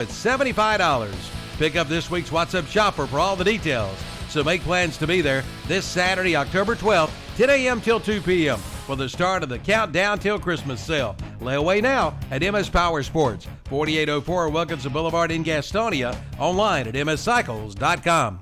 It's $75. Pick up this week's What's Up Shopper for all the details. So make plans to be there this Saturday, October 12th, 10 a.m. till 2 p.m. for the start of the Countdown Till Christmas sale. Lay away now at MS Power Sports, 4804 Wilkinson Boulevard in Gastonia, online at mscycles.com.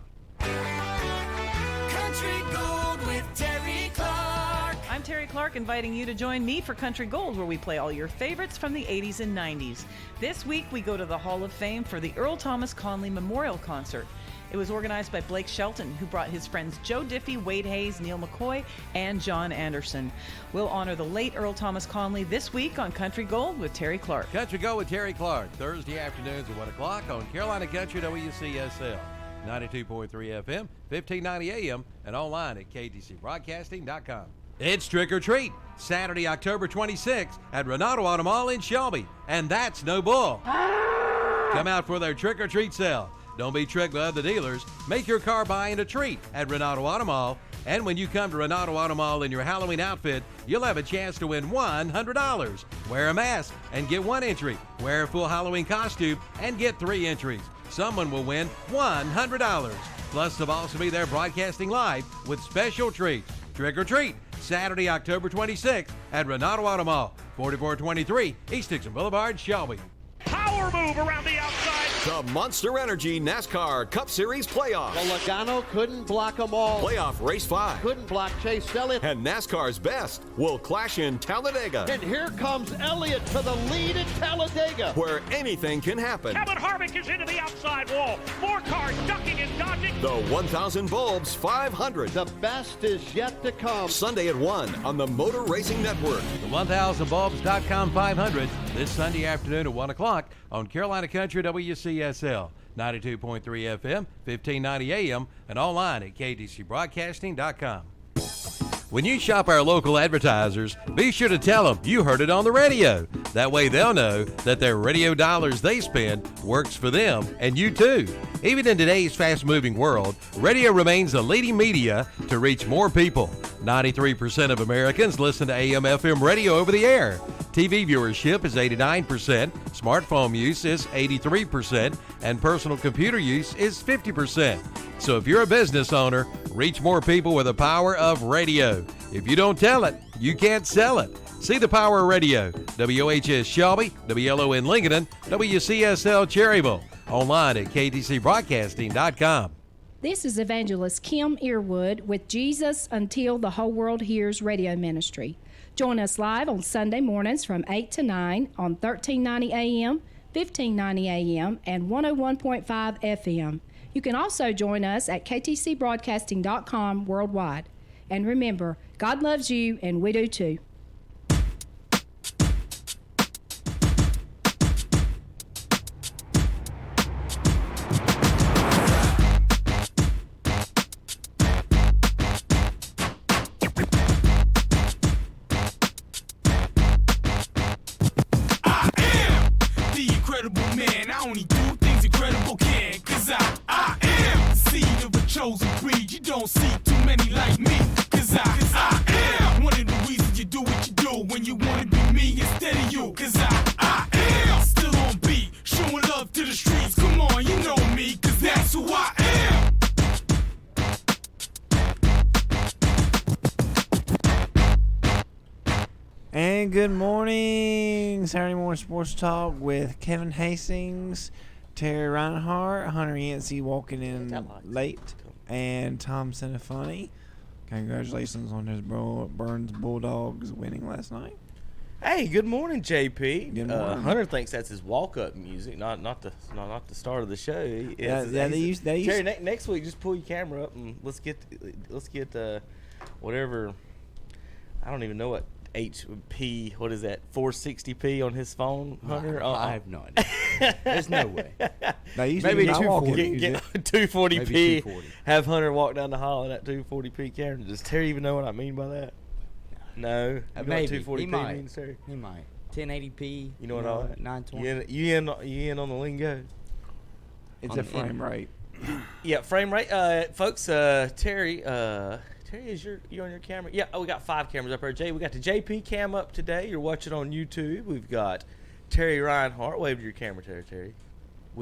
Clark inviting you to join me for Country Gold, where we play all your favorites from the 80s and 90s. This week, we go to the Hall of Fame for the Earl Thomas Conley Memorial Concert. It was organized by Blake Shelton, who brought his friends Joe Diffie, Wade Hayes, Neil McCoy, and John Anderson. We'll honor the late Earl Thomas Conley this week on Country Gold with Terry Clark. Country Gold with Terry Clark, Thursday afternoons at 1 o'clock on Carolina Country WCSL, 92.3 FM, 1590 AM, and online at ktcbroadcasting.com. It's Trick or Treat, Saturday, October 26th at Renato Auto Mall in Shelby, and that's no bull. Come out for their Trick or Treat sale. Don't be tricked by other dealers. Make your car buying a treat at Renato Auto Mall. And when you come to Renato Auto Mall in your Halloween outfit, you'll have a chance to win $100. Wear a mask and get 1 entry. Wear a full Halloween costume and get 3 entries. Someone will win $100. Plus, they'll also be there broadcasting live with special treats. Trick or Treat, Saturday, October 26th at Renato Auto Mall, 4423 East Dixon Boulevard, Shelby. Power move around the outside. The Monster Energy NASCAR Cup Series Playoffs. Well, Logano couldn't block them all. Playoff Race 5. Couldn't block Chase Elliott. And NASCAR's best will clash in Talladega. And here comes Elliott to the lead at Talladega, where anything can happen. Kevin Harvick is into the outside wall. More cars ducking and dodging. The 1,000 Bulbs 500. The best is yet to come. Sunday at 1 on the Motor Racing Network. The 1000bulbs.com 500 this Sunday afternoon at 1 o'clock on Carolina Country WCSL, 92.3 FM, 1590 AM, and online at ktcbroadcasting.com. When you shop our local advertisers, be sure to tell them you heard it on the radio. That way they'll know that their radio dollars they spend works for them and you too. Even in today's fast-moving world, radio remains the leading media to reach more people. 93% of Americans listen to AM/FM radio over the air. TV viewership is 89%, smartphone use is 83%, and personal computer use is 50%. So if you're a business owner, reach more people with the power of radio. If you don't tell it, you can't sell it. See the power of radio. WOHS Shelby, WLON Lincoln, WCSL Cherryville. Online at ktcbroadcasting.com. This is Evangelist Kim Earwood with Jesus Until the Whole World Hears Radio Ministry. Join us live on Sunday mornings from 8 to 9 on 1390 AM, 1590 AM, and 101.5 FM. You can also join us at ktcbroadcasting.com worldwide. And remember, God loves you, and we do too. Chosen breed, you don't see too many like me, cause I am one of the reasons you do what you do when you wanna be me instead of you, cause I am still on beat, showing love to the streets, come on, you know me, cause that's who I am. And good morning, Saturday Morning Sports Talk with Kevin Hastings, Terry Reinhardt, Hunter Yancey walking in late, and Tom Cinefani. Congratulations on his Burns Bulldogs winning last night. Hey, good morning, JP. Good morning. Hunter thinks that's his walk-up music, not the start of the show. Terry, next week, just pull your camera up and let's get whatever. I don't even know what HP. What is that? 460p on his phone, Hunter? I have no idea. There's no way. Maybe 240. Get 240p. Maybe 240. Have Hunter walk down the hall in that 240p camera. Does Terry even know what I mean by that? No. Maybe. 240p he might. means, Terry? He might. 1080p. You know what all that? 920. You in on the lingo? It's a frame rate. Yeah, frame rate. Folks, Terry, is you on your camera? Yeah, we got 5 cameras up there. We got the JP cam up today. You're watching on YouTube. We've got Terry Reinhardt. Wave to your camera, Terry.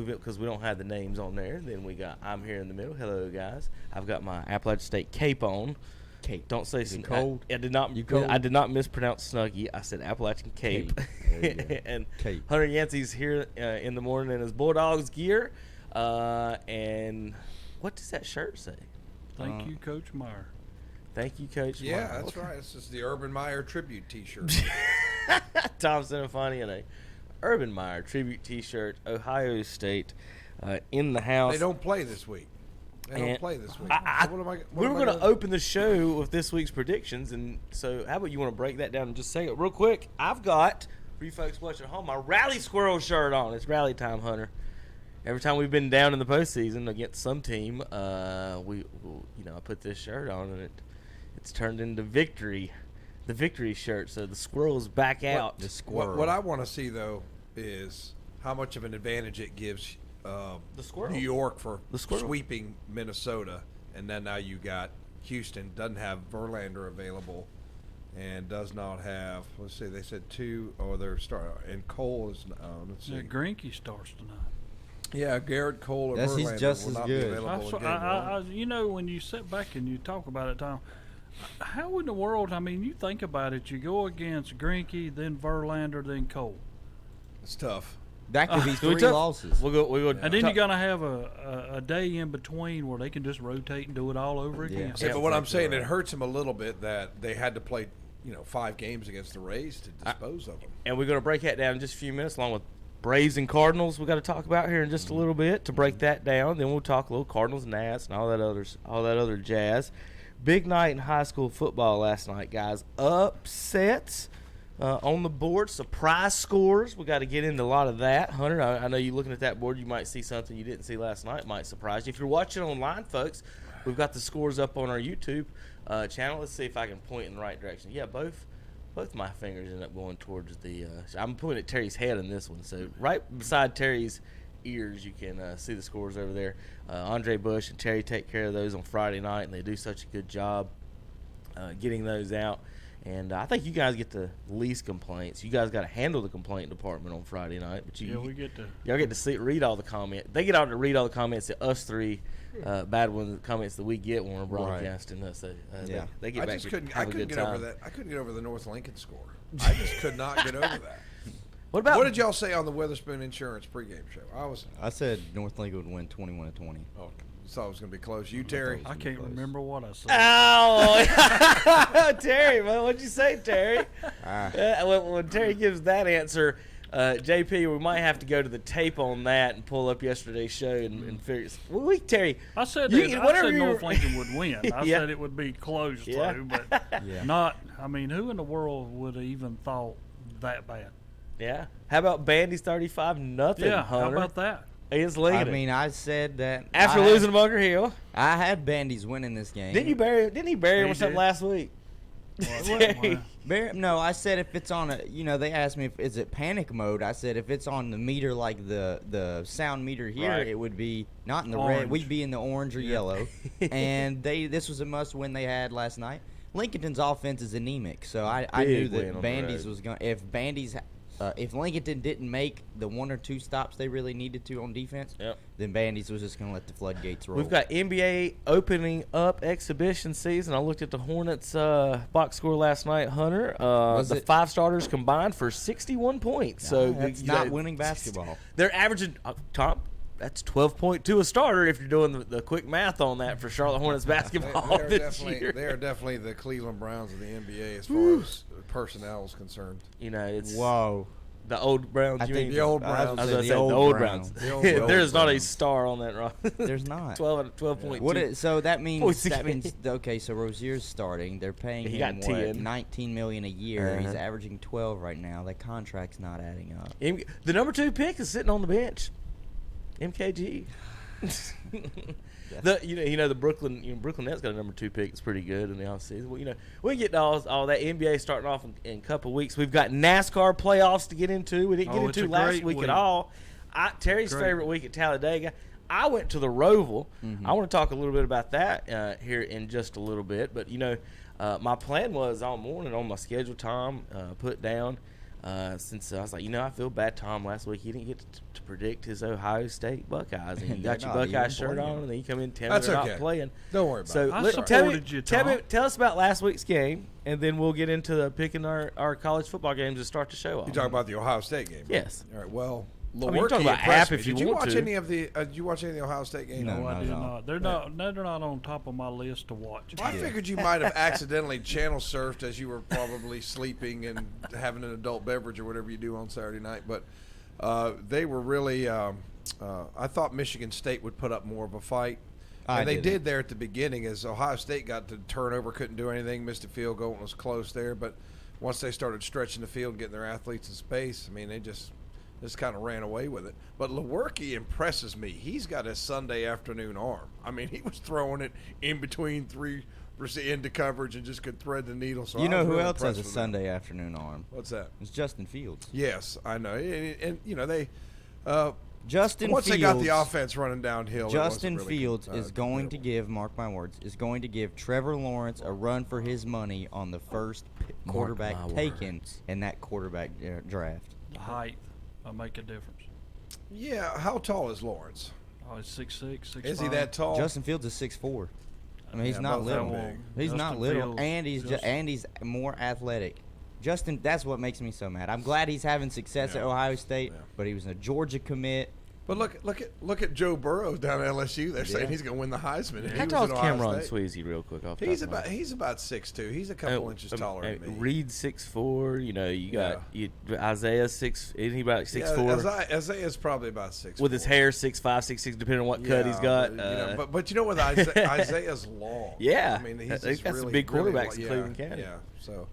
because we don't have the names on there. Then we got I'm here in the middle. Hello, guys. I've got my Appalachian State cape on. Cape. Don't say cold. I did not. I did not mispronounce Snuggie. I said Appalachian cape. And Cape. Hunter Yancey's here in the morning in his Bulldogs gear. And what does that shirt say? Thank you, Coach Meyer. Thank you, Coach Meyer. Yeah, that's right. This is the Urban Meyer tribute T-shirt. Tom Sinofani in a Urban Meyer tribute T-shirt. Ohio State in the house. They don't play this week. They don't play this week. We were going to open the show with this week's predictions, and so how about you want to break that down in just a second? Real quick, I've got, for you folks watching at home, my Rally Squirrel shirt on. It's rally time, Hunter. Every time we've been down in the postseason against some team, I put this shirt on, and it's turned into victory, the victory shirt. So the squirrel's back out. The squirrel. What I want to see, though, is how much of an advantage it gives the squirrel. New York for sweeping Minnesota, and then now you got Houston doesn't have Verlander available, and does not have. Let's see, they said two. Oh, they're starting, and Cole is. Let's see. Yeah, Greinke starts tonight. Yeah, Garrett Cole or Verlander he's just will as not good. be available in game one. When you sit back and you talk about it, Tom, how in the world? I mean, you think about it. You go against Greinke, then Verlander, then Cole. It's tough. That could be 3 losses. We'll go. And then you're gonna have a day in between where they can just rotate and do it all over again. Yeah, but what I'm saying, it hurts them a little bit that they had to play, 5 games against the Rays to dispose of them. And we're going to break that down in just a few minutes, along with Braves and Cardinals. We got to talk about here in just a little bit to break that down. Then we'll talk a little Cardinals, Nats, and all that other jazz. Big night in high school football last night, guys. Upsets on the board, surprise scores. We got to get into a lot of that. Hunter, I know you looking at that board, you might see something you didn't see last night. It might surprise you. If you're watching online, folks, we've got the scores up on our YouTube channel. Let's see if I can point in the right direction. Yeah, both my fingers end up going towards the I'm pointing at Terry's head in this one. So right beside Terry's ears, you can see the scores over there. Andre Bush and Terry take care of those on Friday night, and they do such a good job getting those out. And I think you guys get the least complaints. You guys got to handle the complaint department on Friday night, but we get to. Y'all get to read all the comments. They get out to read all the comments that us three bad ones, comments that we get when we're broadcasting us. They get back. I couldn't get over that. I couldn't get over the North Lincoln score. I just could not get over that. What did y'all say on the Witherspoon Insurance pregame show? I said North Lincoln would win 21-20. Oh, thought it was going to be close. You, Terry? I can't remember what I said. Oh, Terry, what'd you say, Terry? When Terry gives that answer, JP, we might have to go to the tape on that and pull up yesterday's show and figure. Terry, I said North Lincoln would win. I said it would be close too, but not. I mean, who in the world would have even thought that bad? Yeah. How about Bandy's 35-0? Yeah. Hunter? How about that? Against Lincoln. I mean, I said that after losing to Bunker Hill. I had Bandy's winning this game. Didn't he bury him with something last week? No, I said if it's on they asked me is it panic mode. I said if it's on the meter like the sound meter here, it would be not in the red. We'd be in the orange or yellow. And this was a must win they had last night. Lincoln's offense is anemic, so I knew that Bandy's was going. If Lincoln didn't make the 1 or 2 stops they really needed to on defense, then Bandy's was just going to let the floodgates roll. We've got NBA opening up exhibition season. I looked at the Hornets box score last night, Hunter. The 5 starters combined for 61 points. So that's not winning basketball. They're averaging, Tom, that's 12.2 a starter if you're doing the quick math on that for Charlotte Hornets basketball this year. They are definitely the Cleveland Browns of the NBA as far as personnel is concerned. It's the old Browns. I think the old Browns. I was going to say the old Browns. There's not a star on that roster. There's not. 12.2. So that means okay. So Rozier's starting. They're paying him $19 million a year. He's averaging 12 right now. That contract's not adding up. The number 2 pick is sitting on the bench. MKG. The Brooklyn Nets got a number 2 pick. It's pretty good in the offseason. Well, we get all that NBA starting off in a couple weeks. We've got NASCAR playoffs to get into. We didn't get into last week at all. Terry's favorite week at Talladega. I went to the Roval. I want to talk a little bit about that here in just a little bit. But my plan was all morning on my schedule, Tom put down. since I was like, I feel bad. Tom last week he didn't get to predict his Ohio State Buckeyes, and you got your Buckeye shirt on, and then you come in and tell me they're not playing. Don't worry about it. I supported you, Tom. Tell us about last week's game, and then we'll get into picking our college football games to start the show off. You talking about the Ohio State game? Yes. All right. Well, you can talk about app if you Did you want watch to. any of the? Did you watch any of the Ohio State game? No, I did not. They're not on top of my list to watch. Well, I figured you might have accidentally channel surfed as you were probably sleeping and having an adult beverage or whatever you do on Saturday night. But they were really. I thought Michigan State would put up more of a fight. And they did there at the beginning, as Ohio State got to turnover, couldn't do anything, missed a field goal, and was close there. But once they started stretching the field and getting their athletes in space, I mean, they just kind of ran away with it. But Lewerke impresses me. He's got a Sunday afternoon arm. I mean, he was throwing it in between three into coverage and just could thread the needle. So you know who really else has a with Sunday afternoon arm? What's that? It's Justin Fields. Yes, I know. And they Justin once Fields, they got the offense running downhill, Justin really Fields is going to give, mark my words, is going to give Trevor Lawrence a run for his money on the first quarterback taken in that quarterback draft. The height will make a difference. Yeah, how tall is Lawrence? Oh, he's 6'6", 6'5". Is he that tall? Justin Fields is 6'4". I mean, he's not little. He's not little, and he's more athletic. Justin, that's what makes me so mad. I'm glad he's having success at Ohio State, but he was a Georgia commit. But look at Joe Burrow down at LSU. They're saying he's going to win the Heisman. How tall is Cameron Sweezy, real quick? He's about 6'2". He's a couple inches taller than me. Reed 6'4". You got Isaiah 6. Isn't he about 6'4"? Yeah, Isaiah's probably about 6'4". With his hair 6'5", 6'6", depending on what cut he's got. But you know what? Isaiah's long. Yeah, I mean he's got really, some big quarterbacks really, in Cleveland County. Yeah, so.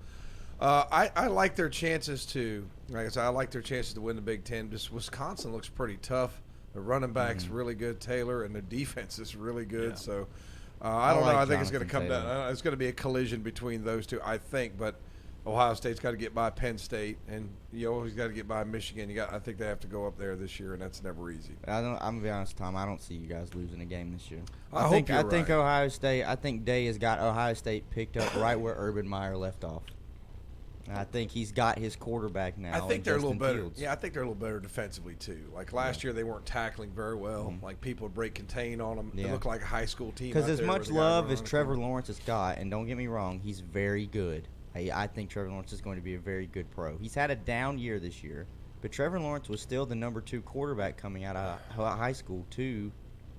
I like their chances to, like I said, I like their chances to win the Big Ten. Just Wisconsin looks pretty tough. The running back's really good, Taylor, and the defense is really good. Yeah. So I don't know. I think it's going to come down. It's going to be a collision between those two, I think. But Ohio State's got to get by Penn State, and you always got to get by Michigan. I think they have to go up there this year, and that's never easy. I'm gonna be honest, Tom. I don't see you guys losing a game this year. I think Ohio State. I think Day has got Ohio State picked up right where Urban Meyer left off. I think he's got his quarterback now. I think they're a little better. Fields. Yeah, I think they're a little better defensively too. Like last year, they weren't tackling very well. Like people would break contain on them. They look like a high school team. Because as much love as Trevor Lawrence has got, and don't get me wrong, he's very good. I think Trevor Lawrence is going to be a very good pro. He's had a down year this year, but Trevor Lawrence was still the number 2 quarterback coming out of high school to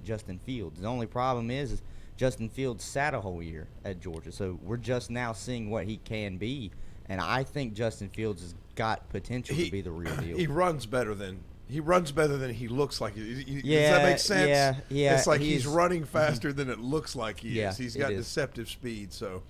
Justin Fields. The only problem is Justin Fields sat a whole year at Georgia, so we're just now seeing what he can be. And I think Justin Fields has got potential to be the real deal. He runs better than he looks like. Does that make sense? Yeah. It's like he's running faster than it looks like he is. He's got deceptive speed. So,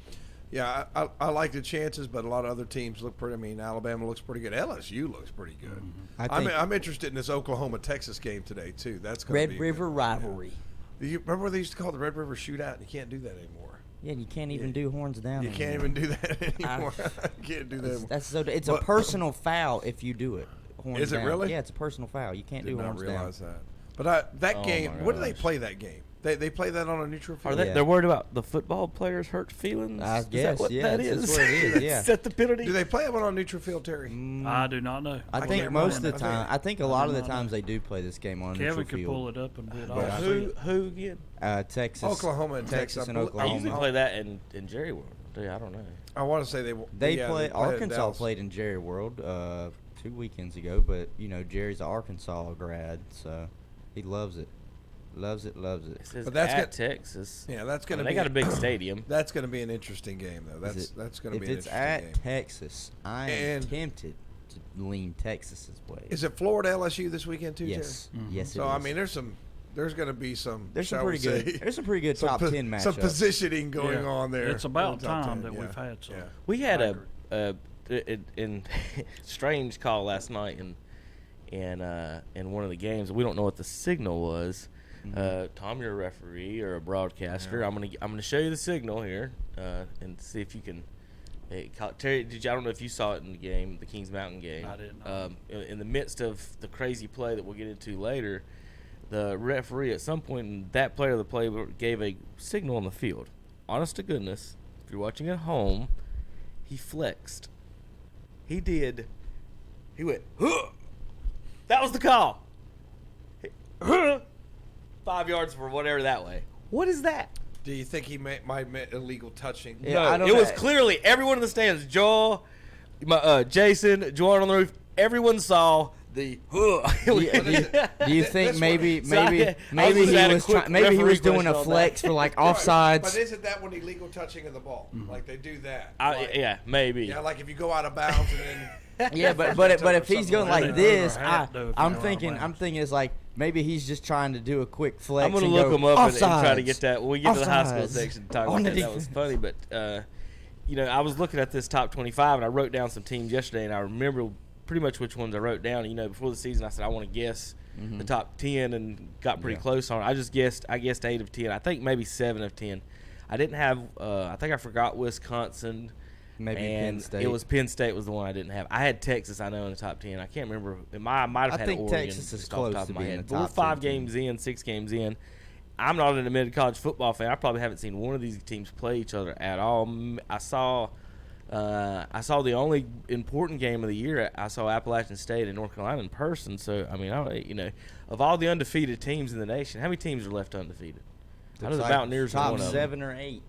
yeah, I like the chances, but a lot of other teams look pretty. I mean, Alabama looks pretty good. LSU looks pretty good. I'm interested in this Oklahoma-Texas game today too. That's going to be Red River rivalry. Do you remember what they used to call the Red River Shootout? You can't do that anymore. Yeah, and you can't even do horns down. You can't even do that anymore. You can't do that. It's a personal foul if you do it. Horns is it down. really? Yeah, it's a personal foul. You can't do horns down. I didn't realize that. But that game, what do they play that game? They play that on a neutral field? They're worried about the football players' hurt feelings? I guess, that is? That's what it is, yeah. Is that the penalty? Do they play them on a neutral field, Terry? I do not know. I think most of the time. I think a lot of the times they do play this game on a neutral field. Kevin could pull it up and read off. Who again? Texas. Oklahoma and Texas. and Oklahoma. I usually play that in Jerry World. I don't know. I want to say they play. Arkansas played in Jerry World 2 weekends ago, but Jerry's an Arkansas grad, so he loves it. Loves it. But that's at Texas. Yeah, that's going to be. They got a big stadium. That's going to be an interesting game, though. That's going to be an interesting game. If it's at Texas, I am tempted to lean Texas's way. Is it Florida LSU this weekend too? Yes, Jerry? Yes. So I mean, there's going to be some. There's some pretty good. There's some pretty good top 10 matchups. Some positioning going on there. It's about time that we've had some. Yeah. We had a strange call last night in one of the games. We don't know what the signal was. Tom, you're a referee or a broadcaster. Yeah. I'm gonna show you the signal here and see if you can. Terry, I don't know if you saw it in the game, the Kings Mountain game. I didn't. In the midst of the crazy play that we'll get into later, the referee at some point in that play of the play gave a signal on the field. Honest to goodness, if you're watching at home, he flexed. He did He went, huh. That was the call. 5 yards for whatever that way. What is that? Do you think he might meant illegal touching? Yeah, no, it was clearly everyone in the stands. Joel, Jason, Jordan on the roof. Everyone saw the. Do you think maybe he was doing a flex for like offsides? But isn't that when illegal touching of the ball? Like they do that. Yeah, maybe. Yeah, like if you go out of bounds and then. Yeah, but if he's going like this, I'm thinking it's like maybe he's just trying to do a quick flex. I'm going to look him up and try to get that. When we get to the high school section to talk about that. That was funny, but I was looking at this top 25 and I wrote down some teams yesterday, and I remember pretty much which ones I wrote down. Before the season, I said I want to guess the top 10 and got pretty close on it. I guessed 8 of 10. I think maybe 7 of 10. I didn't have. I think I forgot Wisconsin. Maybe Penn State. It was Penn State was the one I didn't have. I had Texas, I know, in the top 10. I can't remember. I might have had Oregon. Texas is close off the top to of my being head. the But we're top 5 10 games in, 6 games in. I'm not an admitted college football fan. I probably haven't seen one of these teams play each other at all. I saw the only important game of the year. I saw Appalachian State and North Carolina in person. So of all the undefeated teams in the nation, how many teams are left undefeated? I know the Mountaineers are one of them. Top 7 or 8.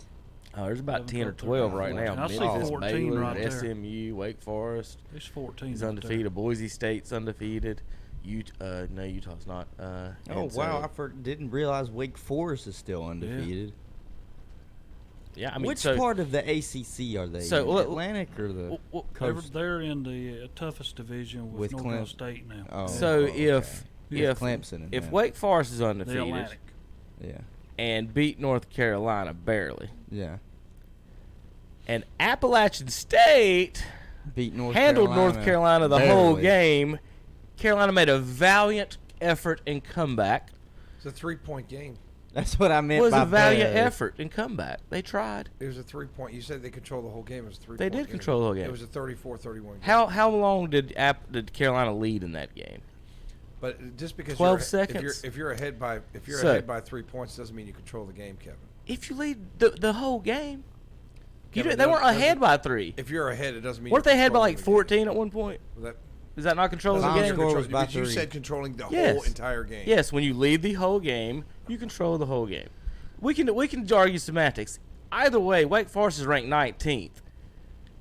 Oh, there's about 10 or 12 right now. I see Memphis, 14 Baylor, right there. SMU, Wake Forest. There's 14. He's undefeated. Boise State's undefeated. No, Utah's not. Wow! I didn't realize Wake Forest is still undefeated. Yeah, I mean, which part of the ACC are they? So Atlantic or the coast? They're in the toughest division with North Carolina State now. Oh, so if Clemson, if Wake Forest is undefeated, the Atlantic, and beat North Carolina barely, and Appalachian State handled North Carolina the whole game. Carolina made a valiant effort and comeback. It's a 3-point game. That's what I meant. It was a valiant effort and comeback. They tried. It was a 3-point. You said they controlled the whole game. It was a 3-point. They did control the whole game. It was a 34-31 game. How long did Carolina lead in that game? But just because 12 seconds. If you're ahead by 3 points doesn't mean you control the game, Kevin. If you lead the whole game, Kevin, they weren't ahead by 3. If you're ahead, it doesn't mean. Weren't they ahead by like 14 at one point? Is that not controlling the game? But you said controlling the whole entire game. Yes, when you lead the whole game, you control the whole game. We can argue semantics. Either way, Wake Forest is ranked 19th.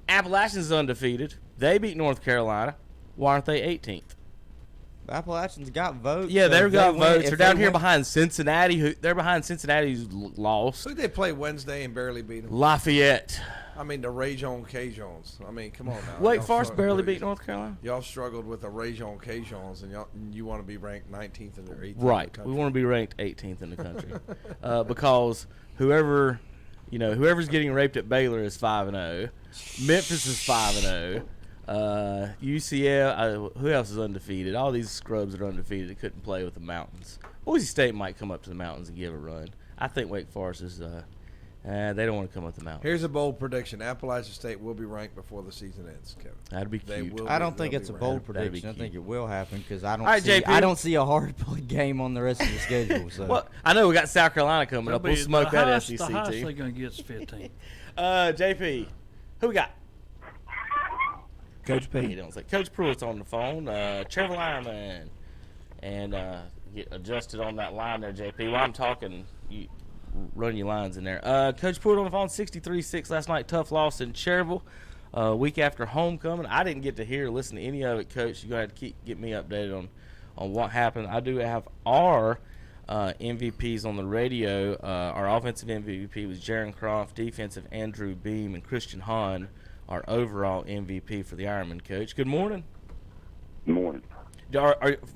Appalachian's undefeated. They beat North Carolina. Why aren't they 18th? Appalachians got votes. Yeah, they've got votes. They're down here behind Cincinnati. They're behind Cincinnati, who's lost. Who did they play Wednesday and barely beat them? Lafayette. I mean, the Rajon Cajuns. I mean, come on now. Wake Forest barely beat North Carolina. Y'all struggled with the Rajon Cajuns, and you want to be ranked 19th in their 18th. Right. In the country. We want to be ranked 18th in the country because whoever's getting raped at Baylor is 5-0. Memphis is 5-0. UCL. Who else is undefeated? All these scrubs are undefeated that couldn't play with the Mountains. Boise State might come up to the Mountains and give a run. I think Wake Forest is. They don't want to come up the mountain. Here's a bold prediction: Appalachian State will be ranked before the season ends. Kevin, that'd be cute. I don't think it's a bold prediction. I think it will happen because I don't see a hard game on the rest of the schedule. So. Well, I know we got South Carolina coming up. We'll smoke that SEC team. The highest they're going to get is 15. JP, who we got? Coach P. Coach Pruitt's on the phone. Cherryville man, and get adjusted on that line there, JP. While I'm talking, you run your lines in there. Coach Pruitt on the phone, 63-6 last night. Tough loss in Cherryville. Week after homecoming. I didn't get to listen to any of it, Coach. You're going to have to get me updated on what happened. I do have our MVPs on the radio. Our offensive MVP was Jaron Croft, defensive Andrew Beam, and Christian Hahn, our overall MVP for the Ironman. Coach, good morning. Good morning.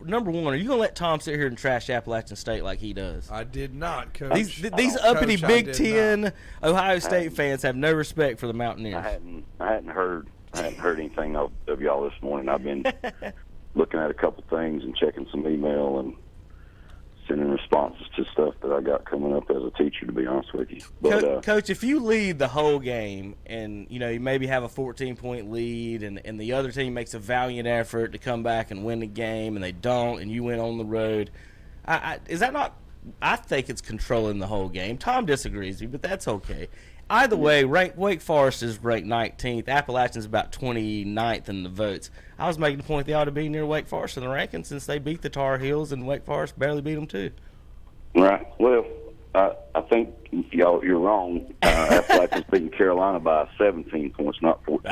Number one, are you going to let Tom sit here and trash Appalachian State like he does? I did not, Coach. These uppity Big Ten Ohio State fans have no respect for the Mountaineers. I hadn't heard anything of y'all this morning. I've been looking at a couple things and checking some email and sending responses to stuff that I got coming up as a teacher, to be honest with you. But, Coach, if you lead the whole game and you maybe have a 14-point lead and the other team makes a valiant effort to come back and win the game and they don't and you win on the road, is that not – I think it's controlling the whole game. Tom disagrees with me, but that's okay. Either way, Wake Forest is ranked 19th. Appalachian's about 29th in the votes. I was making the point they ought to be near Wake Forest in the rankings since they beat the Tar Heels and Wake Forest barely beat them too. Right. Well, I think you're wrong. Appalachian's beating Carolina by 17 points, not 14.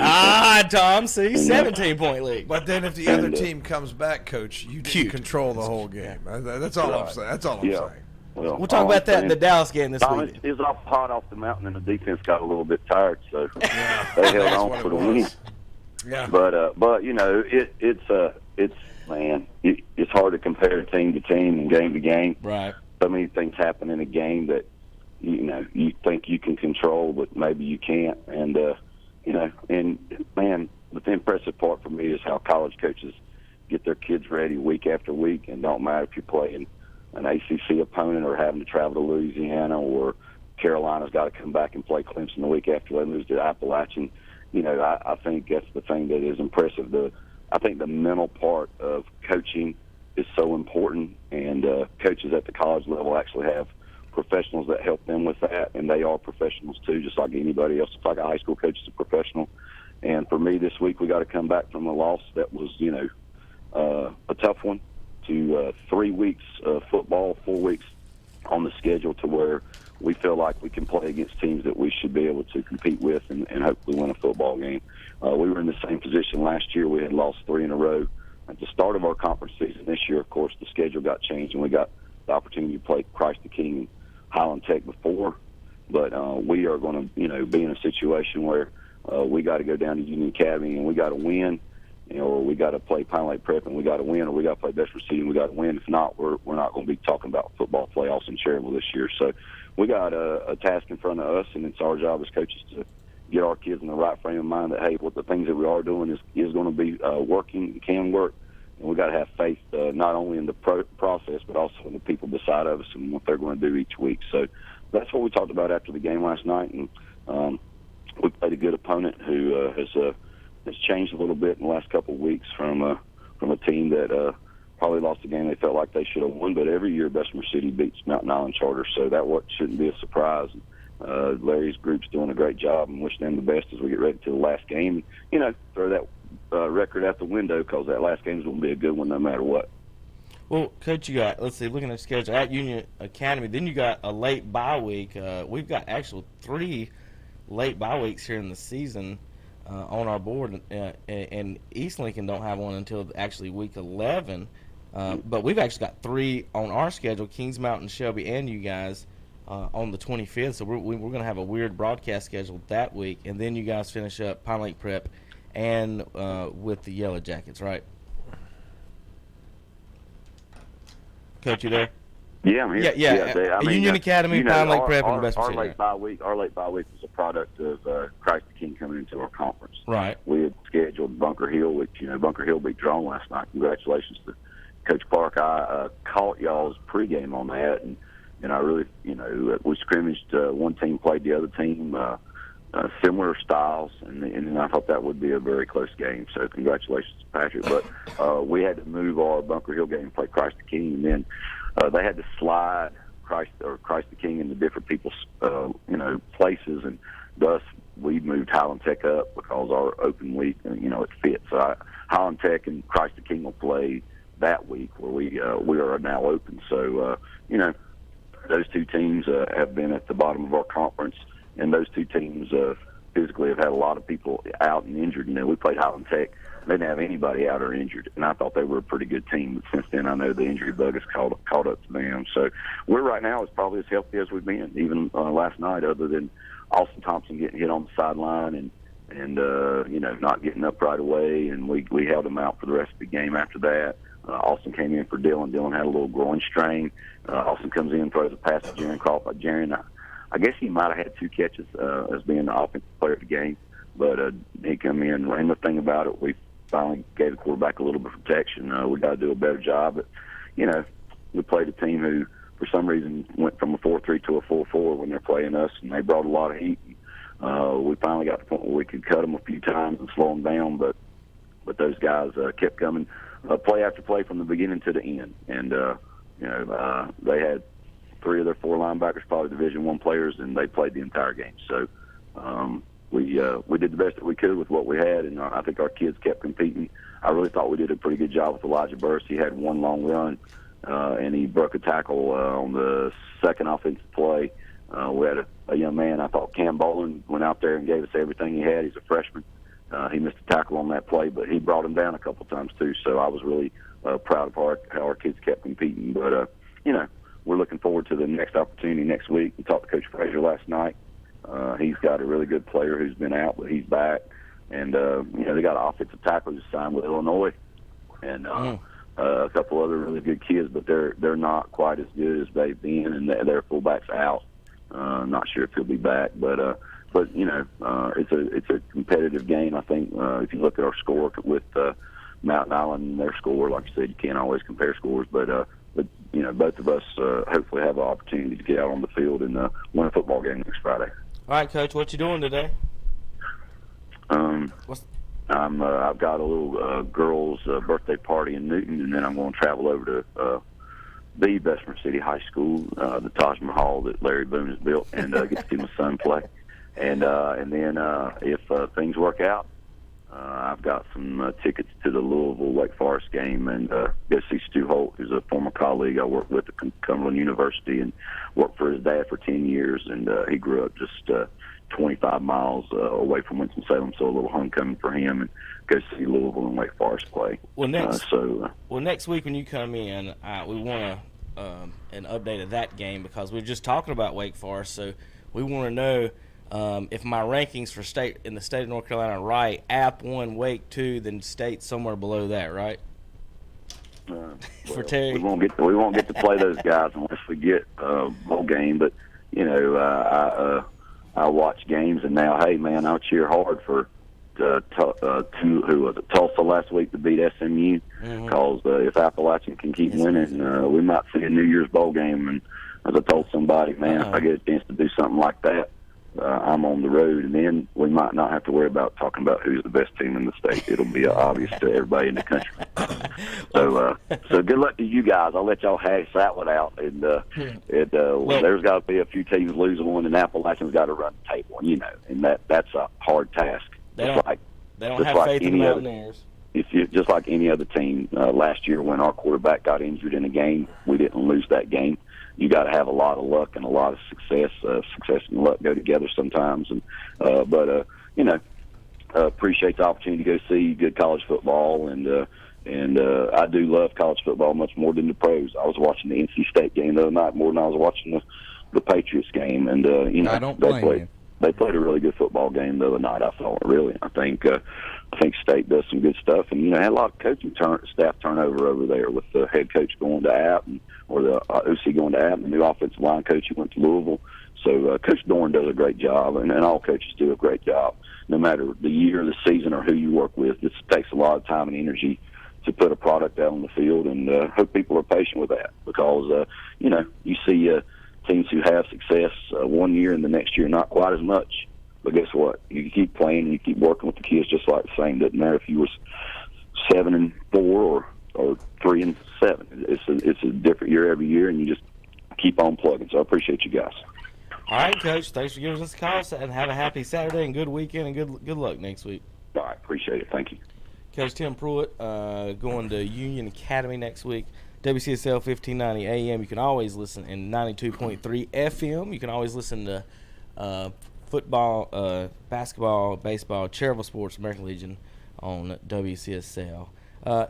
Tom, see, 17-point lead. But then if the other team comes back, Coach, you control the whole game. That's all I'm saying. That's all I'm saying. Well, we'll talk about that in the Dallas game this week. It was hot off the mountain, and the defense got a little bit tired, so they held on for the win. Yeah. But you know, it's hard to compare team to team and game to game. Right. So many things happen in a game that you think you can control, but maybe you can't. And man, the impressive part for me is how college coaches get their kids ready week after week, and don't matter if you're playing an ACC opponent or having to travel to Louisiana, or Carolina's got to come back and play Clemson the week after they lose to Appalachian. I think that's the thing that is impressive. I think the mental part of coaching is so important, and coaches at the college level actually have professionals that help them with that, and they are professionals too, just like anybody else. It's like a high school coach is a professional. And for me this week, we got to come back from a loss that was, a tough one, to 3 weeks of football, 4 weeks on the schedule, to where we feel like we can play against teams that we should be able to compete with and hopefully win a football game. We were in the same position last year. We had lost 3 in a row at the start of our conference season. This year, of course, the schedule got changed, and we got the opportunity to play Christ the King and Highland Tech before. But we are going to, be in a situation where we got to go down to Union Academy and we got to win. Or we got to play Pine Lake Prep and we got to win, or we got to play Bedford City and we got to win. If not, we're not going to be talking about football playoffs in Cherryville this year. So we got a task in front of us, and it's our job as coaches to get our kids in the right frame of mind that, hey, what the things that we are doing is going to be working and can work. And we got to have faith not only in the process, but also in the people beside of us and what they're going to do each week. So that's what we talked about after the game last night. And we played a good opponent who has changed a little bit in the last couple of weeks from a team that probably lost a game they felt like they should have won. But every year Bessemer City beats Mountain Island Charter, so that shouldn't be a surprise. Larry's group's doing a great job, and wish them the best as we get ready to the last game. Throw that record out the window, because that last game is going to be a good one no matter what. Well, Coach, you got, let's see, looking at the schedule, at Union Academy, then you got a late bye week. We've got actual 3 late bye weeks here in the season on our board, and East Lincoln don't have one until actually week 11. But we've actually got 3 on our schedule, Kings Mountain, Shelby, and you guys on the 25th. So we're going to have a weird broadcast schedule that week, and then you guys finish up Pine Lake Prep and with the Yellow Jackets, right? Coach, you there? Yeah, I'm here. Yeah. Union Academy, Pine Lake Prep, and West Virginia. Our late bye week was a product of Christ the King coming into our conference. Right. We had scheduled Bunker Hill, which Bunker Hill beat Drone last night. Congratulations to Coach Clark. I caught y'all's pregame on that, and I really, we scrimmaged. One team played the other team, similar styles, and I thought that would be a very close game. So congratulations to Patrick. But we had to move our Bunker Hill game and play Christ the King, and then they had to slide Christ the King into different people's places, and thus we moved Highland Tech up because our open week, it fits. So Highland Tech and Christ the King will play that week where we are now open. So those 2 teams have been at the bottom of our conference, and those 2 teams physically have had a lot of people out and injured. We played Highland Tech. They didn't have anybody out or injured, and I thought they were a pretty good team. But since then, I know the injury bug has caught up to them. So we're right now is probably as healthy as we've been, even last night, other than Austin Thompson getting hit on the sideline and not getting up right away, and we held him out for the rest of the game after that. Austin came in for Dylan. Dylan had a little groin strain. Austin comes in, throws a pass to Jaron Crawford. Jaron, I guess he might have had 2 catches as being the offensive player of the game, but he come in, ran the thing about it. We finally gave the quarterback a little bit of protection. We got to do a better job. But, we played a team who, for some reason, went from a 4-3 to a 4-4 when they're playing us, and they brought a lot of heat. We finally got to the point where we could cut them a few times and slow them down, but those guys kept coming play after play from the beginning to the end. And, they had 3 of their 4 linebackers, probably Division I players, and they played the entire game. So We did the best that we could with what we had, and I think our kids kept competing. I really thought we did a pretty good job with Elijah Burst. He had one long run, and he broke a tackle on the second offensive play. We had a young man, I thought Cam Boland, went out there and gave us everything he had. He's a freshman. He missed a tackle on that play, but he brought him down a couple times too. So I was really proud of how our kids kept competing. But, we're looking forward to the next opportunity next week. We talked to Coach Frazier last night. He's got a really good player who's been out, but he's back. And, they got an offensive tackle who's signed with Illinois and a couple other really good kids, but they're not quite as good as they've been, and their fullback's out. Not sure if he'll be back, but it's a competitive game. I think if you look at our score with Mountain Island and their score, like I said, you can't always compare scores, but both of us hopefully have an opportunity to get out on the field and win a football game next Friday. All right, Coach, what you doing today? I've got a little girl's birthday party in Newton, and then I'm going to travel over to the Bessemer City High School, the Taj Mahal that Larry Boone has built, and get to see my son play. And then if things work out, I've got some tickets to the Louisville Wake Forest game, and go see Stu Holt, who's a former colleague I worked with at Cumberland University and worked for his dad for 10 years, and he grew up just 25 miles away from Winston-Salem, so a little homecoming for him, and go see Louisville and Wake Forest play. Well, next week when you come in, we want an update of that game because we're just talking about Wake Forest, so we want to know if my rankings for state in the state of North Carolina are right. App 1, Wake 2, then state somewhere below that, right? For Terry, we won't get to play those guys unless we get a bowl game. But I watch games, and now, hey man, I'll cheer hard for who was it, Tulsa last week to beat SMU. Because if Appalachian can keep winning, we might see a New Year's bowl game. And as I told somebody, man, if I get a chance to do something like that, I'm on the road, and then we might not have to worry about talking about who's the best team in the state. It'll be obvious to everybody in the country. So good luck to you guys. I'll let y'all hash that one out. And there's got to be a few teams losing one, and Appalachian's got to run the table, and that's a hard task. They don't have faith in the Mountaineers. Just like any other team, last year when our quarterback got injured in a game, we didn't lose that game. You got to have a lot of luck and a lot of success. Success and luck go together sometimes. And appreciate the opportunity to go see good college football. And I do love college football much more than the pros. I was watching the NC State game the other night more than I was watching the Patriots game. And I don't blame you. They played a really good football game the other night. I thought, really. I think State does some good stuff, and had a lot of coaching staff turnover over there with the head coach going to App, or the OC going to App, and the new offensive line coach who went to Louisville. So Coach Dorn does a great job, and all coaches do a great job, no matter the year, the season, or who you work with. This takes a lot of time and energy to put a product out on the field, and hope people are patient with that because you see teams who have success one year and the next year not quite as much. But guess what? You keep playing and you keep working with the kids just like the same. Doesn't matter if you were 7-4 or 3-7. It's a different year every year, and you just keep on plugging. So I appreciate you guys. All right, Coach. Thanks for giving us a call, and have a happy Saturday and good weekend, and good luck next week. All right, appreciate it. Thank you. Coach Tim Pruitt going to Union Academy next week. WCSL 1590 AM. You can always listen in 92.3 FM. You can always listen to football, basketball, baseball, Cherryville Sports, American Legion on WCSL.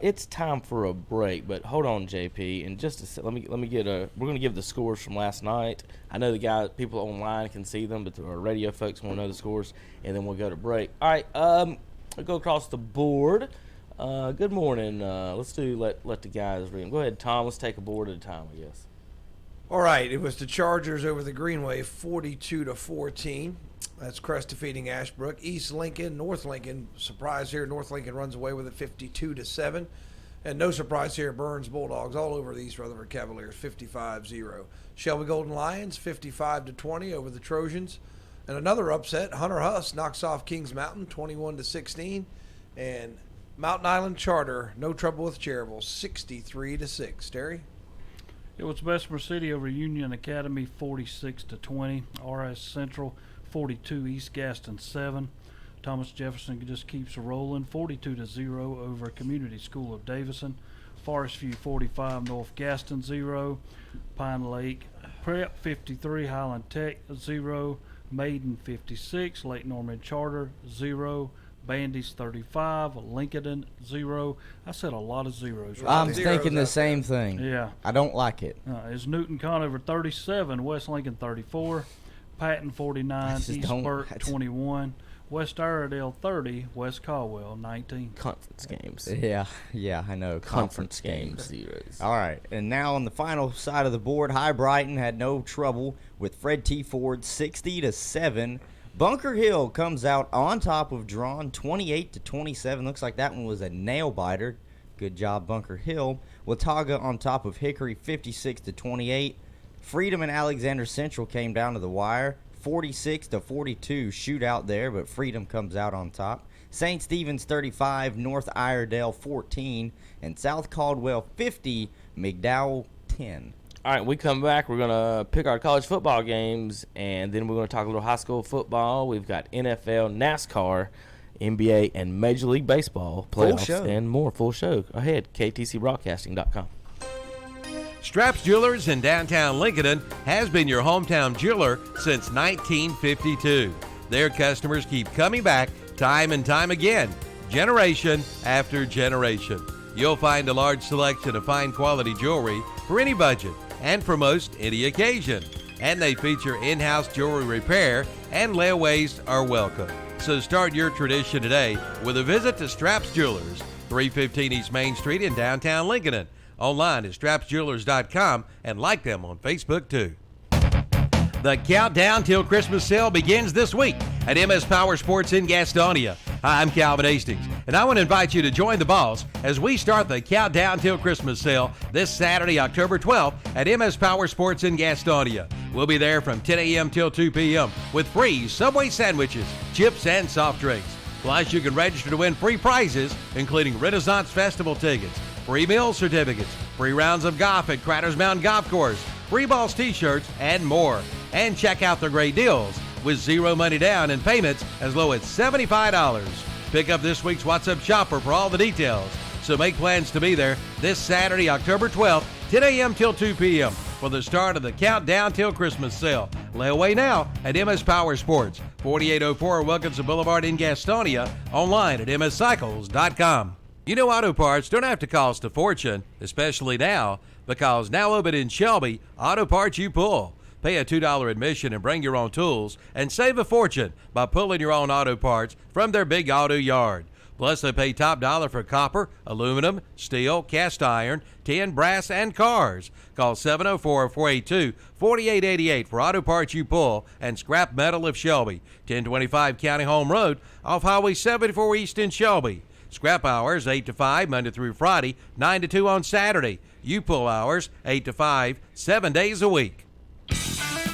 It's time for a break, but hold on, JP. In just a let me get we're going to give the scores from last night. I know people online can see them, but our radio folks want to know the scores, and then we'll go to break. All right, I'll go across the board. Good morning. Let's let the guys read them. Go ahead, Tom. Let's take a board at a time, I guess. All right. It was the Chargers over the Greenway, 42-14. That's Crest defeating Ashbrook. East Lincoln, North Lincoln. Surprise here. North Lincoln runs away with it 52-7. And no surprise here. Burns Bulldogs all over the East Rutherford Cavaliers, 55-0. Shelby Golden Lions, 55-20 over the Trojans. And another upset. Hunter Huss knocks off Kings Mountain, 21-16. And Mountain Island Charter, no trouble with Cherryville, 63-6. Terry? It was Bessemer City over Union Academy, 46-20. RS Central, 42 East Gaston 7. Thomas Jefferson just keeps rolling, 42-0 over Community School of Davison. Forest View 45, North Gaston 0. Pine Lake Prep 53, Highland Tech 0. Maiden 56, Lake Norman Charter 0. Bandy's 35, Lincoln 0. I said a lot of zeros. Right I'm there. thinking the same thing. Yeah. I don't like it. Is Newton Conover 37, West Lincoln 34, Patton 49, East Burke 21, West Iredale 30, West Caldwell 19. Conference games. Yeah, I know. Conference games. Zeros. All right, and now on the final side of the board, High Brighton had no trouble with Fred T. Ford 60-7. Bunker Hill comes out on top of Drawn 28-27. Looks like that one was a nail biter. Good job, Bunker Hill. Watauga on top of Hickory 56-28. Freedom and Alexander Central came down to the wire. 46-42 shootout there, but Freedom comes out on top. St. Stephen's 35, North Iredale 14, and South Caldwell 50, McDowell 10. All right, we come back. We're going to pick our college football games, and then we're going to talk a little high school football. We've got NFL, NASCAR, NBA, and Major League Baseball playoffs and more. Full show ahead, ktcbroadcasting.com. Straps Jewelers in downtown Lincoln has been your hometown jeweler since 1952. Their customers keep coming back time and time again, generation after generation. You'll find a large selection of fine quality jewelry for any budget and for most any occasion. And they feature in-house jewelry repair, and layaways are welcome. So start your tradition today with a visit to Straps Jewelers, 315 East Main Street in downtown Lincoln. Online at strapsjewelers.com and like them on Facebook too. The countdown till Christmas sale begins this week at MS Power Sports in Gastonia. Hi, I'm Calvin Hastings, and I want to invite you to join the boss as we start the countdown till Christmas sale this Saturday, October 12th at MS Power Sports in Gastonia. We'll be there from 10 a.m. till 2 p.m. with free Subway sandwiches, chips, and soft drinks. Plus, you can register to win free prizes, including Renaissance Festival tickets, free meal certificates, free rounds of golf at Craters Mountain Golf Course, free balls t-shirts, and more. And check out the great deals with zero money down and payments as low as $75. Pick up this week's What's Up Shopper for all the details. So make plans to be there this Saturday, October 12th, 10 a.m. till 2 p.m. for the start of the Countdown Till Christmas sale. Lay away now at MS Power Sports, 4804 Wilkinson Boulevard in Gastonia, online at mscycles.com. You know, auto parts don't have to cost a fortune, especially now, because now open in Shelby, Auto Parts You Pull. Pay a $2 admission and bring your own tools and save a fortune by pulling your own auto parts from their big auto yard. Plus, they pay top dollar for copper, aluminum, steel, cast iron, tin, brass, and cars. Call 704-482-4888 for Auto Parts You Pull and Scrap Metal of Shelby, 1025 County Home Road off Highway 74 East in Shelby. Scrap hours 8 to 5 Monday through Friday, 9 to 2 on Saturday. You Pull hours 8 to 5, 7 days a week.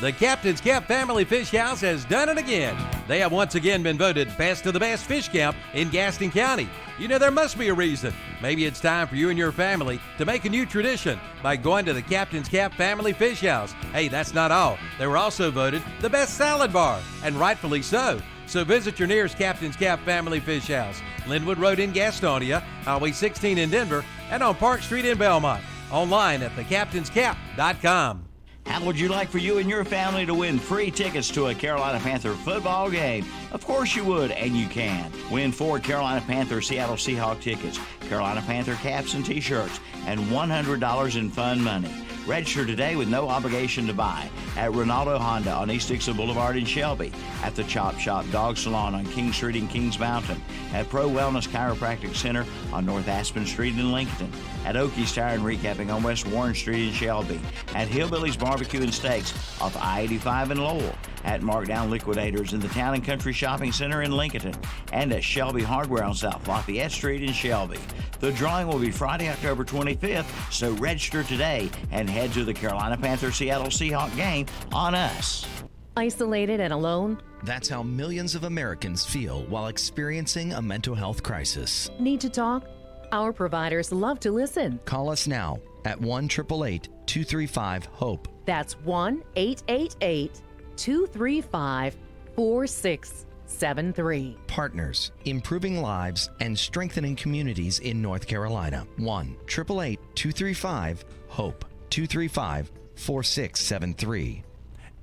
The Captain's Cap Family Fish House has done it again. They have once again been voted best of the best fish camp in Gaston County. You know, there must be a reason. Maybe it's time for you and your family to make a new tradition by going to the Captain's Cap Family Fish House. Hey, that's not all. They were also voted the best salad bar, and rightfully so. So visit your nearest Captain's Cap Family Fish House, Linwood Road in Gastonia, Highway 16 in Denver, and on Park Street in Belmont. Online at thecaptainscap.com. How would you like for you and your family to win free tickets to a Carolina Panther football game? Of course you would, and you can. Win 4 Carolina Panther Seattle Seahawk tickets, Carolina Panther caps and t-shirts, and $100 in fun money. Register today with no obligation to buy at Ronaldo Honda on East Dixon Boulevard in Shelby, at the Chop Shop Dog Salon on King Street in Kings Mountain, at Pro Wellness Chiropractic Center on North Aspen Street in Lincoln, at Oakey's Tire and Recapping on West Warren Street in Shelby, at Hillbilly's Barbecue and Steaks off I-85 in Lowell, at Markdown Liquidators in the Town and Country Shopping Center in Lincoln, and at Shelby Hardware on South Lafayette Street in Shelby. The drawing will be Friday, October 25th, so register today and head to the Carolina Panther Seattle Seahawk game on us. Isolated and alone? That's how millions of Americans feel while experiencing a mental health crisis. Need to talk? Our providers love to listen. Call us now at 1-888-235-HOPE. That's 1-888-235-HOPE. 4673. Partners, improving lives and strengthening communities in North Carolina. 1-888-235-HOPE. 235-4673.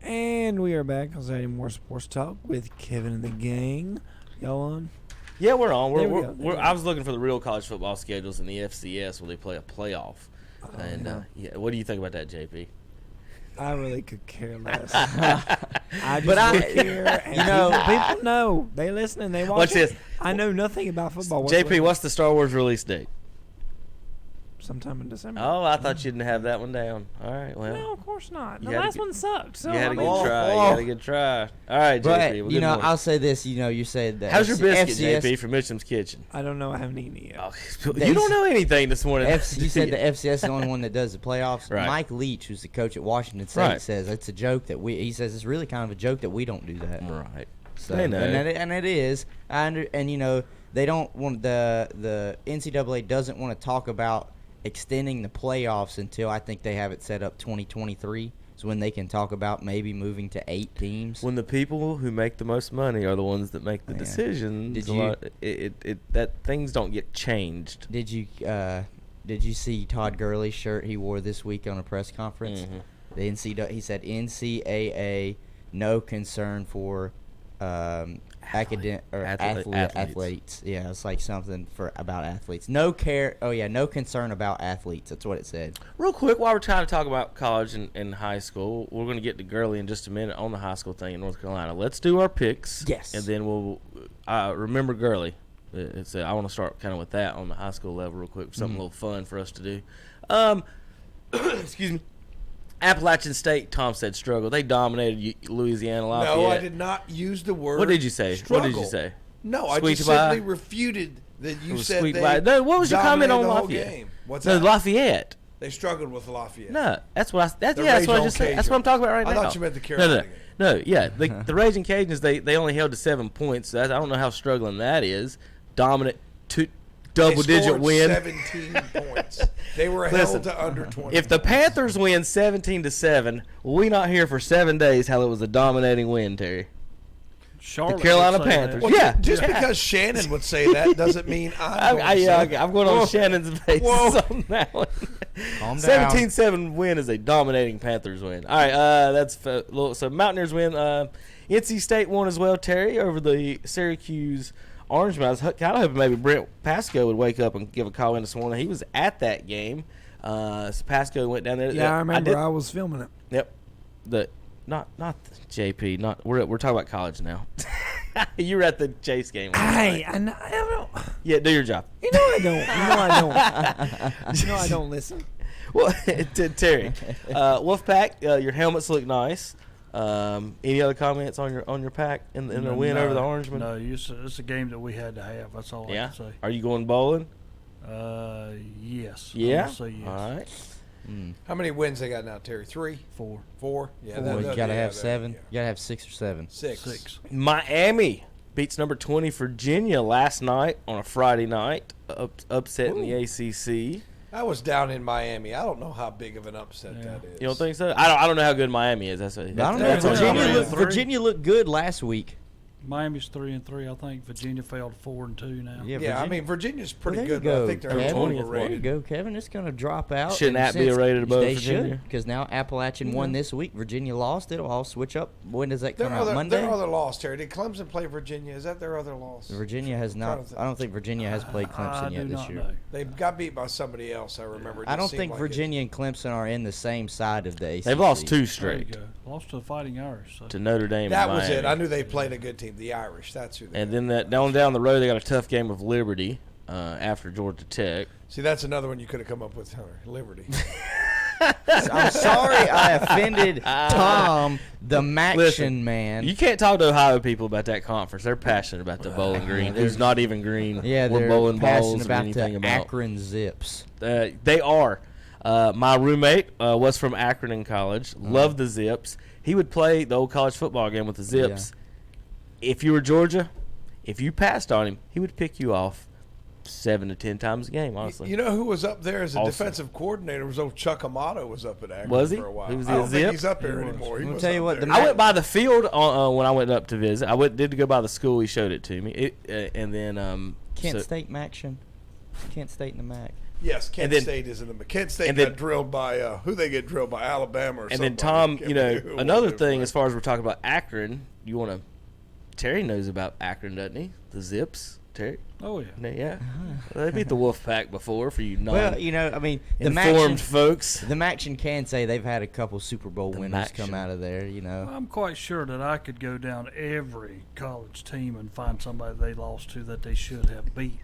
And we are back on Saturday Morning Sports Talk with Kevin and the gang. Y'all on? Yeah, we're on. There we go. I was looking for the real college football schedules in the FCS where they play a playoff. What do you think about that, JP? I really could care less. I just care. And people know. They listen and they watch. What's this? I know nothing about football. JP, what's the Star Wars release date? Sometime in December. Oh, I thought you didn't have that one down. All right, well. No, of course not. The last one sucked. So you had a good try. You had a good try. All right, JP. But, I'll say this. You said that. How's your biscuit, JP, from Mitchem's Kitchen? I don't know. I haven't eaten it yet. Oh, you don't know anything this morning. You said the FCS is the only one that does the playoffs. Right. Mike Leach, who's the coach at Washington State, says it's a joke that he says it's really kind of a joke that we don't do that. Right. So, they know. And it is. They don't want the NCAA doesn't want to talk about extending the playoffs until I think they have it set up 2023 is when they can talk about maybe moving to 8 teams. When the people who make the most money are the ones that make the decisions, that things don't get changed. Did you see Todd Gurley's shirt he wore this week on a press conference? Mm-hmm. The he said NCAA no concern for athletes. Yeah, it's like something about athletes. No concern about athletes. That's what it said. Real quick, while we're trying to talk about college and high school, we're going to get to Gurley in just a minute on the high school thing in North Carolina. Let's do our picks. Yes. And then we'll remember Gurley. I want to start kind of with that on the high school level real quick, something a little fun for us to do. Excuse me. Appalachian State, Tom said, struggle. They dominated Louisiana Lafayette. No, I did not use the word. What did you say? Struggle. What did you say? No, Squeaked I just simply refuted that you said they No, what was your comment on Lafayette? Game. What's that? Lafayette. They struggled with Lafayette. No, that's what I just said. That's what I'm talking about right now. I thought you meant the Carolina game. No, yeah. The Raging Cajuns, they only held to 7 points. I don't know how struggling that is. Dominant double-digit win. 17 points. They were held to under 20. If the Panthers win 17-7, we not here for 7 days. How it was a dominating win, Terry. Charlotte the Carolina Panthers. Well, just because Shannon would say that doesn't mean I'm going on Shannon's basis on that one. 17-7 win is a dominating Panthers win. All right, so Mountaineers win. NC State won as well, Terry, over the Syracuse Orangemen. I was kind of hoping maybe Brent Pasco would wake up and give a call in this morning. He was at that game. So Pasco went down there. Yeah, I remember. I was filming it. Yep. Not the JP. We're talking about college now. You were at the Chase game. I don't. Yeah, do your job. You know I don't. You know I don't listen. Well, Terry, Wolfpack, your helmets look nice. Any other comments on your pack in the win over the Orangemen? No, it's a game that we had to have. That's all I can say. Are you going bowling? Yes. Yeah. I'll say yes. All right. How many wins they got now, Terry? 3? 4. 4? Yeah. You got to have 7. You got to have 6 or 7. 6. Miami beats number 20 Virginia last night on a Friday night, upsetting the ACC. I was down in Miami. I don't know how big of an upset that is. You don't think so? I don't know how good Miami is. Virginia looked good last week. Miami's 3-3. I think Virginia fell to 4-2 now. Yeah, I mean Virginia's pretty good. Go, I think they're overrated. There you go, Kevin. It's going to drop out. Shouldn't that be rated above Virginia? Because now Appalachian won this week. Virginia lost. It'll all switch up. When does that come out? Monday. Their other loss, Terry. Did Clemson play Virginia? Is that their other loss? Virginia has not. I don't think Virginia has played Clemson yet this year. They got beat by somebody else. I remember. I don't think Virginia and Clemson are in the same side of the ACC. They've lost 2 straight. Lost to the Fighting Irish. So. To Notre Dame. That was it. I knew they played a good team, the Irish. That's who. And then down the road, they got a tough game of Liberty after Georgia Tech. See, that's another one you could have come up with, Hunter. Liberty. I'm sorry I offended Tom, the Maction man. You can't talk to Ohio people about that conference. They're passionate about the Bowling Green, who's not even green. Yeah, or they're bowling passionate balls about or anything the about Akron Zips. They are. My roommate was from Akron in college. Loved the Zips. He would play the old college football game with the Zips. Yeah. If you were Georgia, if you passed on him, he would pick you off 7 to 10 times a game, honestly. You know who was up there as a Also. defensive coordinator? Was old Chuck Amato was up at Akron Was he? for a while. He was I don't at think Zip? he's up there He was. anymore. He I'll was tell you up what, there. I went by the field when I went up to visit. Did go by the school. He showed it to me. And then Kent State Maction. Kent State in the MAC. Yes, Kent then- State is in the. Kent State and got then- drilled by who they get drilled by Alabama or And something. then Tom, another thing as far as we're talking about Akron, Terry knows about Akron, doesn't he? The Zips, Terry. Oh yeah. Yeah. They beat the Wolfpack before for you Well, the informed folks. The Maction can say they've had a couple Super Bowl winners come Maction. out of there. I'm quite sure that I could go down every college team and find somebody they lost to that they should have beat.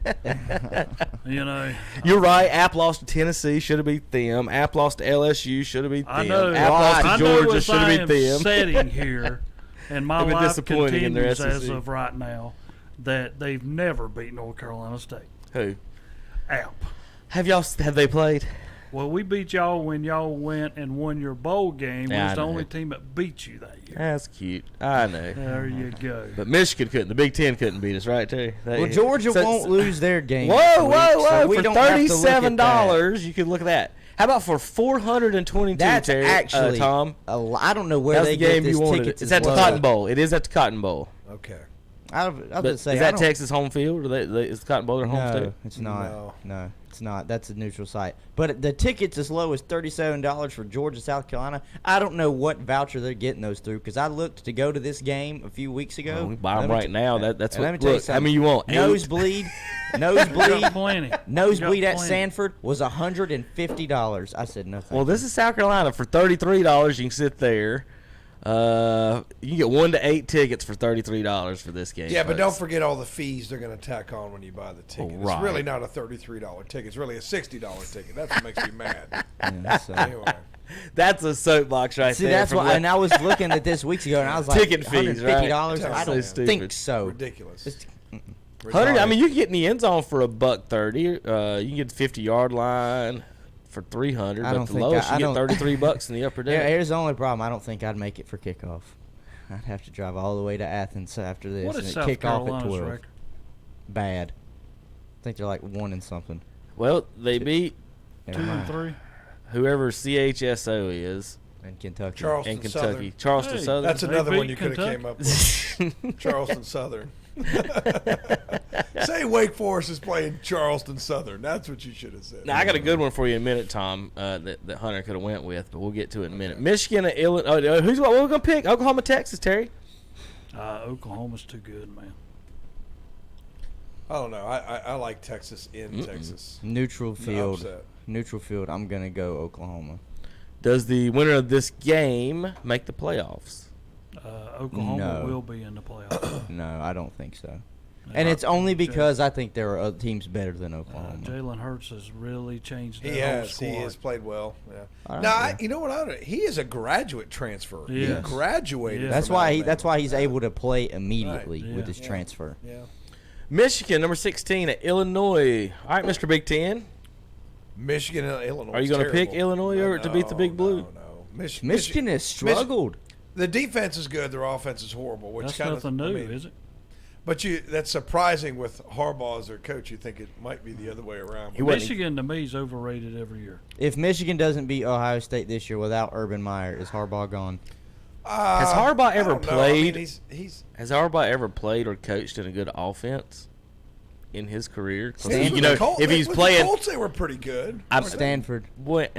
You're right. App lost to Tennessee, should have beat them. App lost to LSU, should have beat them. I know. App lost to I know Georgia, as should I have am beat them. sitting here, and my They've been life disappointing in their continues as SEC. of right now that they've never beat North Carolina State. Who? App. Have they played? Well, we beat y'all when y'all went and won your bowl game. Yeah, was I the know. only team that beat you that year. That's cute. I know. There you go. But Michigan couldn't. The Big Ten couldn't beat us, right, Terry? Well, Georgia won't lose their game. Whoa, this week, whoa! so we For don't have to look at $37, that. you could look at that. How about for $422? That's Terry, actually Tom. I don't know where That's they the game get this you wanted. tickets It's as at the well. Cotton Bowl. It is at the Cotton Bowl. Okay. I was But gonna say, is I that don't- Texas home field, or is the Cotton Bowl their home No, state? it's not. No, it's not. That's a neutral site. But the tickets as low as $37 for Georgia, South Carolina. I don't know what voucher they're getting those through because I looked to go to this game a few weeks ago. Well, we buy 'em Let me right t- now. That's and what. let me tell you Look, I something. mean, you want nosebleed, Got nosebleed, plenty. nosebleed Got at plenty. Sanford was $150. I said no. Thank Well, you. this is South Carolina for $33. You can sit there. You can get 1 to 8 tickets for $33 for this game. Yeah, but folks. don't forget all the fees they're going to tack on when you buy the ticket. right. It's really not a $33 ticket. It's really a $60 ticket. That's what makes me mad. Yeah, so- Anyway. That's a soapbox right See, there. that's from why. what- And I was looking at this weeks ago, and I was like, Ticket fees, right? $150. I So don't stupid. think so. Ridiculous. It's- 100. I mean, you can get in the end zone for $130. You can get the 50-yard line for $300. I But don't the think lowest I you get don't- $33 in the upper Yeah, deck. here's the only problem. I don't think I'd make it for kickoff. I'd have to drive all the way to Athens after this. What is and South kick off at Carolina's 12. record? Bad. I think they're like 1 and something. Well, they beat 2 and 3. whoever CHSO is. In Kentucky. Charleston in Kentucky. Southern. Charleston Hey, Southern. That's They another beat one you could have came up with. Charleston Southern. Say Wake Forest is playing Charleston Southern. That's what you should have said. Now, I got a good one for you in a minute, Tom, that Hunter could have went with, but we'll get to it in a minute. Michigan, Illinois. What we're going to pick? Oklahoma, Texas, Terry? Oklahoma's too good, man. I don't know. I like Texas in Texas. Neutral field. upset. Neutral field. I'm going to go Oklahoma. Does the winner of this game make the playoffs? Oklahoma No. will be in the playoffs. No, I don't think so. And it's only because I think there are other teams better than Oklahoma. Jalen Hurts has really changed that He whole has. squad. He has played well. Yeah. All right, Now, yeah. you know what? He is a graduate transfer. He Yes. graduated. That's from why Alabama. that's why he's able to play immediately Right. with his Yeah. transfer. Yeah. Michigan, number 16 at Illinois. All right, Mr. Big Ten. Michigan and Illinois. Are you going to pick Illinois or to beat the Big Blue? No. Michigan has struggled. The defense is good. Their offense is horrible. Which That's kind nothing of, new, is it? But that's surprising with Harbaugh as their coach. You think it might be the other way around. Michigan, to me, is overrated every year. If Michigan doesn't beat Ohio State this year without Urban Meyer, is Harbaugh gone? Has Harbaugh I ever don't know. I mean, played? he's Has Harbaugh ever played or coached in a good offense in his career? 'Cause With you the know, Colts- if he's with playing, the Colts, they were pretty good. Stanford. What?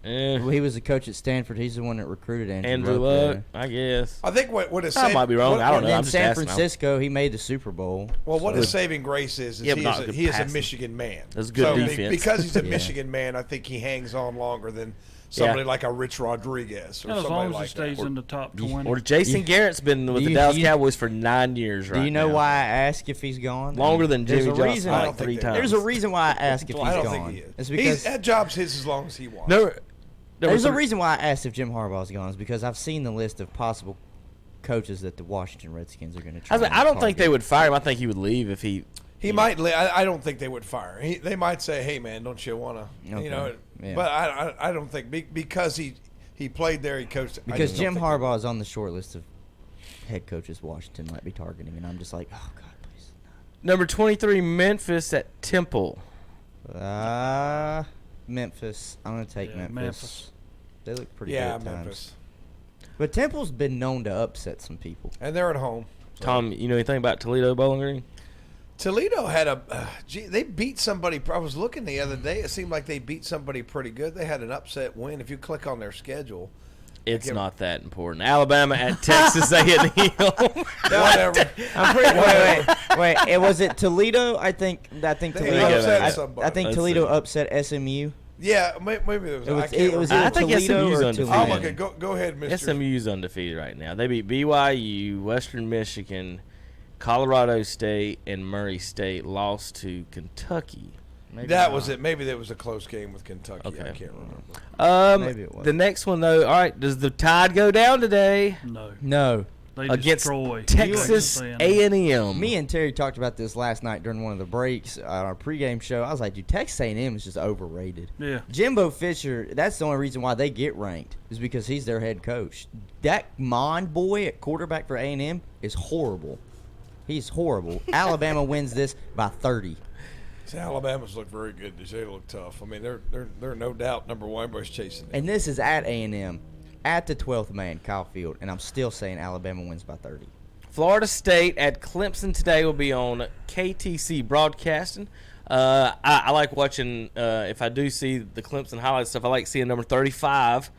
Well, he was the coach at Stanford. He's the one that recruited Andrew Luck. Luck, I guess. I think what is I might be wrong. I don't And know. then I'm just San asking. Francisco, he made the Super Bowl. Well, what So- his saving grace is Yeah, but not good he is a passing. Michigan man. That's good so defense. Because he's a Yeah. Michigan man, I think he hangs on longer than somebody Yeah. like a Rich Rodriguez or And as somebody long as like he stays that. in the top 20. Or Jason Garrett's been with the you- Dallas you- Cowboys for 9 years right now. Do you know why I ask if he's gone? Longer than There's Jimmy a Johnson, reason. like I don't think 3 they- times. There's a reason why I ask if he's I don't gone. think he is. It's because That job's his as long as he wants. No, there's a reason why I asked if Jim Harbaugh's gone. Is because I've seen the list of possible coaches that the Washington Redskins are going to try. I don't think they would fire him. I think he would leave if he. He might. I don't think they would fire. They might say, "Hey, man, don't you want to?" Okay. You know. Yeah. But I don't think because he played there. He coached. I Because just don't Jim think Harbaugh is on the short list of head coaches Washington might be targeting, and I'm just like, oh God, please. Number 23, Memphis at Temple. Memphis. I'm going to take Memphis. They look pretty good at times. Memphis. But Temple's been known to upset some people. And they're at home. So. Tom, you know anything about Toledo Bowling Green? Toledo had they beat somebody. I was looking the other day. It seemed like they beat somebody pretty good. They had an upset win. If you click on their schedule. It's not that important. Alabama at Texas A&M. Whatever. I'm pretty. Wait. Was it Toledo? I think Toledo upset somebody. I think Toledo upset SMU. Yeah, maybe it was. I think Toledo SMU's or undefeated. Oh, okay, go ahead, Mr. SMU's undefeated right now. They beat BYU, Western Michigan, Colorado State, and Murray State. Lost to Kentucky. Was it. Maybe that was a close game with Kentucky. Okay. I can't remember. Maybe it was. The next one, though, all right, does the Tide go down today? No. They against destroy Texas A&M. Me and Terry talked about this last night during one of the breaks on our pregame show. I was like, dude, Texas A&M is just overrated. Yeah. Jimbo Fisher, that's the only reason why they get ranked is because he's their head coach. That Mon boy at quarterback for A&M is horrible. He's horrible. Alabama wins this by 30. Alabama's look very good. They look tough. I mean, they're no doubt number one. Everybody's chasing them. And this is at A&M, at the 12th man, Kyle Field, and I'm still saying Alabama wins by 30. Florida State at Clemson today will be on KTC Broadcasting. I like watching, if I do see the Clemson highlight stuff, I like seeing number 35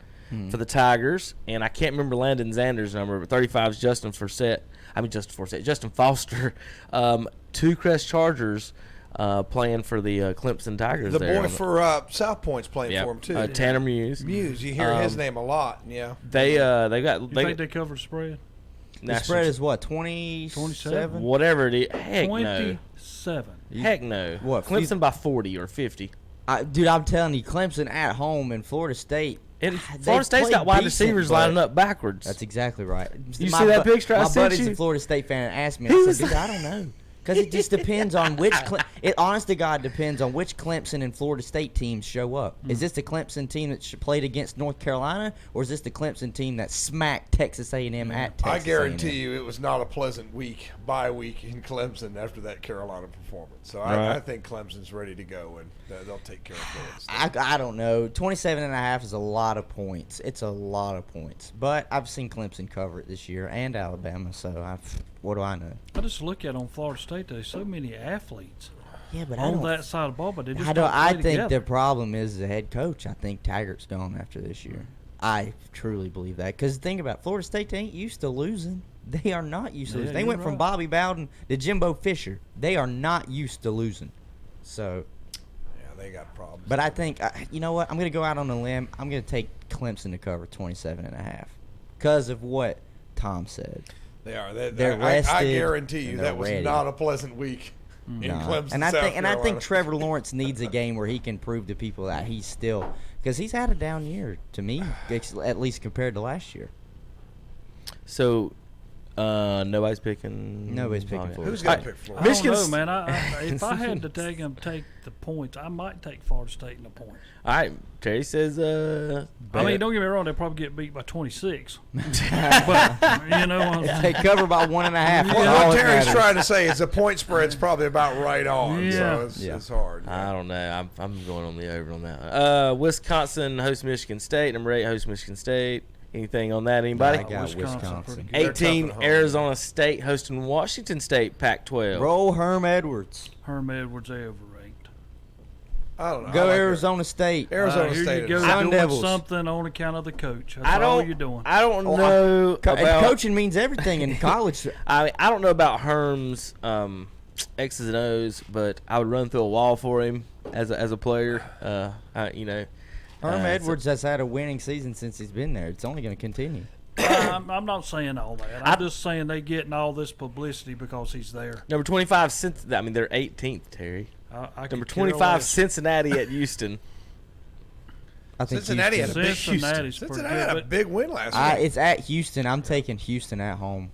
for the Tigers. And I can't remember Landon Zander's number, but 35 is Justin Foster. Two Crest Chargers playing for the Clemson Tigers. The boy for South Point's playing for him, too. Tanner Muse. You hear his name a lot, yeah. They got. You think they covered the spread? The spread is what, 27? Whatever it is. Heck 27. No. Heck no. What? Clemson by 40 or 50. Dude, I'm telling you, Clemson at home and Florida State. And Florida State's got wide receivers lining up backwards. That's exactly right. You see that picture I sent you? My buddy's a Florida State fan and asked me. I said, dude, I don't know. Because it just depends on which it honest to God depends on which Clemson and Florida State teams show up. Is this the Clemson team that played against North Carolina, or is this the Clemson team that smacked Texas A&M at Texas I guarantee A&M? you it was not a pleasant bye week in Clemson after that Carolina performance. So I think Clemson's ready to go, and they'll take care of Florida State. I don't know. 27.5 is a lot of points. It's a lot of points. But I've seen Clemson cover it this year and Alabama, so what do I know? I just look at on Florida State, there's so many athletes. Yeah, but on that side of the ball, but they just I think the problem is the head coach. I think Taggart's gone after this year. I truly believe that. Because think about it, Florida State, they ain't used to losing. They are not used to losing. They went from Bobby Bowden to Jimbo Fisher. They are not used to losing. So, yeah, they got problems. But I think, you know what? I'm going to go out on a limb. I'm going to take Clemson to cover 27.5 because of what Tom said. They are. They're rested. I guarantee you that was ready. not a pleasant week in Clemson, and I South think, Carolina. and I think Trevor Lawrence needs a game where he can prove to people that he's still, because he's had a down year to me, at least compared to last year. So, nobody's picking. Florida. Who's going to pick Florida? I don't know, man. If I had to take the points, I might take Florida State in the points. All right, Terry says. I mean, don't get me wrong; they'll probably get beat by 26. But you know, if they cover by 1.5. Well, what Terry's trying to say is the point spread's probably about right on. Yeah. So it's hard. I don't know. I'm going on the over on that. Wisconsin hosts Michigan State. Number 8 hosts Michigan State. Anything on that? Anybody? I got Wisconsin. 18, Arizona State hosting Washington State, Pac-12. Roll Herm Edwards. Herm Edwards, they overranked. I don't know. Go Arizona State. Arizona State. You go Sun doing Devils. something on account of the coach. That's all you're doing. I don't know about coaching means everything in college. I don't know about Herm's X's and O's, but I would run through a wall for him as a player. Herm Edwards has had a winning season since he's been there. It's only going to continue. I'm not saying all that. I'm just saying they getting all this publicity because he's there. Number 25, they're 18th, Terry. Number 25, Cincinnati at Houston. I think Cincinnati had a big Cincinnati had a big win last week. It's at Houston. I'm taking Houston at home.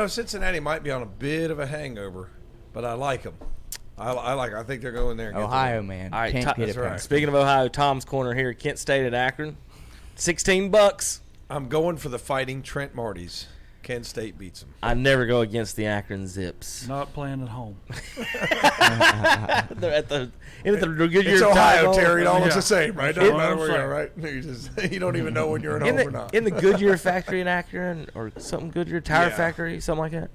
Cincinnati might be on a bit of a hangover, but I like them. I think they're going there. And Ohio, man. All right, Can't get it right. Speaking of Ohio, Tom's corner here. Kent State at Akron. $16. I'm going for the Fighting Trent Martys. Kent State beats them. I never go against the Akron Zips. Not playing at home. They're at the Goodyear. It's Ohio, Tire Terry. It all looks Yeah. the same, right? That's Doesn't what matter I'm where you are, saying. right? You don't even know when you're at home or not. In the Goodyear factory in Akron or something, Goodyear Tire Yeah. Factory, something like that.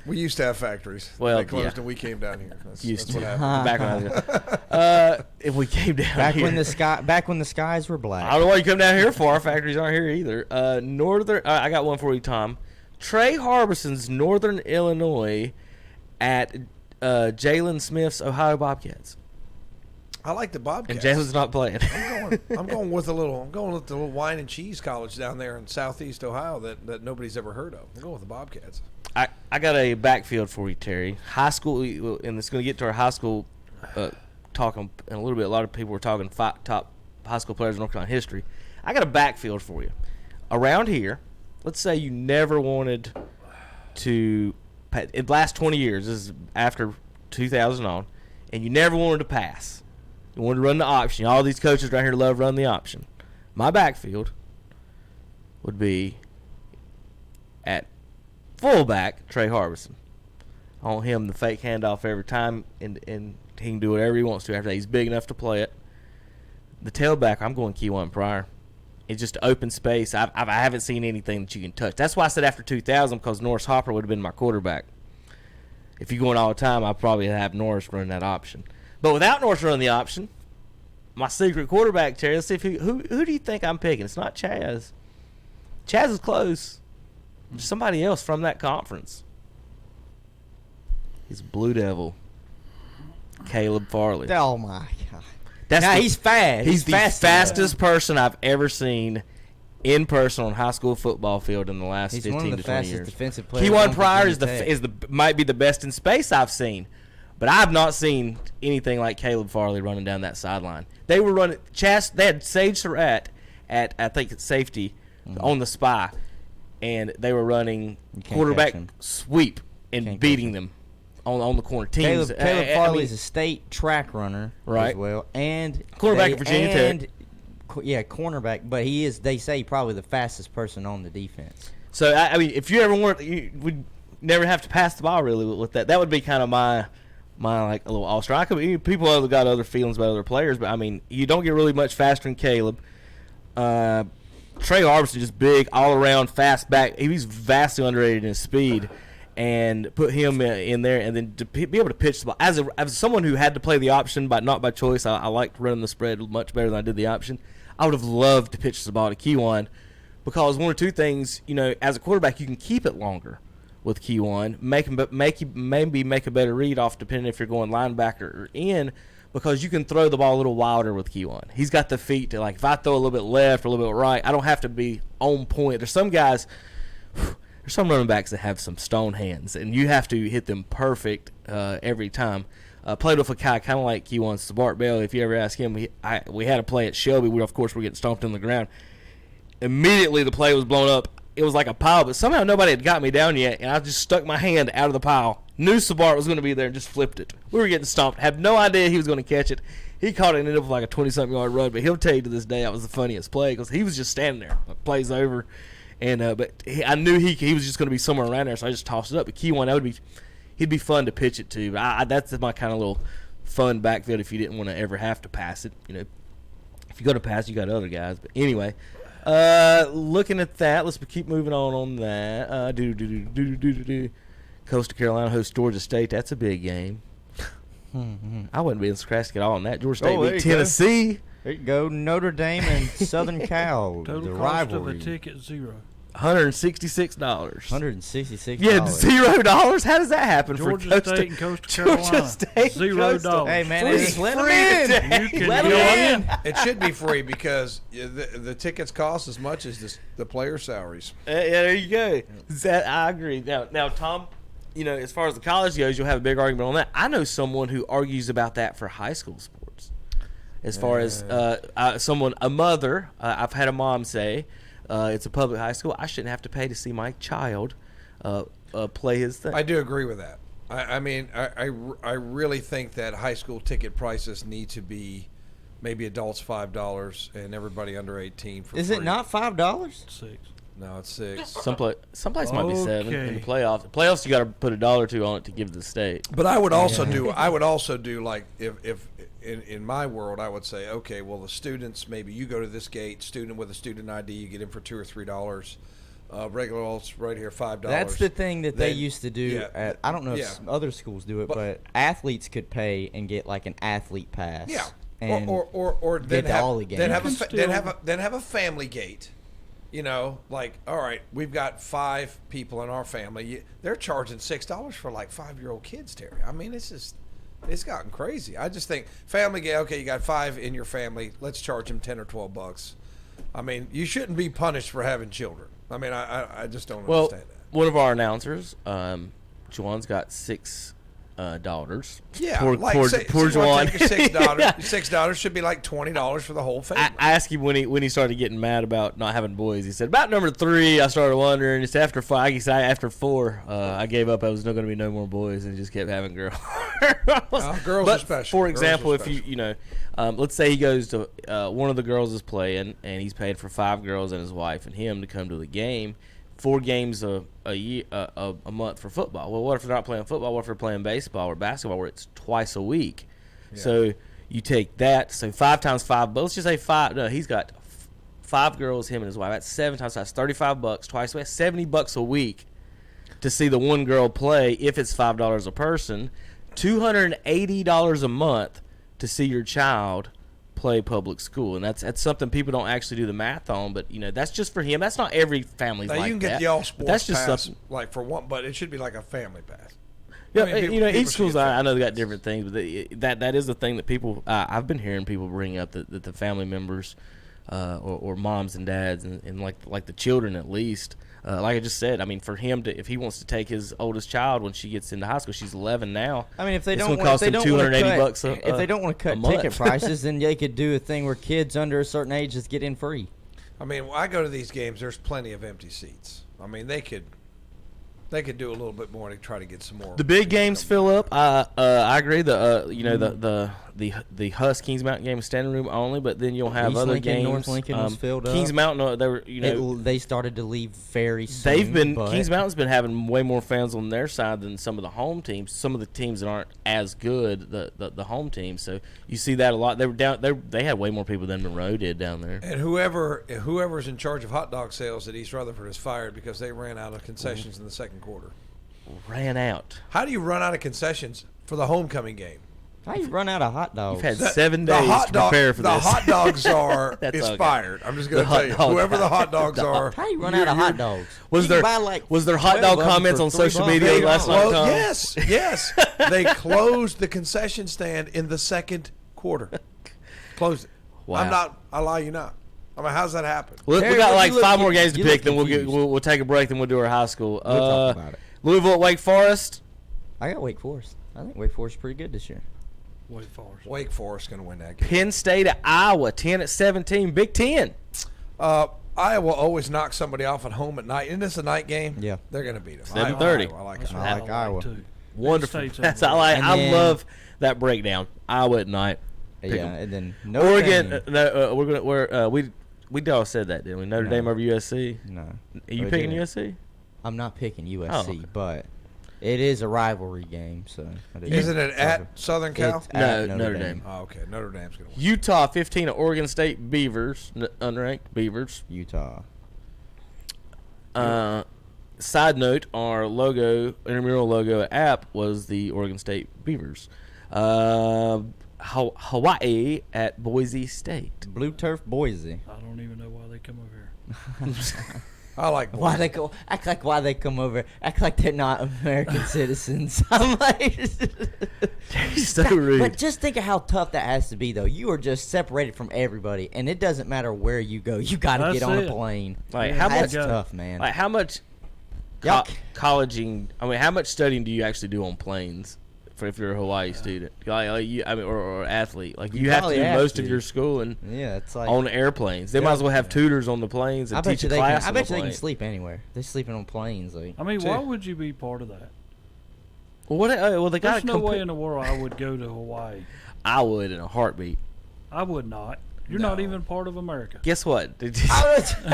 We used to have factories. Well, they closed yeah. and we came down here. That's Used what to. happened. Back when I was if we came down Back here. when the skies were black. I don't know why you come down here for. Our factories aren't here either. I got one for you, Tom. Trey Harbison's Northern Illinois at Jalen Smith's Ohio Bobcats. I like the Bobcats. And Jalen's not playing. I'm going with the little wine and cheese college down there in southeast Ohio that nobody's ever heard of. I'm going with the Bobcats. I got a backfield for you, Terry. High school, and it's going to get to our high school talking in a little bit. A lot of people were talking top high school players in North Carolina history. I got a backfield for you. Around here, let's say you never wanted to – in the last 20 years, this is after 2000 on, and you never wanted to pass. You wanted to run the option. All these coaches right here love running the option. My backfield would be at fullback, Trey Harbison. I want him the fake handoff every time, and he can do whatever he wants to after that. He's big enough to play it. The tailback, I'm going Keywan Pryor. It's just open space. I haven't seen anything that you can touch. That's why I said after 2000, because Norris Hopper would have been my quarterback. If you're going all the time, I'd probably have Norris running that option. But without Norris running the option, my secret quarterback, Terry, let's see if who do you think I'm picking? It's not Chaz. Chaz is close. There's somebody else from that conference. He's Blue Devil. Caleb Farley. Oh, my God. He's fast. He's the fastest person I've ever seen in person on high school football field in the last 15 to 20 years. He's one of the fastest defensive players. Keywan Pryor might be the best in space I've seen. But I've not seen anything like Caleb Farley running down that sideline. They were running they had Sage Surratt at I think it's safety on the spy, and they were running quarterback sweep and beating them on the corner. Teams. Caleb Farley's a state track runner as well, and cornerback at Virginia Tech. Cornerback, but he is. They say probably the fastest person on the defense. So I mean, if you ever would never have to pass the ball really with that. That would be kind of my like a little all-star. People have got other feelings about other players, but I mean, you don't get really much faster than Caleb. Trey Harbison just big, all-around, fast back. He's vastly underrated in speed, and put him in there, and then to be able to pitch the ball. As someone who had to play the option, but not by choice, I liked running the spread much better than I did the option. I would have loved to pitch the ball to Keywan, because one or two things, as a quarterback, you can keep it longer with Keywan, maybe make a better read off depending if you're going linebacker or in, because you can throw the ball a little wilder with Keywan. He's got the feet to, like, if I throw a little bit left or a little bit right, I don't have to be on point. There's some guys, there's some running backs that have some stone hands, and you have to hit them perfect every time. Played with a guy kind of like Keywan's Bart Bell. If you ever ask him, we had a play at Shelby where, of course, we're getting stomped in the ground. Immediately the play was blown up. It was like a pile, but somehow nobody had got me down yet, and I just stuck my hand out of the pile. Knew Sabart was going to be there and just flipped it. We were getting stomped. Had no idea he was going to catch it. He caught it and ended up with like a 20-something yard run, but he'll tell you to this day that was the funniest play because he was just standing there. The play's over, and I knew he was just going to be somewhere around there, so I just tossed it up. But Keywan, he'd be fun to pitch it to. But that's my kind of little fun backfield if you didn't want to ever have to pass it. If you go to pass, you got other guys. But anyway. Looking at that, let's keep moving on that. Coastal Carolina hosts Georgia State. That's a big game. I wouldn't be sarcastic at all on that. Georgia State beat Tennessee. There you go. Notre Dame and Southern Cal. Total the cost rivalry. of a ticket $0. $166. $166. You had $0. How does that happen Georgia for State and Coastal Carolina? Georgia State $0. Hey man, just let them in. You can Let go them in. It should be free because the tickets cost as much as the player salaries. There you go. I agree. Now, Tom, as far as the college goes, you'll have a big argument on that. I know someone who argues about that for high school sports. As far as a mother, I've had a mom say, it's a public high school. I shouldn't have to pay to see my child play his thing. I do agree with that. I mean, I really think that high school ticket prices need to be maybe adults $5 and everybody under 18 for Is free. it not $5? $6. No, it's 6. Someplace might be 7 in the playoffs. The playoffs, you got to put $1 or $2 on it to give to the state. But I would also do like if in my world, I would say, okay, well, the students, maybe you go to this gate, student with a student ID, you get in for $2 or $3. Regular adults right here, $5. That's the thing that they used to do. Yeah, I don't know if other schools do it, but athletes could pay and get like an athlete pass. Yeah, and or get then all the games. Then have a family gate. You know, like, all right, we've got 5 people in our family. They're charging $6 for like 5-year-old kids, Terry. I mean, it's gotten crazy. I just think family gate. Okay, you got 5 in your family. Let's charge them $10 or $12. I mean, you shouldn't be punished for having children. I mean, I just don't understand that. One of our announcers, Juwan's got 6 daughters. Yeah, poor Juwan. Juwan. $6 should be like $20 for the whole family. I asked him when he started getting mad about not having boys. He said about number 3. I started wondering. He said after 5. He said after 4, I gave up. I was not going to be no more boys, and just kept having girls. Girls are special. For example, if you know, let's say he goes to one of the girls is playing, and he's paid for 5 girls and his wife and him to come to the game. 4 games a year, a month for football. Well, what if they're not playing football? What if they're playing baseball or basketball, where it's twice a week? Yeah. So you take that. So 5 times 5. But let's just say 5. No, he's got 5 girls, him and his wife. That's 7 times 5. That's $35 twice a week. $70 a week to see the one girl play. If it's $5 a person, $280 a month to see your child play public school, and that's something people don't actually do the math on. But you know, that's just for him. That's not every family's now, like that. You can get the all sports that's just pass, something like for one, but it should be like a family pass. Yeah, I mean, you know, each school's I know they got different things, but that is the thing that people I've been hearing people bring up that the family members or moms and dads and like the children at least. Like I just said, I mean, for him if he wants to take his oldest child when she gets into high school, she's 11 now. I mean, if they don't want to cut ticket prices, then they could do a thing where kids under a certain age just get in free. I mean, when I go to these games, there's plenty of empty seats. I mean, they could do a little bit more to try to get some more. The big games fill up. I agree. The Husk Kings Mountain game is standing room only, but then you'll have East other Lincoln, games. North Lincoln was filled Kings up. Mountain, they were they started to leave very soon. Kings Mountain's been having way more fans on their side than some of the home teams. Some of the teams that aren't as good, the home teams. So you see that a lot. They were down. They had way more people than Monroe did down there. And whoever's in charge of hot dog sales at East Rutherford is fired because they ran out of concessions in the second quarter. Ran out. How do you run out of concessions for the homecoming game? How do you run out of hot dogs? You've had 7 days to prepare for this. The hot dog czar is fired. I'm just going to tell you, whoever the hot dogs are. How do you run out of hot dogs? Was there hot dog comments on social media last night? Yes. They closed the concession stand in the second quarter. Closed it. Wow. I lie you not. I mean, how's that happen? Well, we got like 5 more games to pick. Then we'll take a break. Then we'll do our high school. We'll talk about it. Louisville at Wake Forest. I got Wake Forest. I think Wake Forest is pretty good this year. Wake Forest going to win that game. Penn State at Iowa, 10-17, Big Ten. Iowa always knocks somebody off at home at night. Isn't this a night game? Yeah, there going to beat them. 7:30. I like Iowa. Wonderful. I love that breakdown. Iowa at night. And then Oregon. We all said that, didn't we? Notre Dame over USC. No. Are you picking USC? I'm not picking USC, but it is a rivalry game. So isn't it at Southern Cal? No, Notre Dame. Oh, okay. Notre Dame's going to win. Utah 15 at Oregon State Beavers, unranked Beavers. Utah. Side note: our logo, intramural logo app was the Oregon State Beavers. Hawaii at Boise State. Blue Turf Boise. I don't even know why they come over here. I like Boise. Why they go? Act like why they come over. Act like they're not American citizens. I'm like, so rude. But just think of how tough that has to be, though. You are just separated from everybody, and it doesn't matter where you go. You got to get on a plane. Like that's tough, man. Like how much colleging? I mean, how much studying do you actually do on planes? For if you're a Hawaii student, or athlete, like you have to do most of your schooling. Yeah, it's like on airplanes. They might as well have tutors on the planes and teach a class. I bet you they can sleep anywhere. They're sleeping on planes. Like, I mean, why would you be part of that? Well, they got. There's no way in the world I would go to Hawaii. I would in a heartbeat. I would not. You're not even part of America. Guess what?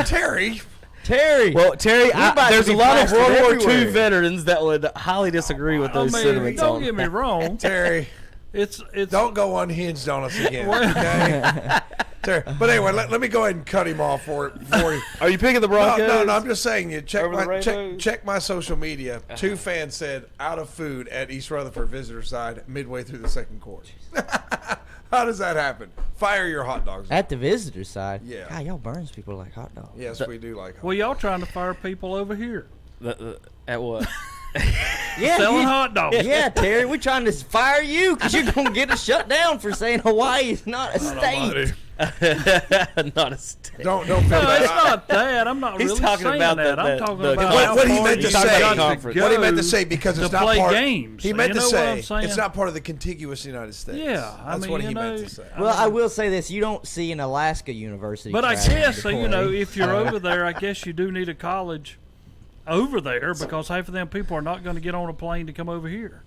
Terry. Terry. Well, Terry, there's a lot of World War II everywhere. veterans that would highly disagree with those sentiments. Don't get me wrong. Terry, it's don't go unhinged on us again, okay? Terry, but anyway, let me go ahead and cut him off for you. Are you picking the Broncos? No, I'm just saying. You check my social media. Uh-huh. 2 fans said out of food at East Rutherford visitor side midway through the second quarter. How does that happen? Fire your hot dogs. At the visitor side? Yeah. God, y'all Burns people like hot dogs. Yes, we do like hot Well, y'all trying to fire people over here. At what? Yeah, Selling hot dogs. Yeah, Terry, we're trying to fire you because you're going to get us shut down for saying Hawaii is not a state. Not a state. Don't No, it's not that. I'm not He's really talking saying about that. I'm talking about how what he far meant to you say. got to What he meant to go say because it's to not play part. games. He meant You to know what say I'm saying? it's not part of the contiguous United States. Yeah, that's what he meant to say. Well, I will say this: you don't see an Alaska university. But I traveling guess, to you know, play. if you're over there, I guess you do need a college over there because half of them people are not going to get on a plane to come over here.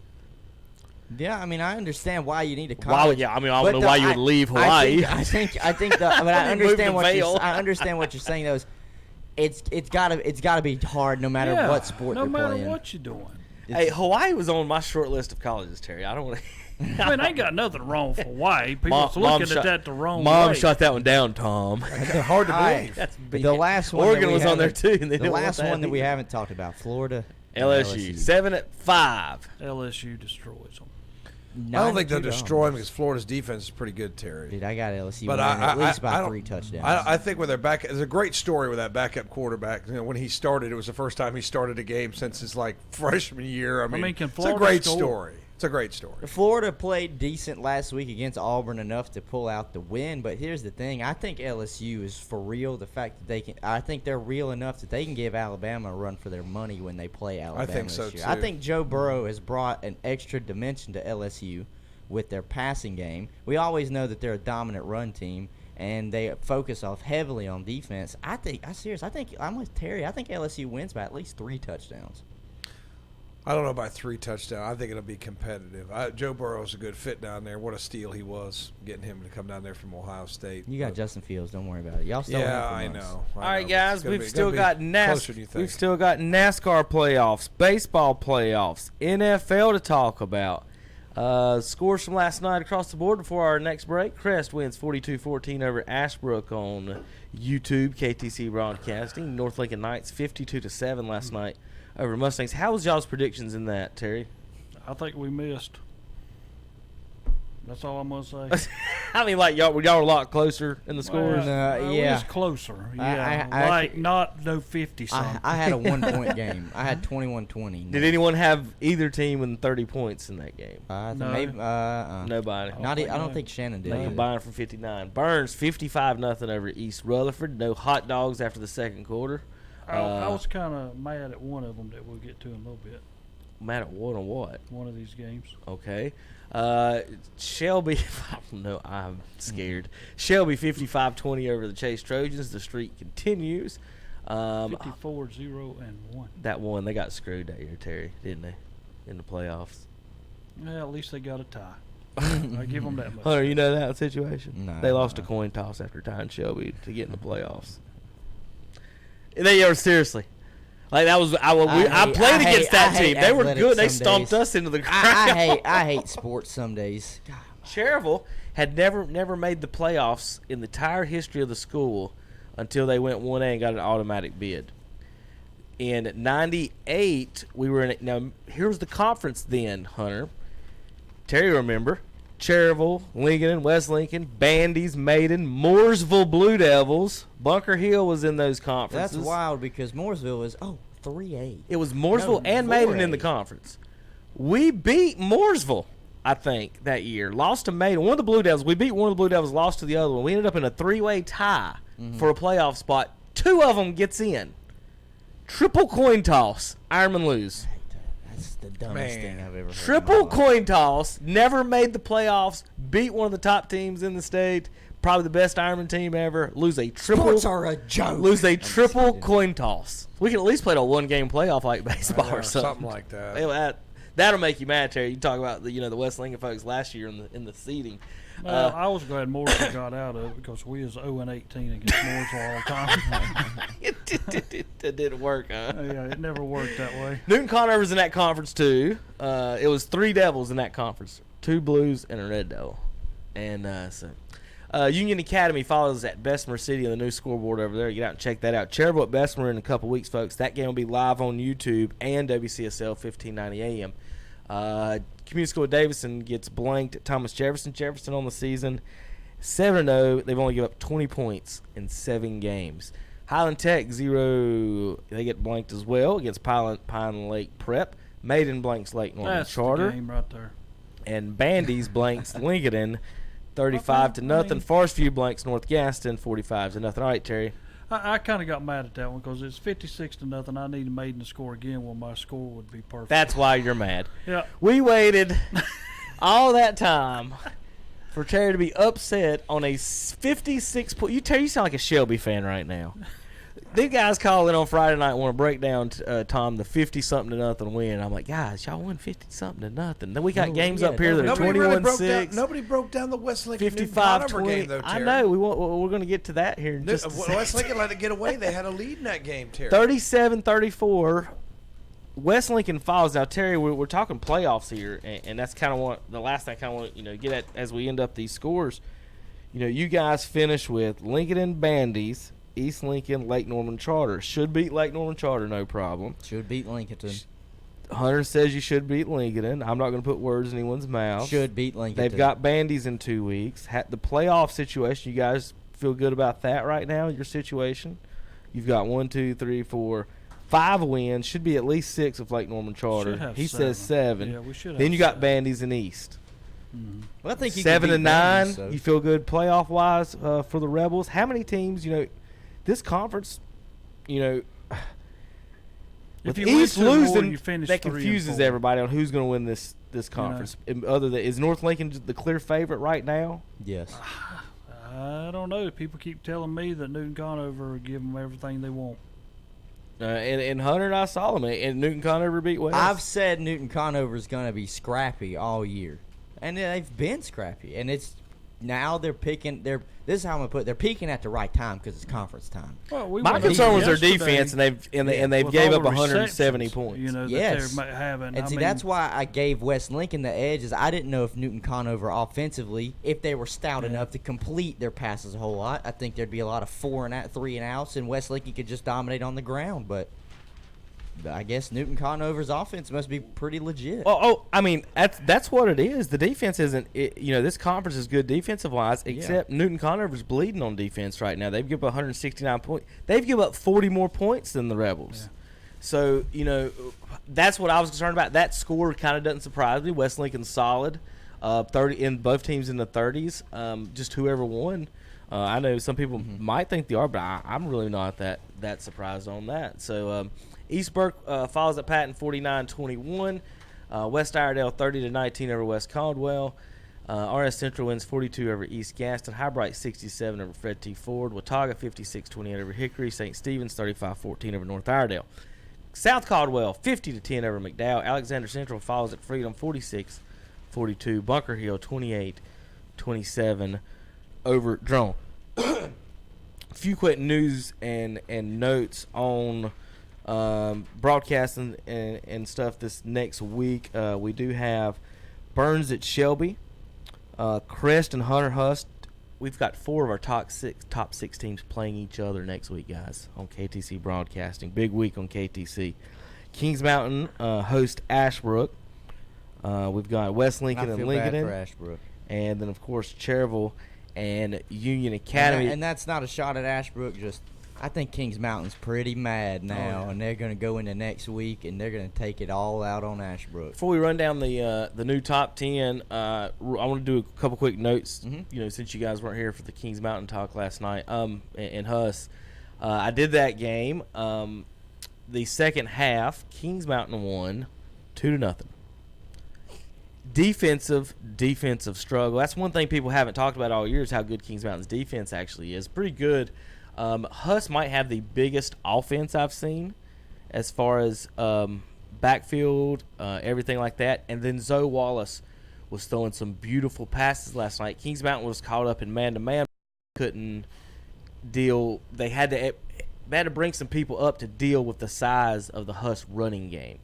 Yeah, I mean, I understand why you need a Why college. would- yeah, I mean, I don't know why you would leave Hawaii. I think but I Move the understand what veil. I understand what you're saying. Though, is it's gotta be hard no matter Yeah, what sport no you're matter playing. what you're doing. Hey, Hawaii was on my short list of colleges, Terry. I don't want to. I mean, I ain't got nothing wrong with Hawaii. People's looking at that the wrong Mom way. shot that one down, Tom. Hard to believe. That's big. The last one. Oregon that we was on there haven't- too. And they The didn't want last that one that we either. haven't talked about, Florida. and LSU 7-5. LSU destroys them. I don't think they'll 9-2 destroy him because Florida's defense is pretty good, Terry. Dude, I got LSU But winning at least by don't- 3 touchdowns. I think with their back, there's a great story with that backup quarterback. You know, when he started, it was the first time he started a game since his freshman year. I mean, can it's a Florida great score? story. It's a great story. Florida played decent last week against Auburn enough to pull out the win, but here's the thing: I think LSU is for real. The fact that they can, I think they're real enough that they can give Alabama a run for their money when they play Alabama. think so, this year. too. I think Joe Burrow has brought an extra dimension to LSU with their passing game. We always know that they're a dominant run team, and they focus off heavily on defense. I'm with Terry. I think LSU wins by at least 3 touchdowns. I don't know about 3 touchdowns. I think it'll be competitive. Joe Burrow's a good fit down there. What a steal he was getting him to come down there from Ohio State. You got Justin Fields. Don't worry about it. Y'all still Yeah, win for I months. know. All right, guys, we've gonna still be got closer than you think. We've still got NASCAR playoffs, baseball playoffs, NFL to talk about. Scores from last night across the board before our next break. Crest wins 42-14 over Ashbrook on YouTube, KTC Broadcasting. North Lincoln Knights 52-7 last night over Mustangs. How was y'all's predictions in that, Terry? I think we missed. That's all I'm gonna say. I mean, like y'all were a lot closer in the scores. Well, yeah. it was closer. I Yeah, like not no 50 something. I had a 1-point game. I had 21-20. Did anyone have either team with 30 points in that game? No. No. Nobody. I don't think Shannon did. They either. combined for 59. Burns 55-0 over East Rutherford. No hot dogs after the second quarter. I was kind of mad at one of them that we'll get to in a little bit. Mad at what on what? One of these games. Okay. Shelby, I don't know, I'm scared. Shelby 55-20 over the Chase Trojans. The streak continues. 54-0-1. That one, they got screwed that year, Terry, didn't they? In the playoffs. Well, at least they got a tie. I give them that much. Hunter, you know that situation? No, They lost a coin toss after tying Shelby to get in the playoffs. They are seriously. Like that was I played against that team. They were good. They stomped us into the ground. I hate sports some days. God. Cherryville had never made the playoffs in the entire history of the school until they went 1A and got an automatic bid. In '98, we were in. Now here's the conference then, Hunter. Terry, remember? Cherryville, Lincoln, West Lincoln, Bandy's, Maiden, Mooresville Blue Devils. Bunker Hill was in those conferences. That's wild because Mooresville was 3A. It was Mooresville and 4A. Maiden in the conference. We beat Mooresville, I think, that year. Lost to Maiden. One of the Blue Devils. We beat one of the Blue Devils, lost to the other one. We ended up in a 3-way tie for a playoff spot. 2 of them gets in. Triple coin toss. Ironman lose. That's the dumbest thing I've ever heard. Triple coin toss. Never made the playoffs. Beat one of the top teams in the state. Probably the best Ironman team ever. Lose a triple. Sports are a joke. Lose a triple coin toss. We can at least play a 1-game playoff like baseball or something. Like that. That'll make you mad, Terry. You talk about the West Lincoln folks last year in the seeding. I was glad Morrison got out of it because we was 0-18 against Morrison all the time. It didn't work, huh? Yeah, it never worked that way. Newton Conover's in that conference too. It was 3 Devils in that conference, 2 Blues and a Red Devil, and Union Academy follows at Bessemer City on the new scoreboard over there. Get out and check that out. Cherryville at Bessemer in a couple weeks, folks. That game will be live on YouTube and WCSL 1590 AM. Community School of Davison gets blanked at Thomas Jefferson. Jefferson on the season 7-0. They've only given up 20 points in 7 games. Highland Tech 0. They get blanked as well against Pine Lake Prep. Maiden blanks Lake Norman That's Charter. the game right there. And Bandy's blanks Lincoln 35-0. Forest View blanks North Gaston 45-0. All right, Terry. I kind of got mad at that one because it's 56-0. I needed Maiden to score again. Well, my score would be perfect. That's why you're mad. Yeah. We waited all that time for Terry to be upset on a 56 point. Terry, you sound like a Shelby fan right now. These guys call in on Friday night and want to break down, Tom, the 50-something-0 win. I'm like, guys, y'all won 50-something-0. Then we got games up here that are 21-6. Nobody broke down the West Lincoln 55-20 game, though, Terry. I know. We're going to get to that here in just a second. West Lincoln let it get away. They had a lead in that game, Terry. 37-34. West Lincoln falls. Now, Terry, we're talking playoffs here, and that's kind of what the last thing I kind of want to get at as we end up these scores. You guys finish with Lincoln and Bandies, East Lincoln, Lake Norman Charter. Should beat Lake Norman Charter, no problem. Should beat Lincoln. Hunter says you should beat Lincoln. I'm not going to put words in anyone's mouth. Should beat Lincoln. They've got Bandies in 2 weeks. The playoff situation, you guys feel good about that right now, your situation? You've got 1, 2, 3, 4, 5 wins. Should be at least 6 of Lake Norman Charter. He says 7. Yeah, we should have then you got Bandies in East. Mm-hmm. Well, I think 7-9. Bandies, so. You feel good playoff-wise for the Rebels. How many teams, this conference, with East losing, that confuses everybody on who's going to win this conference. Other than, is North Lincoln the clear favorite right now? Yes. I don't know. People keep telling me that Newton Conover will give them everything they want. And Hunter and I saw them, and Newton Conover beat West. I've said Newton Conover is going to be scrappy all year, and they've been scrappy. And it's now they're picking. This is how I'm gonna put it. They're peaking at the right time because it's conference time. Well, my concern was their defense, and they've gave up 170 points. Yes, that they're having. And that's why I gave West Lincoln the edge. Is I didn't know if Newton Conover offensively, if they were stout enough to complete their passes a whole lot. I think there'd be a lot of 3 and outs, and West Lincoln could just dominate on the ground. But I guess Newton Conover's offense must be pretty legit. I mean, that's what it is. The defense isn't. This conference is good defensive wise, except Newton Conover's bleeding on defense right now. They've given up 169 points. They've given up 40 more points than the Rebels. Yeah. So that's what I was concerned about. That score kind of doesn't surprise me. West Lincoln's solid, 30 in both teams in the 30s. Just whoever won. I know some people might think they are, but I'm really not that surprised on that. So. East Burke follows at Patton 49-21. West Iredale 30-19 over West Caldwell. RS Central wins 42 over East Gaston. Highbright 67 over Fred T. Ford. Watauga 56-28 over Hickory. St. Stephen's 35-14 over North Iredale. South Caldwell 50-10 over McDowell. Alexander Central follows at Freedom 46-42. Bunker Hill 28-27 over Drone. A few quick news and notes on broadcasting and stuff this next week. We do have Burns at Shelby, Crest and Hunter Hust. We've got 4 of our top six teams playing each other next week, guys, on KTC Broadcasting. Big week on KTC. Kings Mountain host Ashbrook. We've got West Lincoln and Lincoln, for Ashbrook, and then of course Cherryville and Union Academy. And that's not a shot at Ashbrook. I think Kings Mountain's pretty mad now, and they're going to go into next week, and they're going to take it all out on Ashbrook. Before we run down the new top 10, I want to do a couple quick notes. Since you guys weren't here for the Kings Mountain talk last night, and Huss, I did that game. The second half, Kings Mountain won 2-0. Defensive struggle. That's one thing people haven't talked about all year is how good Kings Mountain's defense actually is. Pretty good. Huss might have the biggest offense I've seen as far as backfield, everything like that. And then Zoe Wallace was throwing some beautiful passes last night. Kings Mountain was caught up in man-to-man, couldn't deal. They had to bring some people up to deal with the size of the Huss running game.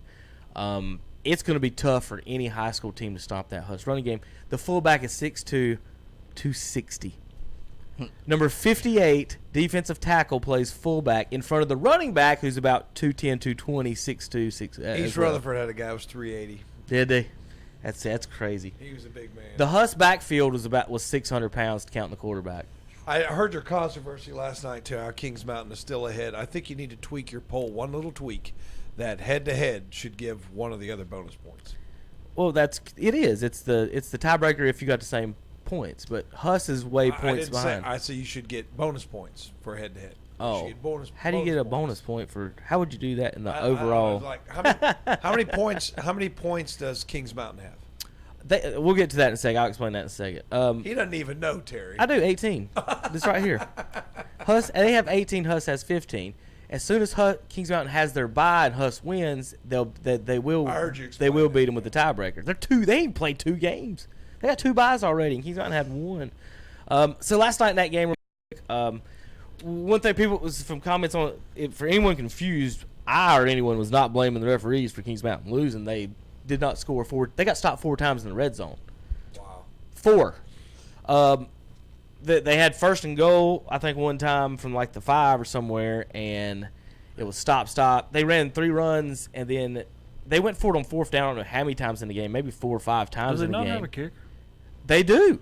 It's going to be tough for any high school team to stop that Huss running game. The fullback is 6'2", 260. Number 58, defensive tackle, plays fullback in front of the running back, who's about 210, 220, 6'2", 6. East Rutherford had a guy who was 380. Did they? That's crazy. He was a big man. The Huss backfield was 600 pounds, counting the quarterback. I heard your controversy last night too. How Kings Mountain is still ahead. I think you need to tweak your poll one little tweak. That head-to-head should give one of the other bonus points. Well, it is. It's the tiebreaker if you got the same points, but Huss is way points behind. I say you should get bonus points for head-to-head. Oh, how do you get a bonus point for? How would you do that in the overall? How many points? How many points does Kings Mountain have? We'll get to that in a second. I'll explain that in a second. He doesn't even know, Terry. I do 18. It's right here. Huss. They have 18. Huss has 15. As soon as Kings Mountain has their bye and Huss wins, they will beat them with the tiebreaker. They ain't played 2 games. They got 2 byes already, and Kings Mountain had 1. So last night in that game, one thing people was from comments on it, for anyone confused, I or anyone was not blaming the referees for Kings Mountain losing. They did not score 4. They got stopped 4 times in the red zone. Wow. 4. They had first and goal, I think, one time from like the 5 or somewhere, and it was stop. They ran 3 runs, and then they went for it on 4th down. I don't know how many times in the game, maybe 4 or 5 times in the game. Do they not have a kicker? They do.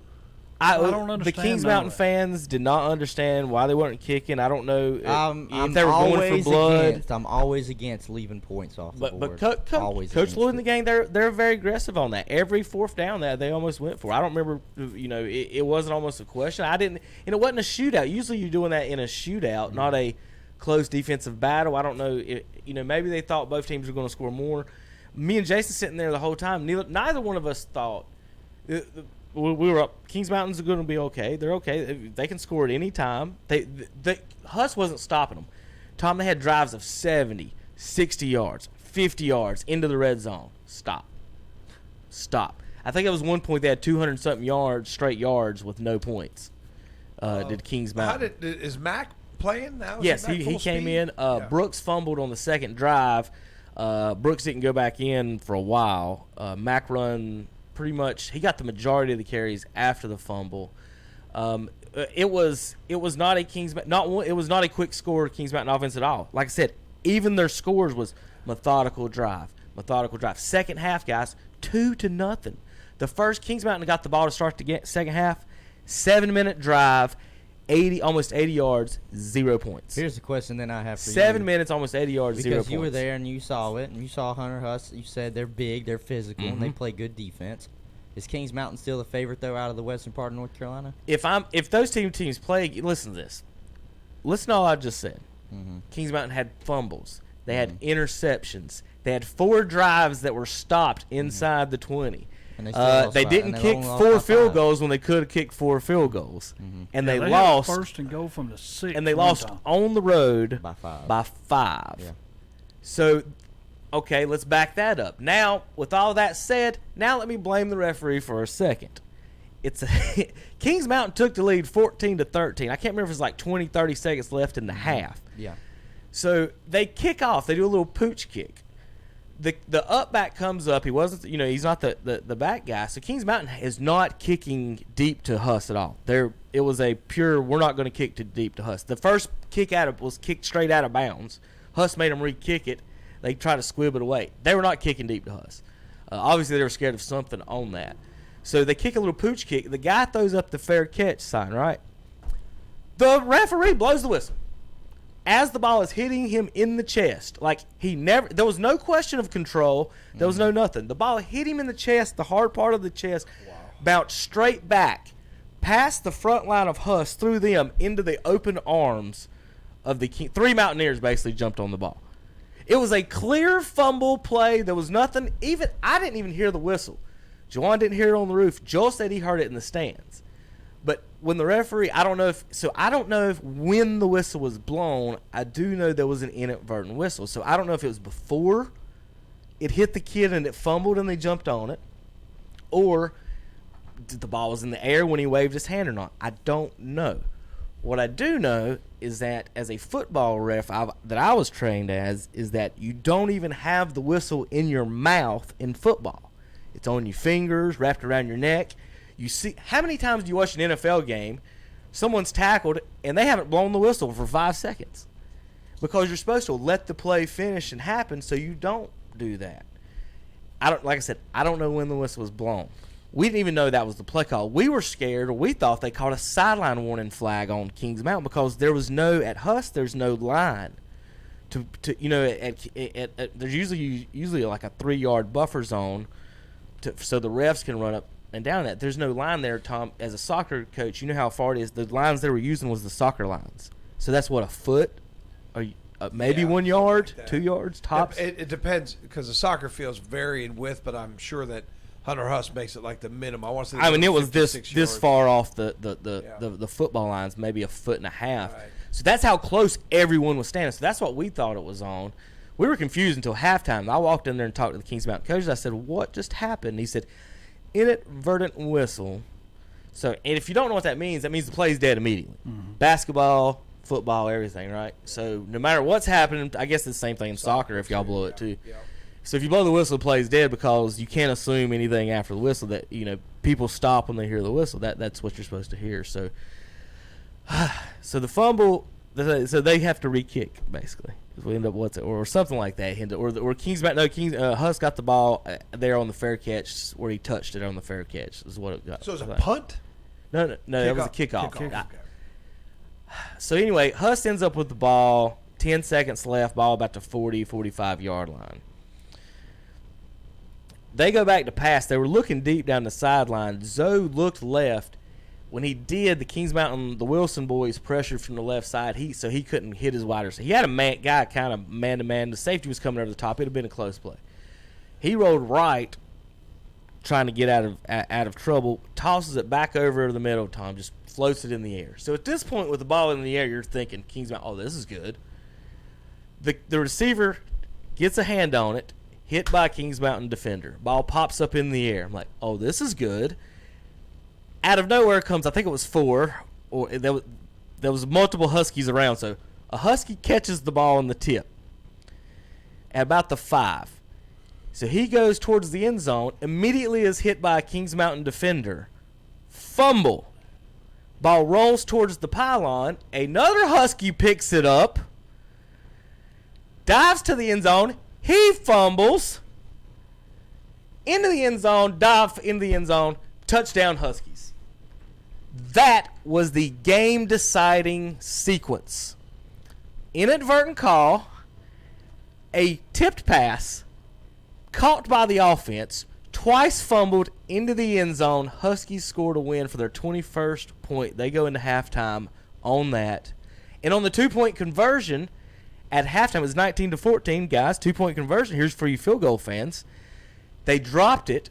I don't understand. The Kings Mountain fans did not understand why they weren't kicking. I don't know if they were going for blood. I'm always against leaving points off the board. But Coach Lloyd in the game, they're very aggressive on that. Every 4th down that they almost went for. I don't remember. It wasn't almost a question. And it wasn't a shootout. Usually you're doing that in a shootout, not a close defensive battle. I don't know. Maybe they thought both teams were going to score more. Me and Jason sitting there the whole time. Neither one of us thought. We were up. Kings Mountain's going to be okay. They're okay. They can score at any time. Huss wasn't stopping them. Tom, they had drives of 70, 60 yards, 50 yards into the red zone. Stop. I think at was one point they had 200-something yards, straight yards with no points. Did Kings Mountain. Is Mac playing now? Yes, he came in. Brooks fumbled on the second drive. Brooks didn't go back in for a while. Mac run pretty much. He got the majority of the carries after the fumble. It was not a it was not a quick score Kings Mountain offense at all. Like I said, even their scores was methodical drive. Second half, guys, 2-0. The first Kings Mountain got the ball to start the second half. 7-minute drive, almost 80 yards, 0 points. Here's the question then I have for you. 7 minutes, almost 80 yards, 0 points. Because you were there and you saw it, and you saw Hunter Huss. You said they're big, they're physical, and they play good defense. Is Kings Mountain still the favorite, though, out of the western part of North Carolina? If those teams play, listen to this. Listen to all I just said. Kings Mountain had fumbles. They had interceptions. They had 4 drives that were stopped inside the 20. And they didn't kick 4 field goals when they could have kicked 4 field goals. And they lost. First and goal from the 6. And they lost on the road by 5. Yeah. So, okay, let's back that up. Now, with all that said, now let me blame the referee for a second. Kings Mountain took the lead 14-13. I can't remember if it was like 20, 30 seconds left in the half. Yeah. So they kick off. They do a little pooch kick. The up back comes up. He wasn't, he's not the back guy. So Kings Mountain is not kicking deep to Huss at all. It was a pure, we're not going to kick too deep to Huss. The first kick was kicked straight out of bounds. Huss made them re-kick it. They tried to squib it away. They were not kicking deep to Huss. Obviously, they were scared of something on that. So they kick a little pooch kick. The guy throws up the fair catch sign, right? The referee blows the whistle as the ball is hitting him in the chest. Like, there was no question of control. There was no nothing. The ball hit him in the chest, the hard part of the chest, bounced straight back, past the front line of Huss, through them, into the open arms of the 3 Mountaineers basically jumped on the ball. It was a clear fumble play. There was nothing. I didn't even hear the whistle. Juwan didn't hear it on the roof. Joel said he heard it in the stands. But when the referee, I don't know if when the whistle was blown, I do know there was an inadvertent whistle. So I don't know if it was before it hit the kid and it fumbled and they jumped on it, or the ball was in the air when he waved his hand or not. I don't know. What I do know is that as a football ref that I was trained as, is that you don't even have the whistle in your mouth in football. It's on your fingers, wrapped around your neck. You see, how many times do you watch an NFL game, someone's tackled, and they haven't blown the whistle for 5 seconds? Because you're supposed to let the play finish and happen, so you don't do that. Like I said, I don't know when the whistle was blown. We didn't even know that was the play call. We were scared, or we thought they called a sideline warning flag on Kings Mountain because there was at Husk, there's no line. There's usually like a 3-yard buffer zone so the refs can run up and down that. There's no line there, Tom. As a soccer coach, you know how far it is. The lines they were using was the soccer lines. So that's what, a foot? Or maybe 1 yard, like 2 yards tops? It depends, because the soccer fields vary in width, but I'm sure that Hunter Husk makes it like the minimum. I mean, it was this far off the football lines, maybe a foot and a half. Right. So that's how close everyone was standing. So that's what we thought it was on. We were confused until halftime. I walked in there and talked to the Kings Mountain coaches. I said, "What just happened?" And he said, "Inadvertent whistle." So, and if you don't know what that means the play's dead immediately. Mm-hmm. Basketball, football, everything, right? So no matter what's happening, I guess it's the same thing in soccer if y'all blow it too. Yeah. So if you blow the whistle, the play's dead because you can't assume anything after the whistle that, people stop when they hear the whistle. That's what you're supposed to hear. So so the fumble, so they have to re-kick, basically. We end up or something like that. Or Kings Husk got the ball there on the fair catch where he touched it on the fair catch is what it got. So it was a punt? No, it was a kickoff. So anyway, Husk ends up with the ball, 10 seconds left, ball about the 40, 45-yard line. They go back to pass. They were looking deep down the sideline. Zoe looked left. When he did, the Kings Mountain, the Wilson boys pressured from the left side, so he couldn't hit his wide receiver. He had a guy kind of man-to-man. The safety was coming over the top. It would have been a close play. He rolled right, trying to get out of trouble, tosses it back over the middle, Tom, just floats it in the air. So at this point, with the ball in the air, you're thinking, Kings Mountain, oh, this is good. The receiver gets a hand on it, hit by a Kings Mountain defender. Ball pops up in the air. I'm like, oh, this is good. Out of nowhere comes, I think it was 4, or there was multiple Huskies around. So a Husky catches the ball in the tip at about the 5. So he goes towards the end zone, immediately is hit by a Kings Mountain defender. Fumble. Ball rolls towards the pylon. Another Husky picks it up, dives to the end zone. He fumbles into the end zone, dive into the end zone, touchdown Huskies. That was the game-deciding sequence. Inadvertent call, a tipped pass, caught by the offense, twice fumbled into the end zone. Huskies scored a win for their 21st point. They go into halftime on that. And on the 2-point conversion, at halftime, it was 19-14, guys. 2-point conversion. Here's for you field goal fans. They dropped it.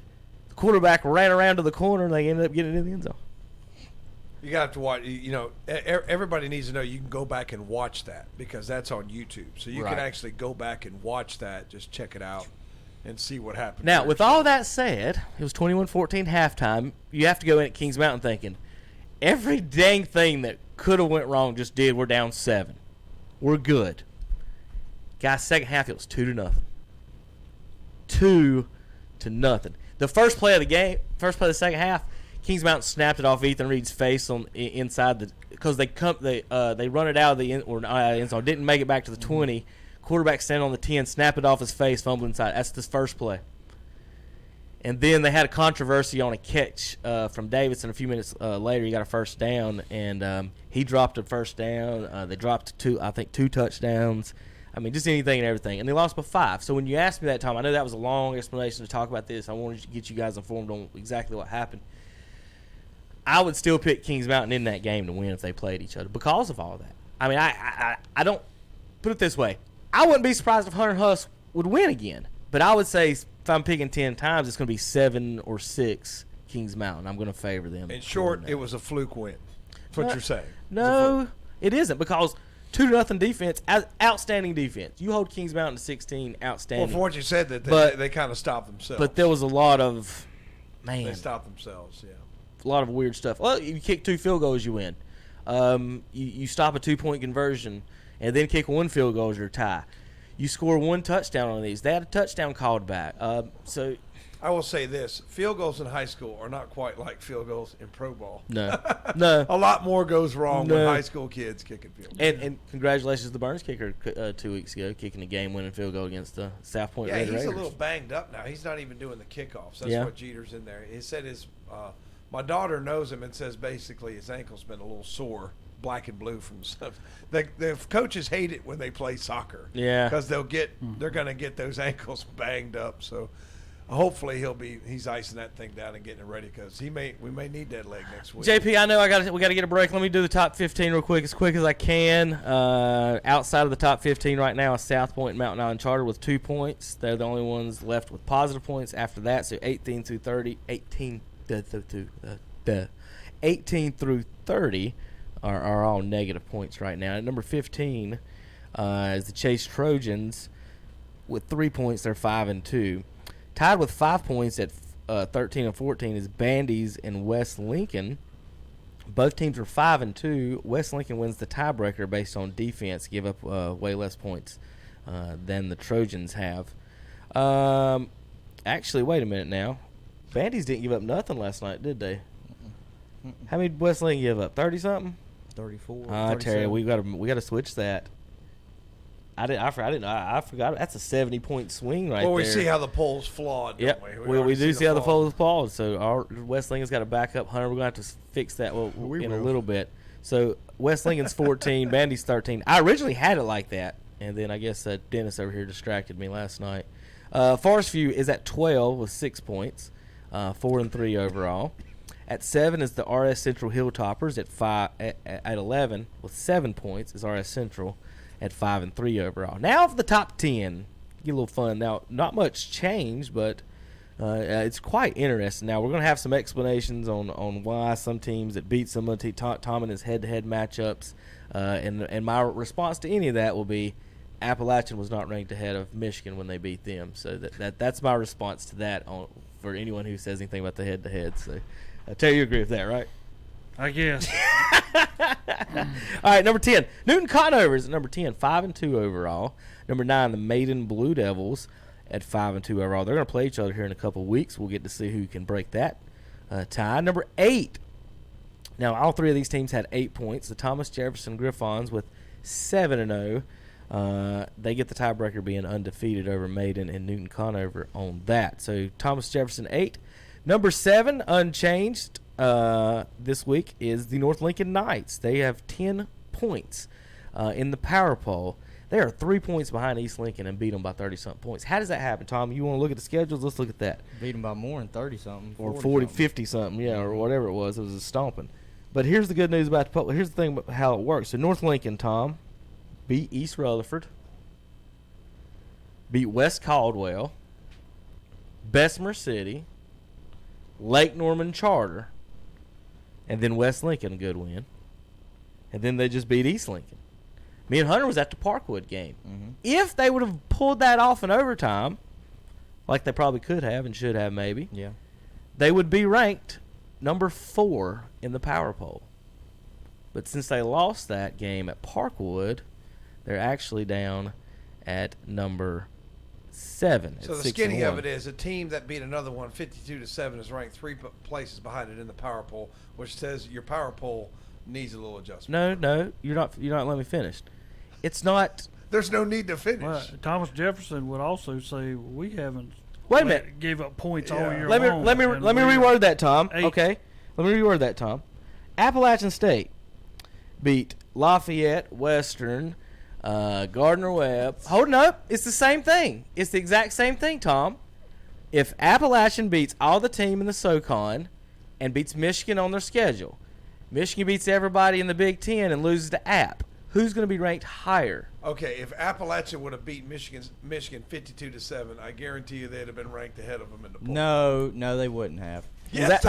The quarterback ran around to the corner, and they ended up getting it in the end zone. You got to watch. Everybody needs to know you can go back and watch that because that's on YouTube. So you can actually go back and watch that. Just check it out and see what happened. Now, with all that said, it was 21-14 halftime. You have to go in at Kings Mountain thinking every dang thing that could have went wrong just did. We're down 7. We're good. Guys, second half, it was 2-0. 2-0. The first play of the game, first play of the second half, Kings Mountain snapped it off Ethan Reed's face on inside because they run it out of the end zone, didn't make it back to the 20. Quarterback standing on the 10, snap it off his face, fumble inside. That's the first play. And then they had a controversy on a catch from Davidson. A few minutes later, he got a first down, and he dropped a first down. They dropped 2 touchdowns. I mean, just anything and everything. And they lost by 5. So when you asked me that, Tom, I know that was a long explanation to talk about this. I wanted to get you guys informed on exactly what happened. I would still pick Kings Mountain in that game to win if they played each other because of all that. I mean, I don't – put it this way. I wouldn't be surprised if Hunter Husk would win again. But I would say if I'm picking 10 times, it's going to be 7 or 6 Kings Mountain. I'm going to favor them. In short, it was a fluke win. That's what you're saying. No, it isn't because – 2-0 defense, outstanding defense. You hold Kings Mountain to 16, outstanding. Well, for what you said, that they kind of stopped themselves. But there was a lot of, man. They stopped themselves, yeah. of weird stuff. Well, you kick 2 field goals, you win. You stop a 2-point conversion and then kick 1 field goal, you're tie. You score 1 touchdown on these. They had a touchdown called back. So I will say this: field goals in high school are not quite like field goals in pro ball. No. A lot more goes wrong with high school kids kicking field goals. And congratulations to the Burns kicker 2 weeks ago, kicking a game-winning field goal against the South Point Red Raiders. He's a little banged up now. He's not even doing the kickoffs. That's what Jeter's in there. He said my daughter knows him and says basically his ankle's been a little sore, black and blue from stuff. The coaches hate it when they play soccer. Yeah. Because they're going to get those ankles banged up. So hopefully he's icing that thing down and getting it ready because we may need that leg next week. JP, I know we got to get a break. Let me do the top 15 real quick as I can. Outside of the top 15 right now is South Point and Mountain Island Charter with 2 points. They're the only ones left with positive points. After that, so 18 through 30 are all negative points right now. At number 15 is the Chase Trojans with 3 points. They're 5-2. Tied with 5 points at 13 and 14 is Bandy's and West Lincoln. Both teams are 5-2. West Lincoln wins the tiebreaker based on defense, give up way less points than the Trojans have. Actually, wait a minute now. Bandy's didn't give up nothing last night, did they? How many did West Lincoln give up? 30-something? 34. Terry, we got to switch that. I forgot. That's a 70-point swing right there. Well, we see how the poll's flawed, don't we? We do see how the poll's flawed. So our West Lincoln's got to back up. Hunter, we're going to have to fix that in a little bit. So West Lincoln's 14, Bandy's 13. I originally had it like that, and then I guess Dennis over here distracted me last night. Forest View is at 12 with 6 points, 4-3 overall. At 7 is the RS Central Hilltoppers at 11 with 7 points is RS Central at 5-3 overall. Now for the top 10, get a little fun. Now not much change, but it's quite interesting. Now we're going to have some explanations on why some teams that beat some of Tom in his head-to-head matchups, and my response to any of that will be Appalachian was not ranked ahead of Michigan when they beat them. So that's my response to that for anyone who says anything about the head-to-head. So. Terry, you agree with that, right? I guess. All right, number 10. Newton Conovers at number 10, 5-2 overall. Number 9, the Maiden Blue Devils at 5-2 overall. They're going to play each other here in a couple of weeks. We'll get to see who can break that tie. Number 8. Now, all 3 of these teams had 8 points. The Thomas Jefferson Griffons with 7-0. They get the tiebreaker being undefeated over Maiden and Newton Conover on that. So Thomas Jefferson 8. Number 7, unchanged this week, is the North Lincoln Knights. They have 10 points in the power poll. They are 3 points behind East Lincoln and beat them by 30-something points. How does that happen, Tom? You want to look at the schedules? Let's look at that. Beat them by more than 30-something. Or 40, 50-something, yeah, or whatever it was. It was a stomping. But here's the good news about the poll. Here's the thing about how it works. So North Lincoln, Tom, beat East Rutherford, beat West Caldwell, Bessemer City, Lake Norman Charter, and then West Lincoln, a good win. And then they just beat East Lincoln. Me and Hunter was at the Parkwood game. Mm-hmm. If they would have pulled that off in overtime, like they probably could have and should have maybe, they would be ranked number 4 in the power poll. But since they lost that game at Parkwood, they're actually down at number 7. So the skinny of it is a team that beat another one 52-7 is ranked 3 places behind it in the power poll, which says your power poll needs a little adjustment. No, you're not letting me finish. It's not. There's no need to finish. Well, Thomas Jefferson would also say we haven't. Wait a minute. Gave up points all year long. Let me reword that, Tom. 8. Okay, let me reword that, Tom. Appalachian State beat Lafayette, Western, Gardner-Webb. Hold up. It's the same thing. It's the exact same thing, Tom. If Appalachian beats all the team in the SoCon and beats Michigan on their schedule, Michigan beats everybody in the Big Ten and loses to App, who's going to be ranked higher? Okay, if Appalachian would have beat Michigan 52-7, I guarantee you they'd have been ranked ahead of them in the poll. No, they wouldn't have. Yes,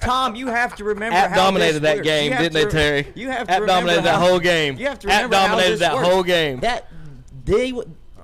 Tom, you have to remember App how dominated that game, didn't they, Terry? You have to App remember dominated that whole game. You have to App remember dominated how that this whole works. game.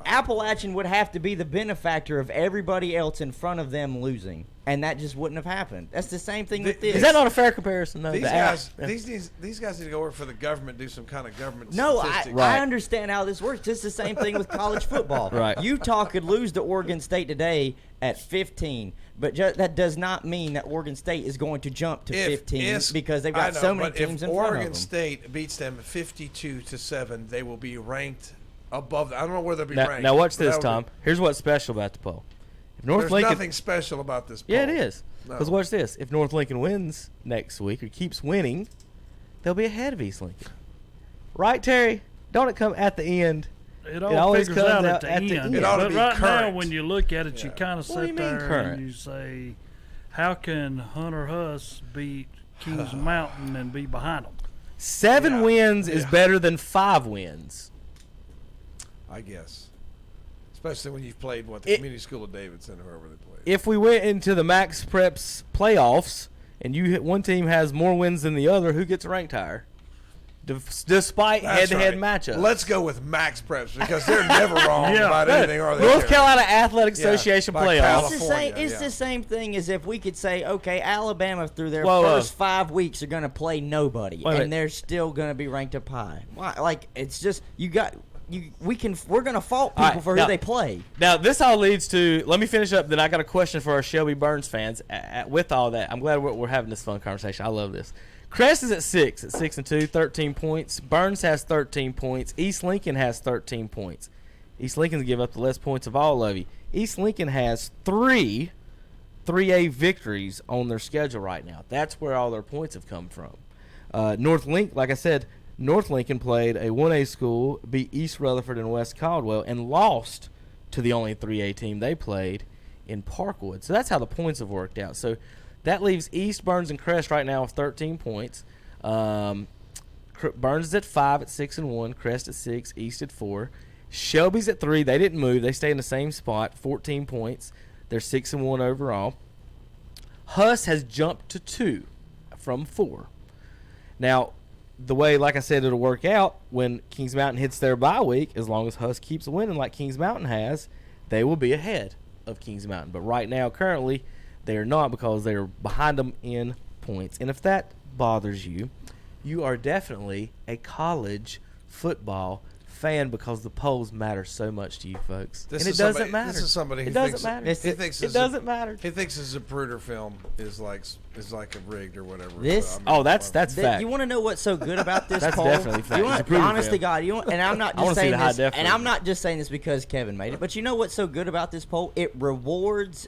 Appalachian would have to be the benefactor of everybody else in front of them losing, and that just wouldn't have happened. That's the same thing with this. Is that not a fair comparison, though? These guys need to go work for the government, do some kind of government statistics. I understand how this works. It's the same thing with college football. Right. Utah could lose to Oregon State today at 15, but that does not mean that Oregon State is going to jump to 15 because they've got so many teams in front of them. If Oregon State beats them 52-7, they will be ranked above. I don't know where they'll be ranked. Now watch this, Tom. Here's what's special about the poll. If North There's Lincoln, nothing special about this poll. Yeah, it is. No. Because watch this. If North Lincoln wins next week or keeps winning, they'll be ahead of East Lincoln. Right, Terry? Don't it come at the end? It always figures out at the end. It ought to But be right current. now, when you look at it, you kind of What do you sit mean there current? and you say, how can Hunter Huss beat Kings Mountain and be behind them? 7 wins is better than 5 wins. I guess. Especially when you've played, the Community School of Davidson or whoever they played. If we went into the Max Preps playoffs and one team has more wins than the other, who gets ranked higher? Despite head-to-head matchups. Let's go with Max Preps because they're never wrong about anything, are they? North Carolina Athletic Association playoffs. It's the same thing as if we could say, okay, Alabama through their first 5 weeks are going to play nobody, and they're still going to be ranked up high. Why? Like, it's just we're going to fault people for who they play. Now, this all leads to, let me finish up, then I got a question for our Shelby Burns fans. With all that, I'm glad we're having this fun conversation. I love this. Crest is at 6-2, 13 points. Burns has 13 points. East Lincoln has 13 points. East Lincoln give up the less points of all of you. East Lincoln has 3 3A victories on their schedule right now. That's where all their points have come from. Like I said, North Lincoln played a 1A school, beat East Rutherford and West Caldwell, and lost to the only 3A team they played in Parkwood. So that's how the points have worked out. So that leaves East, Burns, and Crest right now with 13 points. Burns is at 5 at 6-1, Crest at 6, East at 4. Shelby's at 3. They didn't move. They stay in the same spot, 14 points. They're 6-1 overall. Huss has jumped to 2 from 4. Now, the way, like I said, it'll work out when Kings Mountain hits their bye week, as long as Huss keeps winning like Kings Mountain has, they will be ahead of Kings Mountain. But right now, currently, they are not because they are behind them in points. And if that bothers you, you are definitely a college football fan because the polls matter so much to you folks. It doesn't matter. This is somebody who it thinks doesn't matter. It doesn't matter. He thinks a Zapruder film is like a rigged or whatever. That's fact. You want to know what's so good about this That's poll? definitely fact. Honest to God, and I'm not just saying this, and I'm definition. not just saying this because Kevin made it, but you know what's so good about this poll? It rewards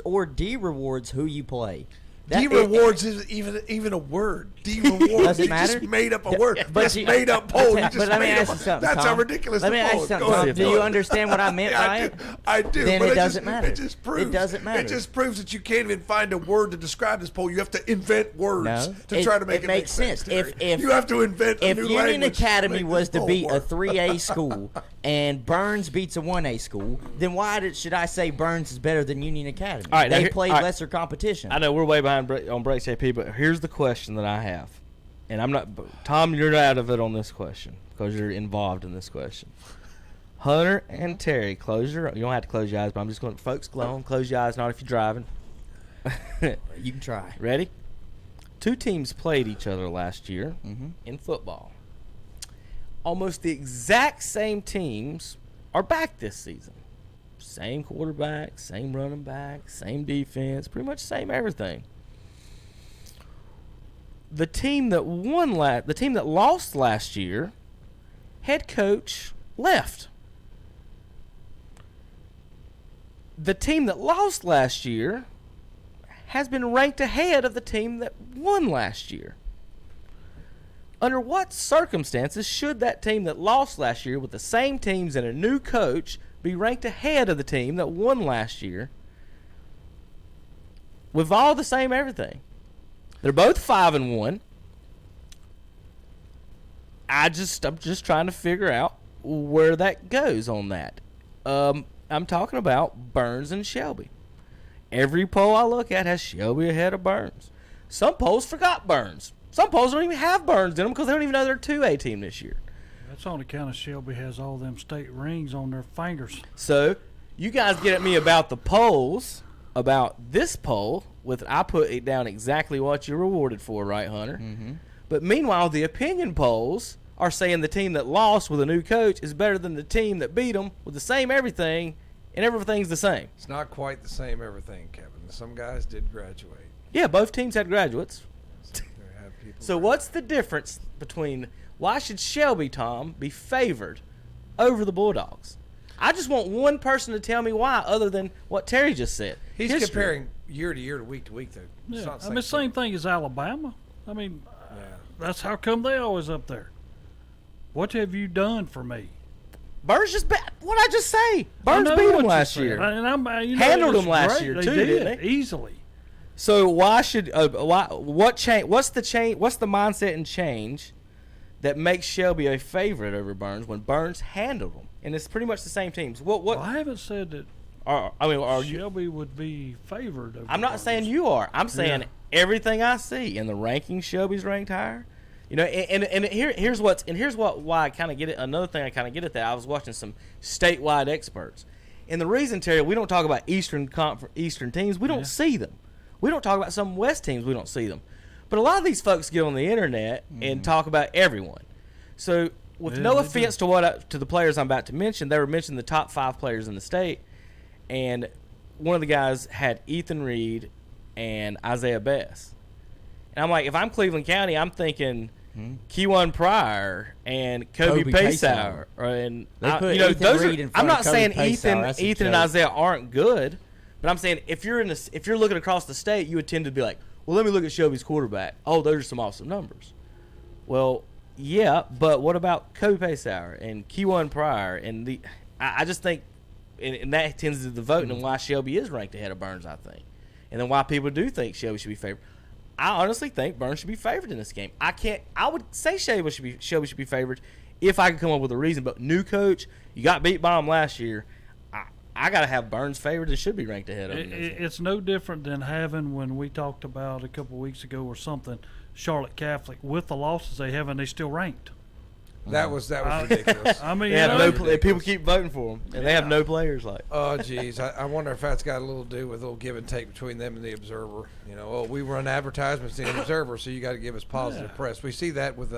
or de-rewards who you play. De-rewards is even a word. De-rewards. Doesn't You matter. just made up a word. That's made up poll. You just But let me made ask up. you something, That's Tom. how ridiculous Let me the ask poll you is. something, Go Tom. ahead, Do go you ahead. understand what I meant by it? I do. Then but it doesn't matter. It just proves. It doesn't matter. It just proves that you can't even find a word to describe this poll. You have to invent words to try to make it make sense. If you have to invent a if new Union language Academy make was this to beat poll a work. 3A school and Burns beats a 1A school, then why should I say Burns is better than Union Academy? All right, they played lesser competition. I know we're way behind on breaks, JP, but here's the question that I have. And I'm not, Tom, you're out of it on this question because you're involved in this question. Hunter and Terry, you don't have to close your eyes, but I'm just going to, folks, close your eyes, not if you're driving. You can try. Ready? 2 teams played each other last year in football. Almost the exact same teams are back this season. Same quarterback, same running back, same defense, pretty much same everything. The team that lost last year, head coach left. The team that lost last year has been ranked ahead of the team that won last year. Under what circumstances should that team that lost last year with the same teams and a new coach be ranked ahead of the team that won last year with all the same everything? They're both 5-1. I'm just trying to figure out where that goes on that. I'm talking about Burns and Shelby. Every poll I look at has Shelby ahead of Burns. Some polls forgot Burns. Some polls don't even have Burns in them because they don't even know they're a 2A team this year. That's on account of Shelby has all them state rings on their fingers. So, you guys get at me about the polls, about this poll, I put it down exactly what you're rewarded for, right, Hunter? Mm-hmm. But meanwhile, the opinion polls are saying the team that lost with a new coach is better than the team that beat them with the same everything, and everything's the same. It's not quite the same everything, Kevin. Some guys did graduate. Yeah, both teams had graduates. So graduate. what's the difference between why should Shelby, Tom, be favored over the Bulldogs? I just want one person to tell me why, other than what Terry just said. He's History. comparing year to year to week, though. It's Yeah, not I mean, same thing as Alabama. I mean, that's how come they always up there. What have you done for me? Burns just what I just say. Burns beat them last year. And handled them last year they too, didn't they? Easily. So why should what change? What's the change? What's the mindset and change that makes Shelby a favorite over Burns when Burns handled them? And it's pretty much the same teams. What? Well, I haven't said that. Shelby would be favored over I'm not Burns. saying you are. I'm saying everything I see in the rankings, Shelby's ranked higher. You know, and here's why I kind of get it. Another thing I kind of get at that, I was watching some statewide experts, and the reason, Terry, we don't talk about Eastern teams. We don't see them. We don't talk about some West teams. We don't see them. But a lot of these folks get on the internet and talk about everyone. So, with no offense to the players I'm about to mention, they were mentioning the top 5 players in the state, and one of the guys had Ethan Reed and Isaiah Best. And I'm like, if I'm Cleveland County, I'm thinking Keywan Pryor and Kobe Paysauer. And I'm not saying Ethan and Isaiah aren't good, but I'm saying if you're looking across the state, you would tend to be like, well, let me look at Shelby's quarterback. Oh, those are some awesome numbers. Well, yeah, but what about Kobe Paysauer and Keywan Pryor? And I just think, and that tends to the voting and why Shelby is ranked ahead of Burns, I think, and then why people do think Shelby should be favored. I honestly think Burns should be favored in this game. I would say Shelby should be favored if I could come up with a reason. But new coach, you got beat by him last year. I got to have Burns favored and should be ranked ahead of him. It's no different than having, when we talked about a couple of weeks ago or something, Charlotte Catholic with the losses they have and they still ranked. That was ridiculous. I mean, people keep voting for them, and they have no players. Like, oh, geez, I wonder if that's got a little to do with a little give and take between them and the Observer. You know, we run advertisements in the Observer, so you got to give us positive press. We see that with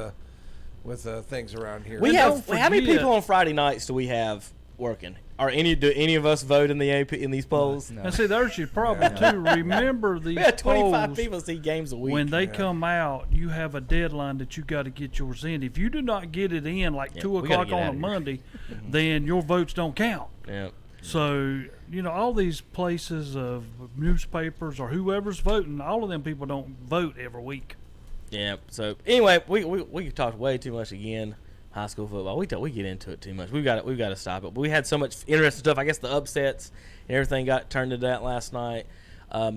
things around here. How many people on Friday nights do we have working? Do any of us vote in these polls? No. And see, there's your problem too. Remember these we have 25 polls, people see games a week. When they come out, you have a deadline that you got to get yours in. If you do not get it in like 2 o'clock on a Monday, then your votes don't count. Yeah. So all these places of newspapers or whoever's voting, all of them people don't vote every week. Yeah. So anyway, we talked way too much again. High school football, we get into it too much. We've got to stop it. But we had so much interesting stuff. I guess the upsets and everything got turned into that last night.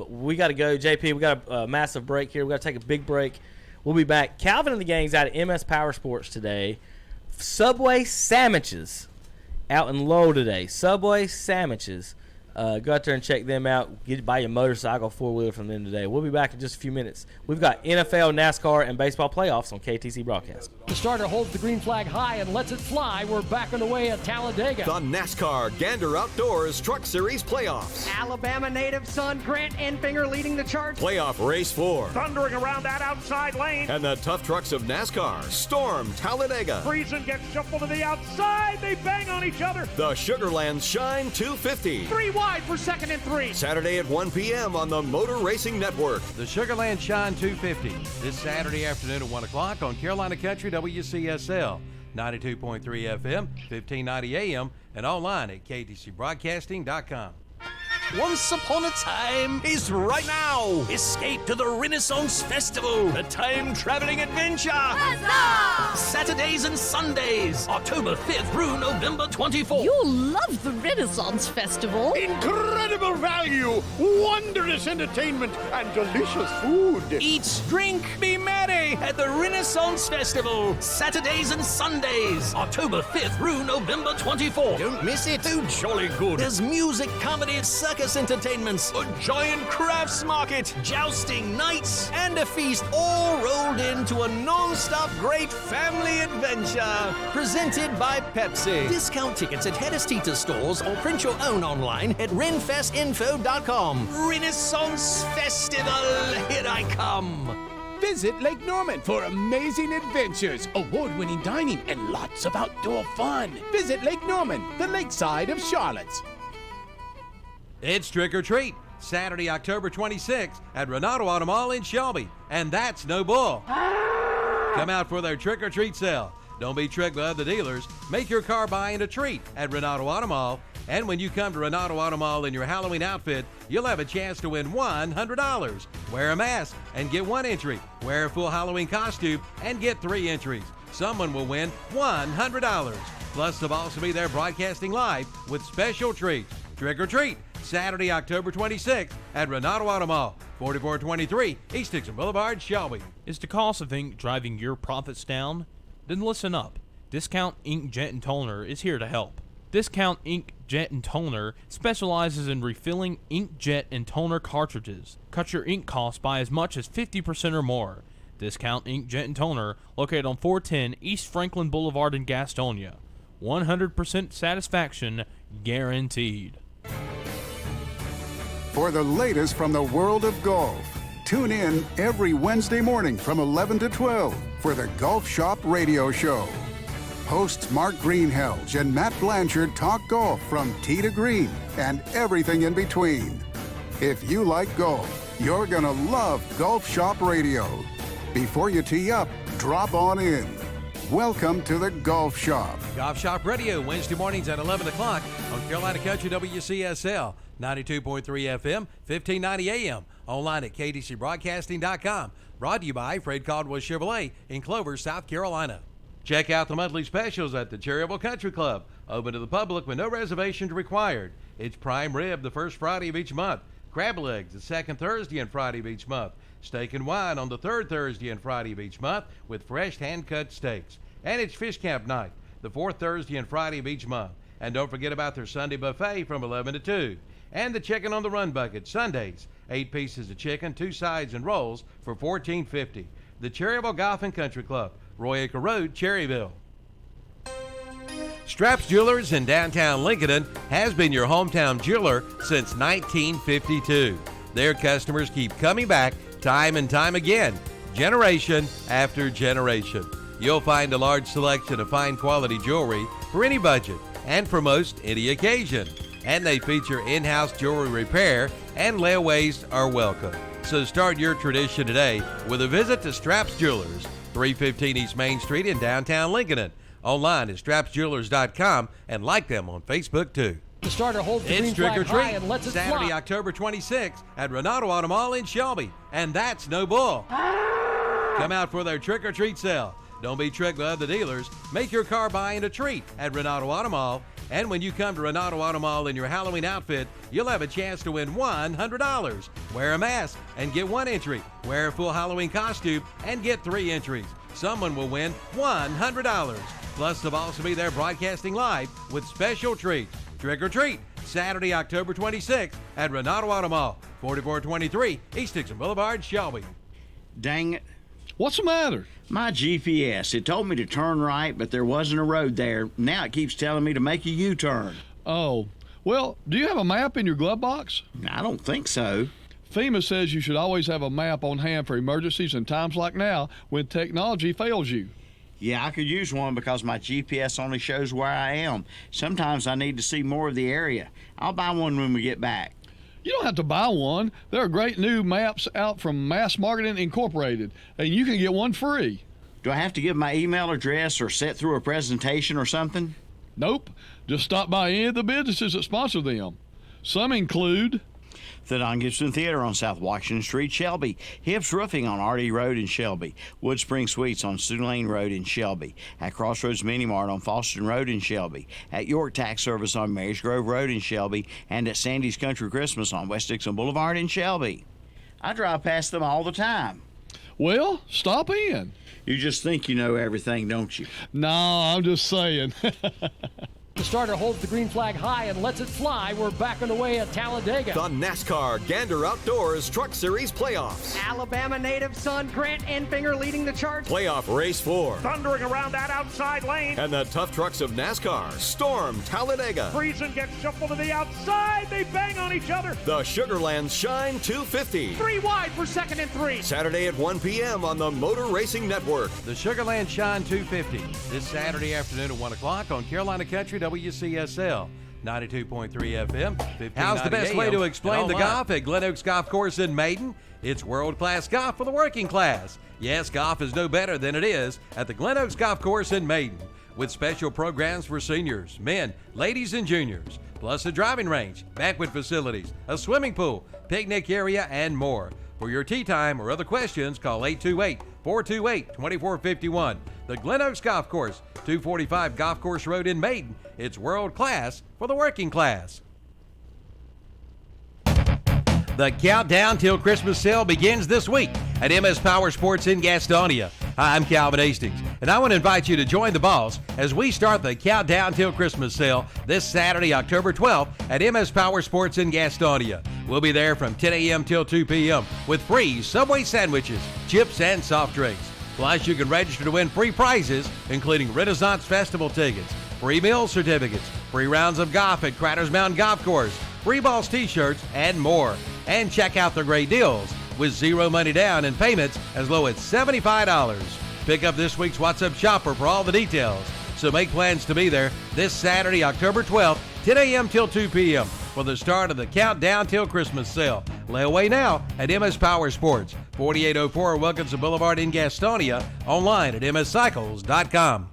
We got to go, JP. We got a massive break here. We got to take a big break. We'll be back. Calvin and the gang's out at MS Power Sports today. Subway sandwiches out in Lowell today. Subway sandwiches. Go out there and check them out. Buy your motorcycle, 4-wheeler from them today. We'll be back in just a few minutes. We've got NFL, NASCAR, and baseball playoffs on KTC Broadcast. The starter holds the green flag high and lets it fly. We're back on the way at Talladega. The NASCAR Gander Outdoors Truck Series Playoffs. Alabama native son Grant Enfinger leading the charge. Playoff Race 4. Thundering around that outside lane. And the tough trucks of NASCAR storm Talladega. Friesen gets shuffled to the outside. They bang on each other. The Sugarland Shine 250. 3 wide for second and 3. Saturday at 1 p.m. on the Motor Racing Network. The Sugarland Shine 250 this Saturday afternoon at 1 o'clock on Carolina Country WCSL 92.3 FM, 1590 AM, and online at ktcbroadcasting.com. Once upon a time is right now. Escape to the Renaissance Festival, a time-traveling adventure. Huzzah! Saturdays and Sundays, October 5th through November 24th. You'll love the Renaissance Festival. Incredible value, wondrous entertainment, and delicious food. Eat, drink, be merry. ready at the Renaissance Festival. Saturdays and Sundays, October 5th through November 24th. Don't miss it. Too jolly good. There's music, comedy, circus entertainments, a giant crafts market, jousting nights, and a feast all rolled into a non-stop great family adventure. Presented by Pepsi. Discount tickets at Hedestita stores or print your own online at renfestinfo.com. Renaissance Festival, here I come. Visit Lake Norman for amazing adventures, award-winning dining, and lots of outdoor fun. Visit Lake Norman, the lakeside of Charlotte. It's Trick or Treat, Saturday, October 26th at Renato Auto Mall in Shelby. And that's no bull. Come out for their Trick or Treat sale. Don't be tricked by other dealers. Make your car buying a treat at Renato Auto Mall. And when you come to Renato Auto Mall in your Halloween outfit, you'll have a chance to win $100. Wear a mask and get 1 entry. Wear a full Halloween costume and get 3 entries. Someone will win $100. Plus, they'll also be there broadcasting live with special treats. Trick or Treat, Saturday, October 26th at Renato Auto Mall, 4423 East Dixon Boulevard, Shelby. Is the cost of ink driving your profits down? Then listen up. Discount Ink Jet and Toner is here to help. Discount Ink Jet and Toner specializes in refilling ink jet and toner cartridges. Cut your ink costs by as much as 50% or more. Discount Ink Jet and Toner, located on 410 East Franklin Boulevard in Gastonia. 100% satisfaction guaranteed. For the latest from the world of golf, tune in every Wednesday morning from 11 to 12 for the Golf Shop Radio Show. Hosts Mark Greenhelge and Matt Blanchard talk golf from tee to green and everything in between. If you like golf, you're going to love Golf Shop Radio. Before you tee up, drop on in. Welcome to the Golf Shop. Golf Shop Radio, Wednesday mornings at 11 o'clock on Carolina Country WCSL, 92.3 FM, 1590 AM. Online at kdcbroadcasting.com. Brought to you by Fred Caldwell Chevrolet in Clover, South Carolina. Check out the monthly specials at the Cherryville Country Club. Open to the public with no reservations required. It's prime rib the first Friday of each month. Crab legs the second Thursday and Friday of each month. Steak and wine on the third Thursday and Friday of each month with fresh hand-cut steaks. And it's fish camp night the fourth Thursday and Friday of each month. And don't forget about their Sunday buffet from 11 to 2. And the chicken on the run bucket Sundays. 8 pieces of chicken, 2 sides and rolls for $14.50. The Cherryville Golf and Country Club, Roy Acre Road, Cherryville. Straps Jewelers in downtown Lincoln has been your hometown jeweler since 1952. Their customers keep coming back time and time again, generation after generation. You'll find a large selection of fine quality jewelry for any budget and for most any occasion. And they feature in-house jewelry repair, and layaways are welcome. So start your tradition today with a visit to Straps Jewelers, 315 East Main Street in downtown Lincoln. Online at strapsjewelers.com and like them on Facebook too. The starter holds the It's green Trick or flag high Treat, and lets it Saturday, fly. October 26th at Renato Auto Mall in Shelby. And that's no bull. Come out for their Trick or Treat sale. Don't be tricked by other dealers. Make your car buying a treat at Renato Auto Mall. And when you come to Renato Auto Mall in your Halloween outfit, you'll have a chance to win $100. Wear a mask and get 1 entry. Wear a full Halloween costume and get 3 entries. Someone will win $100. Plus, they'll also be there broadcasting live with special treats. Trick or Treat, Saturday, October 26th at Renato Auto Mall, 4423 East Dixon Boulevard, Shelby. Dang it. What's the matter? My GPS. It told me to turn right, but there wasn't a road there. Now it keeps telling me to make a U-turn. Oh, well, do you have a map in your glove box? I don't think so. FEMA says you should always have a map on hand for emergencies and times like now when technology fails you. Yeah, I could use one because my GPS only shows where I am. Sometimes I need to see more of the area. I'll buy one when we get back. You don't have to buy one. There are great new maps out from Mass Marketing Incorporated, and you can get one free. Do I have to give my email address or sit through a presentation or something? Nope. Just stop by any of the businesses that sponsor them. Some include the Don Gibson Theater on South Washington Street, Shelby. Hibbs Roofing on R.D. Road in Shelby. Wood Spring Suites on Sioux Lane Road in Shelby. At Crossroads Mini Mart on Fallston Road in Shelby. At York Tax Service on Marys Grove Road in Shelby. And at Sandy's Country Christmas on West Dixon Boulevard in Shelby. I drive past them all the time. Well, stop in. You just think you know everything, don't you? No, I'm just saying. The starter holds the green flag high and lets it fly. We're back on the way at Talladega. The NASCAR Gander Outdoors Truck Series Playoffs. Alabama native son Grant Enfinger leading the charge. Playoff Race 4. Thundering around that outside lane. And the tough trucks of NASCAR storm Talladega. Friesen gets shuffled to the outside. They bang on each other. The Sugarlands Shine 250. 3 wide for second and 3. Saturday at 1 p.m. on the Motor Racing Network. The Sugarland Shine 250 this Saturday afternoon at 1 o'clock on Carolina Country WCSL 92.3 FM. How's the best way to explain the golf at Glen Oaks Golf Course in Maiden? It's world-class golf for the working class. Yes, golf is no better than it is at the Glen Oaks Golf Course in Maiden, with special programs for seniors, men, ladies, and juniors, plus a driving range, banquet facilities, a swimming pool, picnic area, and more. For your tee time or other questions, call 828-428-2451. The Glen Oaks Golf Course, 245 Golf Course Road in Maiden. It's world class for the working class. The countdown till Christmas sale begins this week at MS Power Sports in Gastonia. Hi, I'm Calvin Hastings, and I want to invite you to join the boss as we start the countdown till Christmas sale this Saturday, October 12th at MS Power Sports in Gastonia. We'll be there from 10 a.m. till 2 p.m. with free Subway sandwiches, chips, and soft drinks. Plus, you can register to win free prizes, including Renaissance Festival tickets, free meal certificates, free rounds of golf at Craters Mountain Golf Course, free balls t-shirts, and more. And check out the great deals with zero money down and payments as low as $75. Pick up this week's What's Up Shopper for all the details. So make plans to be there this Saturday, October 12th, 10 a.m. till 2 p.m. for the start of the Countdown Till Christmas sale. Lay away now at MS Power Sports, 4804 Wilkinson Boulevard in Gastonia, online at mscycles.com.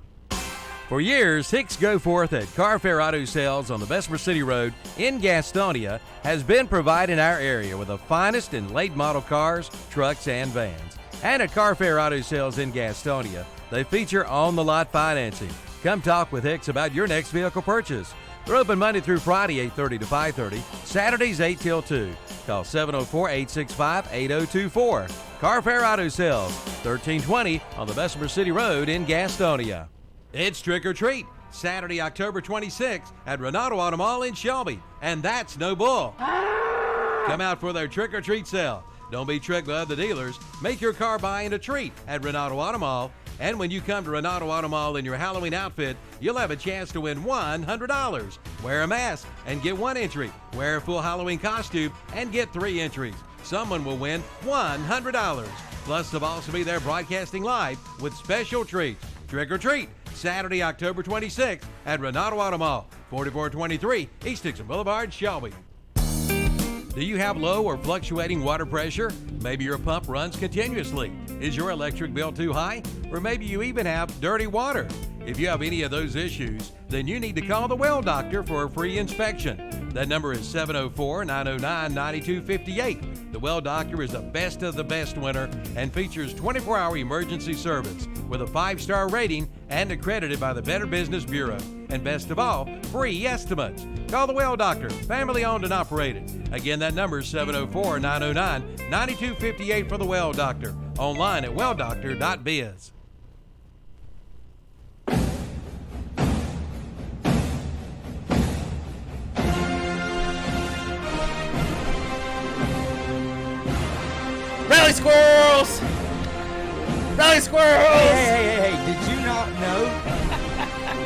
For years, Hicks Go Forth at Car Fair Auto Sales on the Bessemer City Road in Gastonia has been providing our area with the finest in late model cars, trucks, and vans. And at Car Fair Auto Sales in Gastonia, they feature on-the-lot financing. Come talk with Hicks about your next vehicle purchase. They're open Monday through Friday, 8:30 to 5:30, Saturdays 8 till 2. Call 704-865-8024. Car Fair Auto Sales, 1320 on the Bessemer City Road in Gastonia. It's Trick or Treat, Saturday, October 26th at Renato Auto Mall in Shelby, and that's no bull. Come out for their Trick or Treat sale. Don't be tricked by other dealers. Make your car buying a treat at Renato Auto Mall. And when you come to Renato Auto Mall in your Halloween outfit, you'll have a chance to win $100. Wear a mask and get 1 entry. Wear a full Halloween costume and get 3 entries. Someone will win $100. Plus, they'll also be there broadcasting live with special treats. Trick or Treat, Saturday, October 26th at Renato Auto Mall, 4423 East Dixon Boulevard, Shelby. Do you have low or fluctuating water pressure? Maybe your pump runs continuously. Is your electric bill too high? Or maybe you even have dirty water. If you have any of those issues, then you need to call the Well Doctor for a free inspection. That number is 704-909-9258. The Well Doctor is the best of the best winner and features 24-hour emergency service with a 5-star rating and accredited by the Better Business Bureau. And best of all, free estimates. Call the Well Doctor, family owned and operated. Again, that number is 704-909-9258 for the Well Doctor. Online at welldoctor.biz. Rally squirrels! Rally squirrels! Hey, did you not know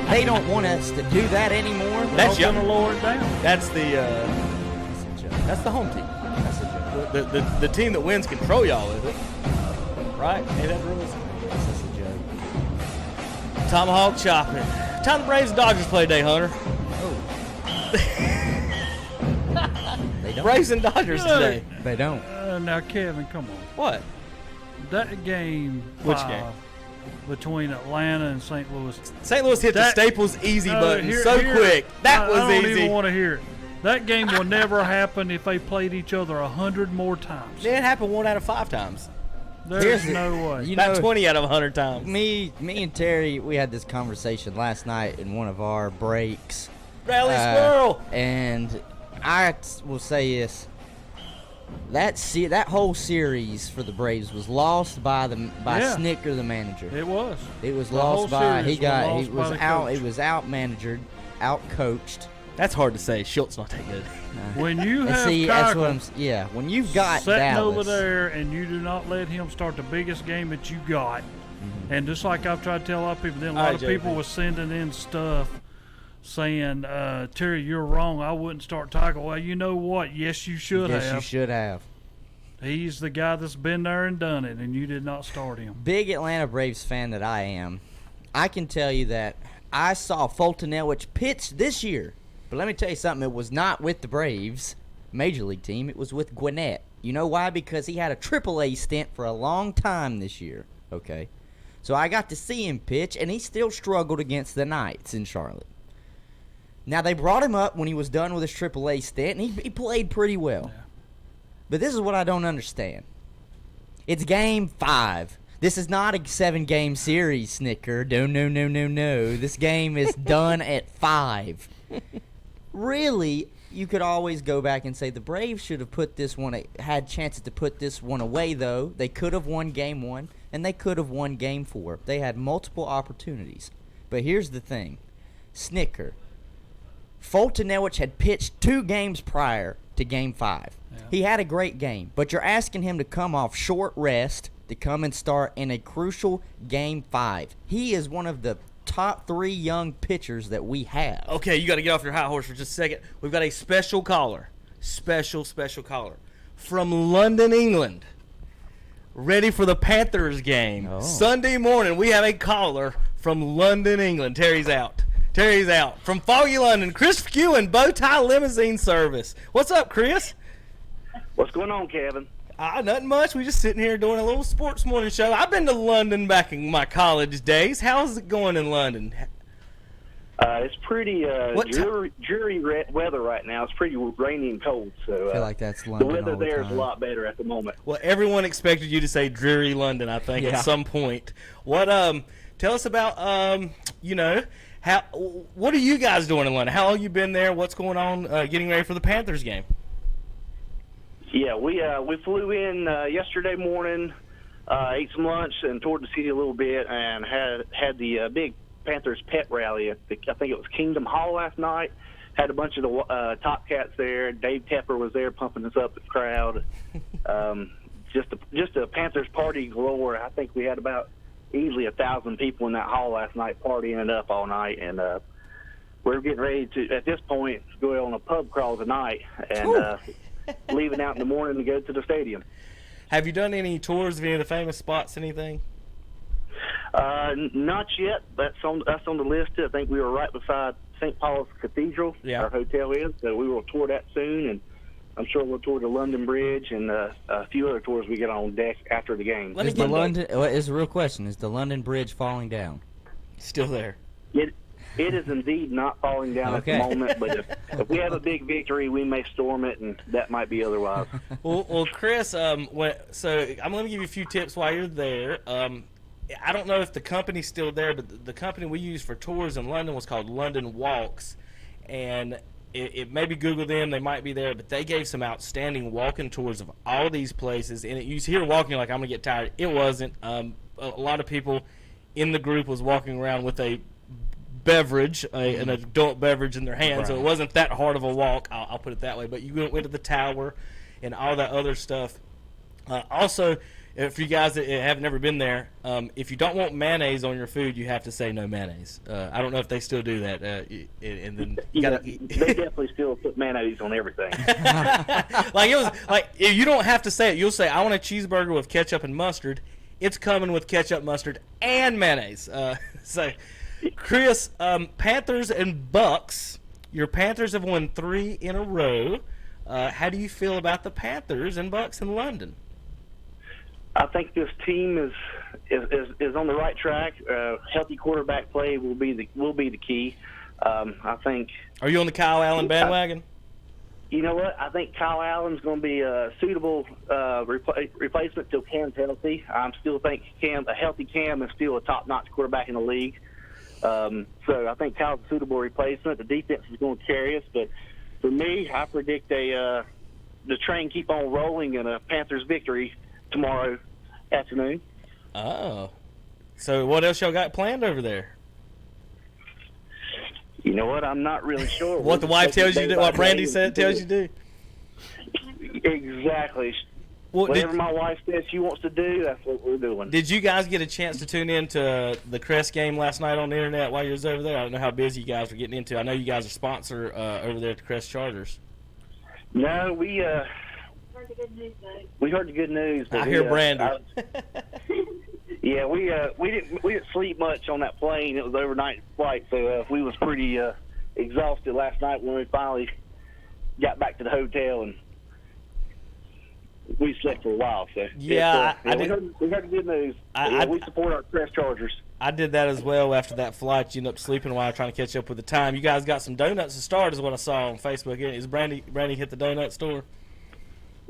they don't want us to do that anymore? That's They're gonna lower it down. That's the home team. That's a joke. The team that wins control y'all, is it? Right? Hey, that rules. That's a joke. Tomahawk chopping. Time the Braves and Dodgers play today, Hunter. They don't. Braves and Dodgers today. They don't. Now, Kevin, come on. What? That game. Which 5 game? Between Atlanta and St. Louis. St. Louis hit the Staples easy button quick. That was I don't easy. even want to hear it. That game will never happen if they played each other 100 more times. It happened 1 out of 5 times. There's no way. About 20 out of 100 times. Me and Terry, we had this conversation last night in one of our breaks. Rally squirrel! And I will say this. that whole series for the Braves was lost by Snicker, the manager. It was. It was The lost whole by series he was out managed, out coached. That's hard to say. Schultz not that good. When you have that's what Keuchel when you've got sitting Dallas over there and you do not let him start the biggest game that you got, and just like I've tried to tell a lot of people, then a lot of people were sending in stuff saying, Terry, you're wrong. I wouldn't start Keuchel. Well, you know what? Yes, you should have. Yes, you should have. He's the guy that's been there and done it, and you did not start him. Big Atlanta Braves fan that I am, I can tell you that I saw Fulton-Elwich pitch this year. But let me tell you something. It was not with the Braves, Major League team. It was with Gwinnett. You know why? Because he had a AAA stint for a long time this year. Okay. So I got to see him pitch, and he still struggled against the Knights in Charlotte. Now, they brought him up when he was done with his AAA stint, and he played pretty well. Yeah. But this is what I don't understand. It's Game 5. This is not a 7-game series, Snicker. No. This game is done at 5. Really, you could always go back and say the Braves should have had chances to put this one away, though. They could have won Game 1, and they could have won Game 4. They had multiple opportunities. But here's the thing. Snicker, Fulton-Elwich had pitched 2 games prior to Game 5. Yeah. He had a great game, but you're asking him to come off short rest to come and start in a crucial Game 5. He is one of the top 3 young pitchers that we have. Okay, you got to get off your high horse for just a second. We've got a special caller, special caller from London, England, ready for the Panthers game. Sunday morning, we have a caller from London, England. Terry's out. From foggy London, Chris Fewen, Bowtie Limousine Service. What's up, Chris? What's going on, Kevin? Nothing much. We just sitting here doing a little sports morning show. I've been to London back in my college days. How's it going in London? It's pretty dreary weather right now. It's pretty rainy and cold. So I feel like that's London. The weather all the there is time. a lot better at the moment. Well, everyone expected you to say dreary London, I think, at some point. What tell us about what are you guys doing in London? How long you been there? What's going on getting ready for the Panthers game? Yeah, we flew in yesterday morning, ate some lunch, and toured the city a little bit, and had the big Panthers pet rally. I think it was Kingdom Hall last night. Had a bunch of the Top Cats there. Dave Tepper was there pumping us up, the crowd. Just a Panthers party galore. I think we had about easily 1,000 people in that hall last night partying it up all night, and we're getting ready to, at this point, go on a pub crawl tonight, and leaving out in the morning to go to the stadium. Have you done any tours of any of the famous spots, anything? Not yet. That's on the list. I think we were right beside St. Paul's Cathedral. Yeah. Our hotel is, so we will tour that soon, and I'm sure we'll tour the London Bridge and a few other tours we get on deck after the game. It's a real question. Is the London Bridge falling down? Still there. It is indeed not falling down at the moment, but if we have a big victory, we may storm it, and that might be otherwise. Well, Chris, so I'm going to give you a few tips while you're there. I don't know if the company's still there, but the company we used for tours in London was called London Walks, and it maybe Google them, they might be there, but they gave some outstanding walking tours of all these places, and you hear walking like, I'm going to get tired. It wasn't. A lot of people in the group was walking around with a beverage, an adult beverage in their hand, so it wasn't that hard of a walk, I'll put it that way. But you went to the tower and all that other stuff. Also, for you guys that have never been there, if you don't want mayonnaise on your food, you have to say no mayonnaise. I don't know if they still do that. And then you gotta, they definitely still put mayonnaise on everything. Like it was like, you don't have to say it. You'll say, I want a cheeseburger with ketchup and mustard. It's coming with ketchup, mustard, and mayonnaise. So. Chris, Panthers and Bucks. Your Panthers have won 3 in a row. How do you feel about the Panthers and Bucks in London? I think this team is on the right track. Healthy quarterback play will be the key. I think. Are you on the Kyle Allen bandwagon? You know what? I think Kyle Allen's going to be a suitable replacement till Cam's healthy. I still think a healthy Cam is still a top-notch quarterback in the league. So I think Kyle's a suitable replacement. The defense is going to carry us, but for me, I predict a the train keep on rolling and a Panthers victory tomorrow afternoon. Oh. So what else y'all got planned over there? You know what? I'm not really sure. What the wife tells you to do, what Brandy said tells you to do? Exactly. Whatever my wife says she wants to do, that's what we're doing. Did you guys get a chance to tune in to the Crest game last night on the internet while you was over there? I don't know how busy you guys were getting into. I know you guys are sponsor over there at the Crest Chargers. No, we heard the good news. We heard the good news. I hear Brandy. Yeah, we didn't sleep much on that plane. It was an overnight flight, so we was pretty exhausted last night when we finally got back to the hotel, and we slept for a while. So we heard the good news. We support our Crest Chargers. I did that as well after that flight. You end up sleeping while trying to catch up with the time. You guys got some donuts to start, is what I saw on Facebook. Is Brandy hit the donut store?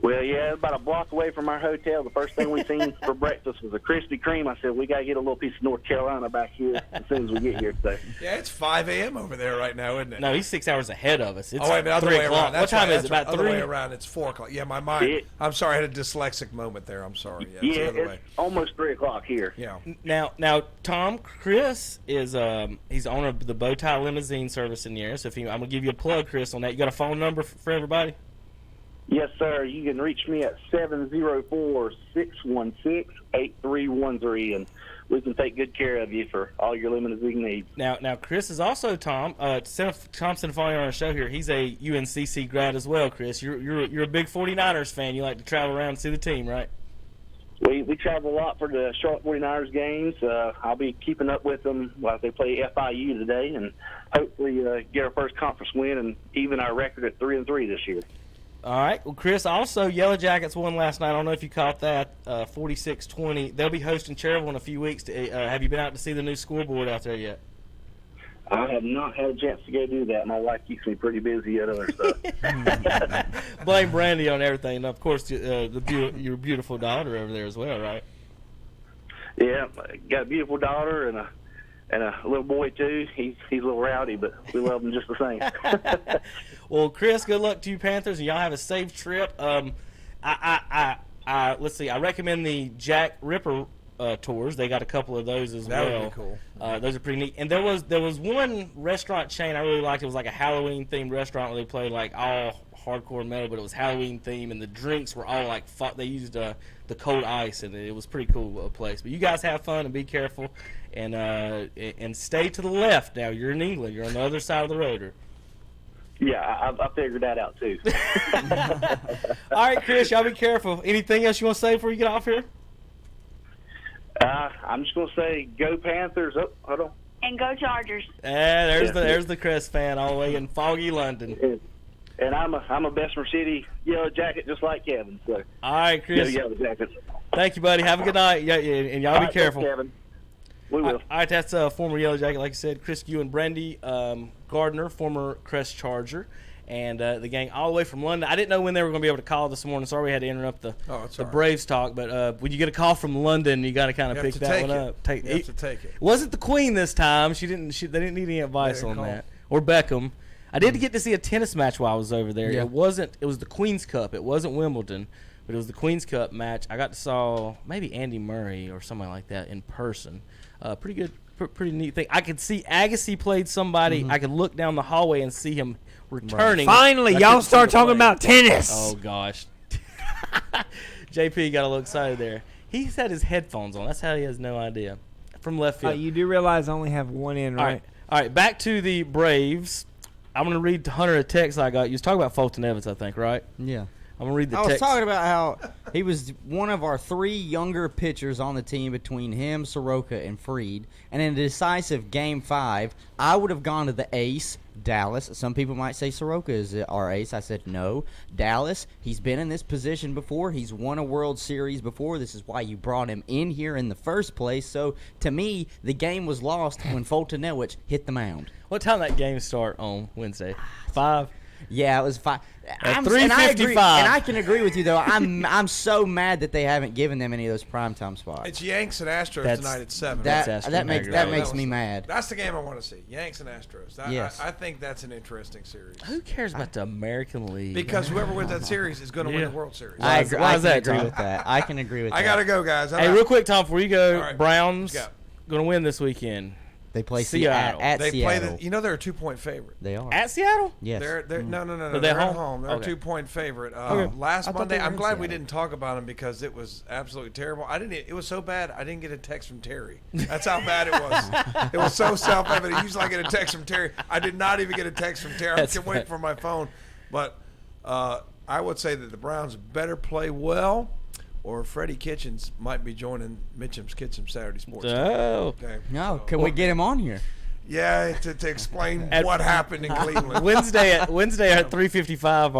Well, yeah, about a block away from our hotel. The first thing we seen for breakfast was a Krispy Kreme. I said, we got to get a little piece of North Carolina back here as soon as we get here today. Yeah, it's 5 a.m. over there right now, isn't it? No, he's 6 hours ahead of us. It's wait a minute, other 3 way o'clock. around. What time is it? About 3? Other way around. It's 4 o'clock. Yeah, my mind. I'm sorry, I had a dyslexic moment there. I'm sorry. Yeah, it's almost 3 o'clock here. Yeah. Now, Tom, Chris is he's owner of the Bow Tie Limousine service in the area. So I'm gonna give you a plug, Chris, on that. You got a phone number for everybody? Yes, sir. You can reach me at 704-616-8313, and we can take good care of you for all your limousine needs. Now, Chris is also Tom Thompson following on our show here. He's a UNCC grad as well. Chris, you're a big 49ers fan. You like to travel around and see the team, right? We travel a lot for the Charlotte 49ers games. I'll be keeping up with them while they play FIU today, and hopefully get our first conference win and even our record at 3-3 this year. All right. Well, Chris, also Yellow Jackets won last night. I don't know if you caught that, 46-20. They'll be hosting Cherryville in a few weeks. Have you been out to see the new scoreboard out there yet? I have not had a chance to go do that. My wife keeps me pretty busy at other stuff. Blame Brandy on everything. And, of course, your beautiful daughter over there as well, right? Yeah, got a beautiful daughter and a little boy, too. He's a little rowdy, but we love him just the same. Well, Chris, good luck to you Panthers, and y'all have a safe trip. Let's see. I recommend the Jack Ripper tours. They got a couple of those as well. That would be cool. Those are pretty neat. And there was one restaurant chain I really liked. It was like a Halloween-themed restaurant where they played like all hardcore metal, but it was Halloween-themed, and the drinks were all like they used the cold ice, and it was a pretty cool place. But you guys have fun and be careful, and stay to the left. Now you're in England. You're on the other side of the road. Yeah, I figured that out too. All right, Chris, y'all be careful. Anything else you want to say before you get off here? I'm just going to say, go Panthers. Oh, hold on. And go Chargers. There's the Chris fan all the way in foggy London. And I'm a Bessemer City Yellow Jacket just like Kevin. So. All right, Chris. Yellow Jackets. Thank you, buddy. Have a good night. Yeah, and y'all be careful. Thanks, Kevin. We will. All right, that's former Yellow Jacket, like I said, Chris Gue and Brandy Gardner, former Crest Charger, and the gang all the way from London. I didn't know when they were going to be able to call this morning. Sorry we had to interrupt the Braves talk, but when you get a call from London, you got to kind of pick that one up. You have to take it. Wasn't the Queen this time? They didn't need any advice on that. Or Beckham. I did get to see a tennis match while I was over there. Yeah. It was the Queen's Cup. It wasn't Wimbledon, but it was the Queen's Cup match. I got to saw maybe Andy Murray or somebody like that in person. Pretty good. Pretty neat thing. I could see Agassi played somebody. I could look down the hallway and see him returning. Finally, y'all start talking about tennis. Oh, gosh. JP got a little excited there. He's had his headphones on. That's how he has no idea. From left field. You do realize I only have one in, right? All right, back to the Braves. I'm going to read Hunter a text I got. You was talking about Fulton Evans, I think, right? Yeah. I'm going to read the text. text. I was talking about how he was one of our 3 younger pitchers on the team between him, Soroka, and Fried. And in a decisive Game 5, I would have gone to the ace, Dallas. Some people might say Soroka is our ace. I said no. Dallas, he's been in this position before. He's won a World Series before. This is why you brought him in here in the first place. So, to me, the game was lost when Fulton Elwich hit the mound. What time did that game start on Wednesday? 5? Yeah, it was 5. At And I agree, 3:55. and I can agree with you though. I'm so mad that they haven't given them any of those primetime spots. It's Yanks and Astros tonight at 7. That makes me mad. That's the game I want to see. Yanks and Astros. Yes. I think that's an interesting series. Who cares about the American League? Because whoever wins that series is going to win the World Series. I agree agree with that. I can agree with that. I got to go, guys. Hey, real quick, Tom, before you go, All right. Browns Let's going to win this weekend. They play Seattle. at They Seattle. play they're a 2-point favorite. They are. At Seattle? Yes. They're no. Are they They're home? at home. They're Okay. a 2-point favorite. Okay. Last I thought Monday, they were I'm in glad we Seattle. didn't talk about them because it was absolutely terrible. It was so bad. I didn't get a text from Terry. That's how bad it was. It was so self-evident. Usually I get a text from Terry. I did not even get a text from Terry. I That's kept waiting for my phone. But I would say that the Browns better play well, or Freddie Kitchens might be joining Mitchem's Kitchen Saturday Sports. Oh. Okay. No, can we get him on here? Yeah, to explain what happened in Cleveland. Wednesday at 3:55,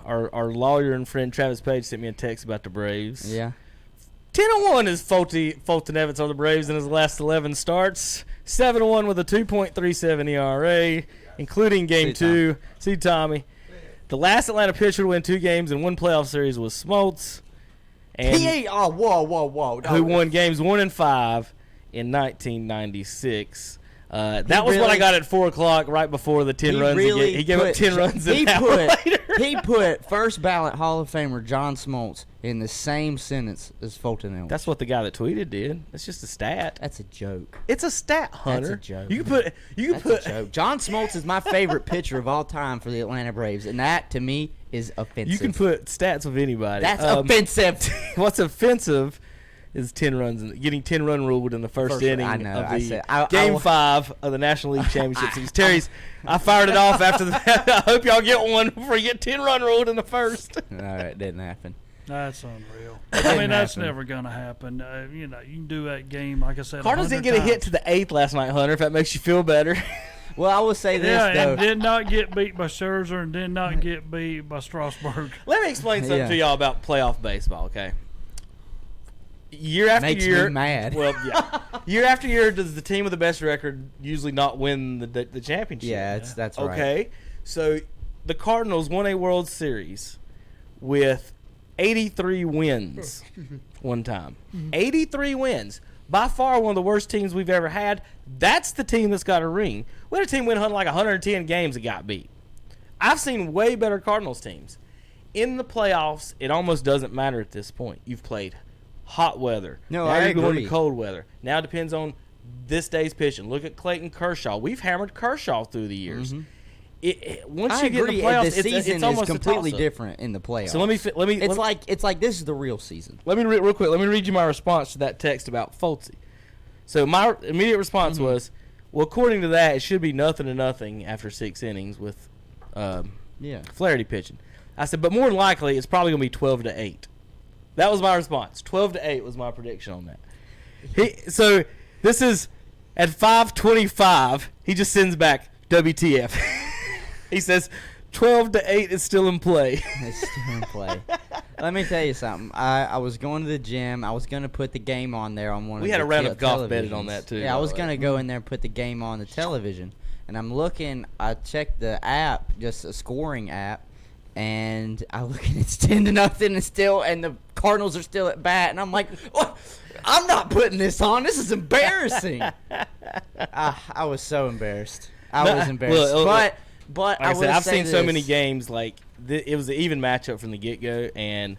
our lawyer and friend Travis Page sent me a text about the Braves. Yeah. 10-1 is Fulton Evans on the Braves in his last 11 starts. 7-1 with a 2.37 ERA, including Game 2. See Tommy. The last Atlanta pitcher to win 2 games in one playoff series was Smoltz. And whoa. who won games 1 and 5 in 1996. That was what I got at 4 o'clock, right before the 10 runs. He gave up 10 runs an hour later. He put first ballot Hall of Famer John Smoltz in the same sentence as Fulton Evans. That's what the guy that tweeted did. It's just a stat. That's a joke. It's a stat, Hunter. That's a joke. You can put a joke. John Smoltz is my favorite pitcher of all time for the Atlanta Braves, and that to me is offensive. You can put stats with anybody. That's offensive. What's offensive is 10 runs and getting 10 run ruled in the first inning I know. of the I Game 5 of the National League Championship Series. Terry's, I fired it off after that. I hope y'all get one before you get 10 run ruled in the first. No, it didn't happen. That's unreal. I mean, that's never going to happen. You can do that game, like I said. Cardinals didn't get a hit to the 8th last night, Hunter, if that makes you feel better. Well, I will say this, though. And did not get beat by Scherzer and did not get beat by Strasburg. Let me explain something to y'all about playoff baseball, okay? Year after Makes year, me mad. Well, yeah. Year after year, does the team with the best record usually not win the championship? Yeah, that's right. Okay, so the Cardinals won a World Series with 83 wins one time. 83 wins. By far one of the worst teams we've ever had. That's the team that's got a ring. We had a team win like 110 games and got beat. I've seen way better Cardinals teams. In the playoffs, it almost doesn't matter at this point. You've played hot weather. No, now I you're going agree. to cold weather. Now it depends on this day's pitching. Look at Clayton Kershaw. We've hammered Kershaw through the years. Once I you get in agree. the playoffs, The season it's almost is completely a toss-up. different in the playoffs. So let me. It's like this is the real season. Let me real quick. Let me read you my response to that text about Fultzy. So my immediate response was, well, according to that, it should be 0-0 after 6 innings with Flaherty pitching. I said, but more than likely, it's probably going to be 12-8. That was my response. 12-8 was my prediction on that. So this is at 5:25. He just sends back WTF. He says 12-8 is still in play. It's still in play. Let me tell you something. I was going to the gym. I was going to put the game on there on one of the We had a round of golf betted on that, too. Yeah, I was going to go in there and put the game on the television. And I'm looking. I checked the app, just a scoring app, and I look and it's 10-0 and the Cardinals are still at bat. And I'm like, what? I'm not putting this on. This is embarrassing. I was so embarrassed. I was embarrassed. But like I said, I've seen this. so many games like it was an even matchup from the get go, and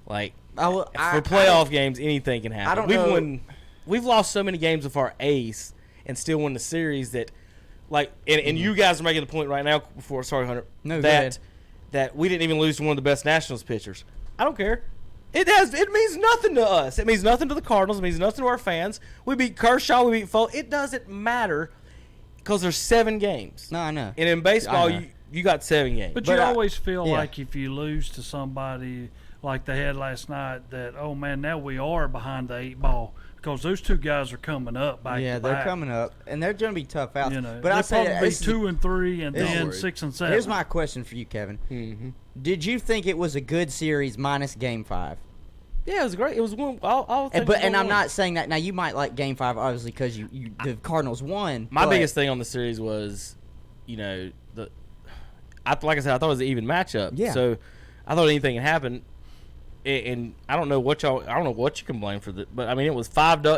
like for playoff games, anything can happen. I don't know. We've lost so many games with our ace and still won the series that, like, and you guys are making the point right now. Before, sorry, Hunter, No, go ahead. that we didn't even lose to one of the best Nationals pitchers. I don't care. It means nothing to us. It means nothing to the Cardinals. It means nothing to our fans. We beat Kershaw. We beat Fulton. It doesn't matter. Because there's 7 games. No, I know. And in baseball, you got 7 games. But you always feel like if you lose to somebody like they had last night, that, oh, man, now we are behind the 8 ball. Because those 2 guys are coming up back to back. Yeah, they're coming up. And they're going to be tough outs. You know, but I say probably 2 and 3 and then 6 and 7. Here's my question for you, Kevin. Mm-hmm. Did you think it was a good series minus Game 5? Yeah, it was great. It was one. And I'm not saying that now. You might like Game 5 obviously because the Cardinals won. My biggest thing on the series was, like I said, I thought it was an even matchup. Yeah. So I thought anything could happen. And I don't know what you can blame for that, but I mean it was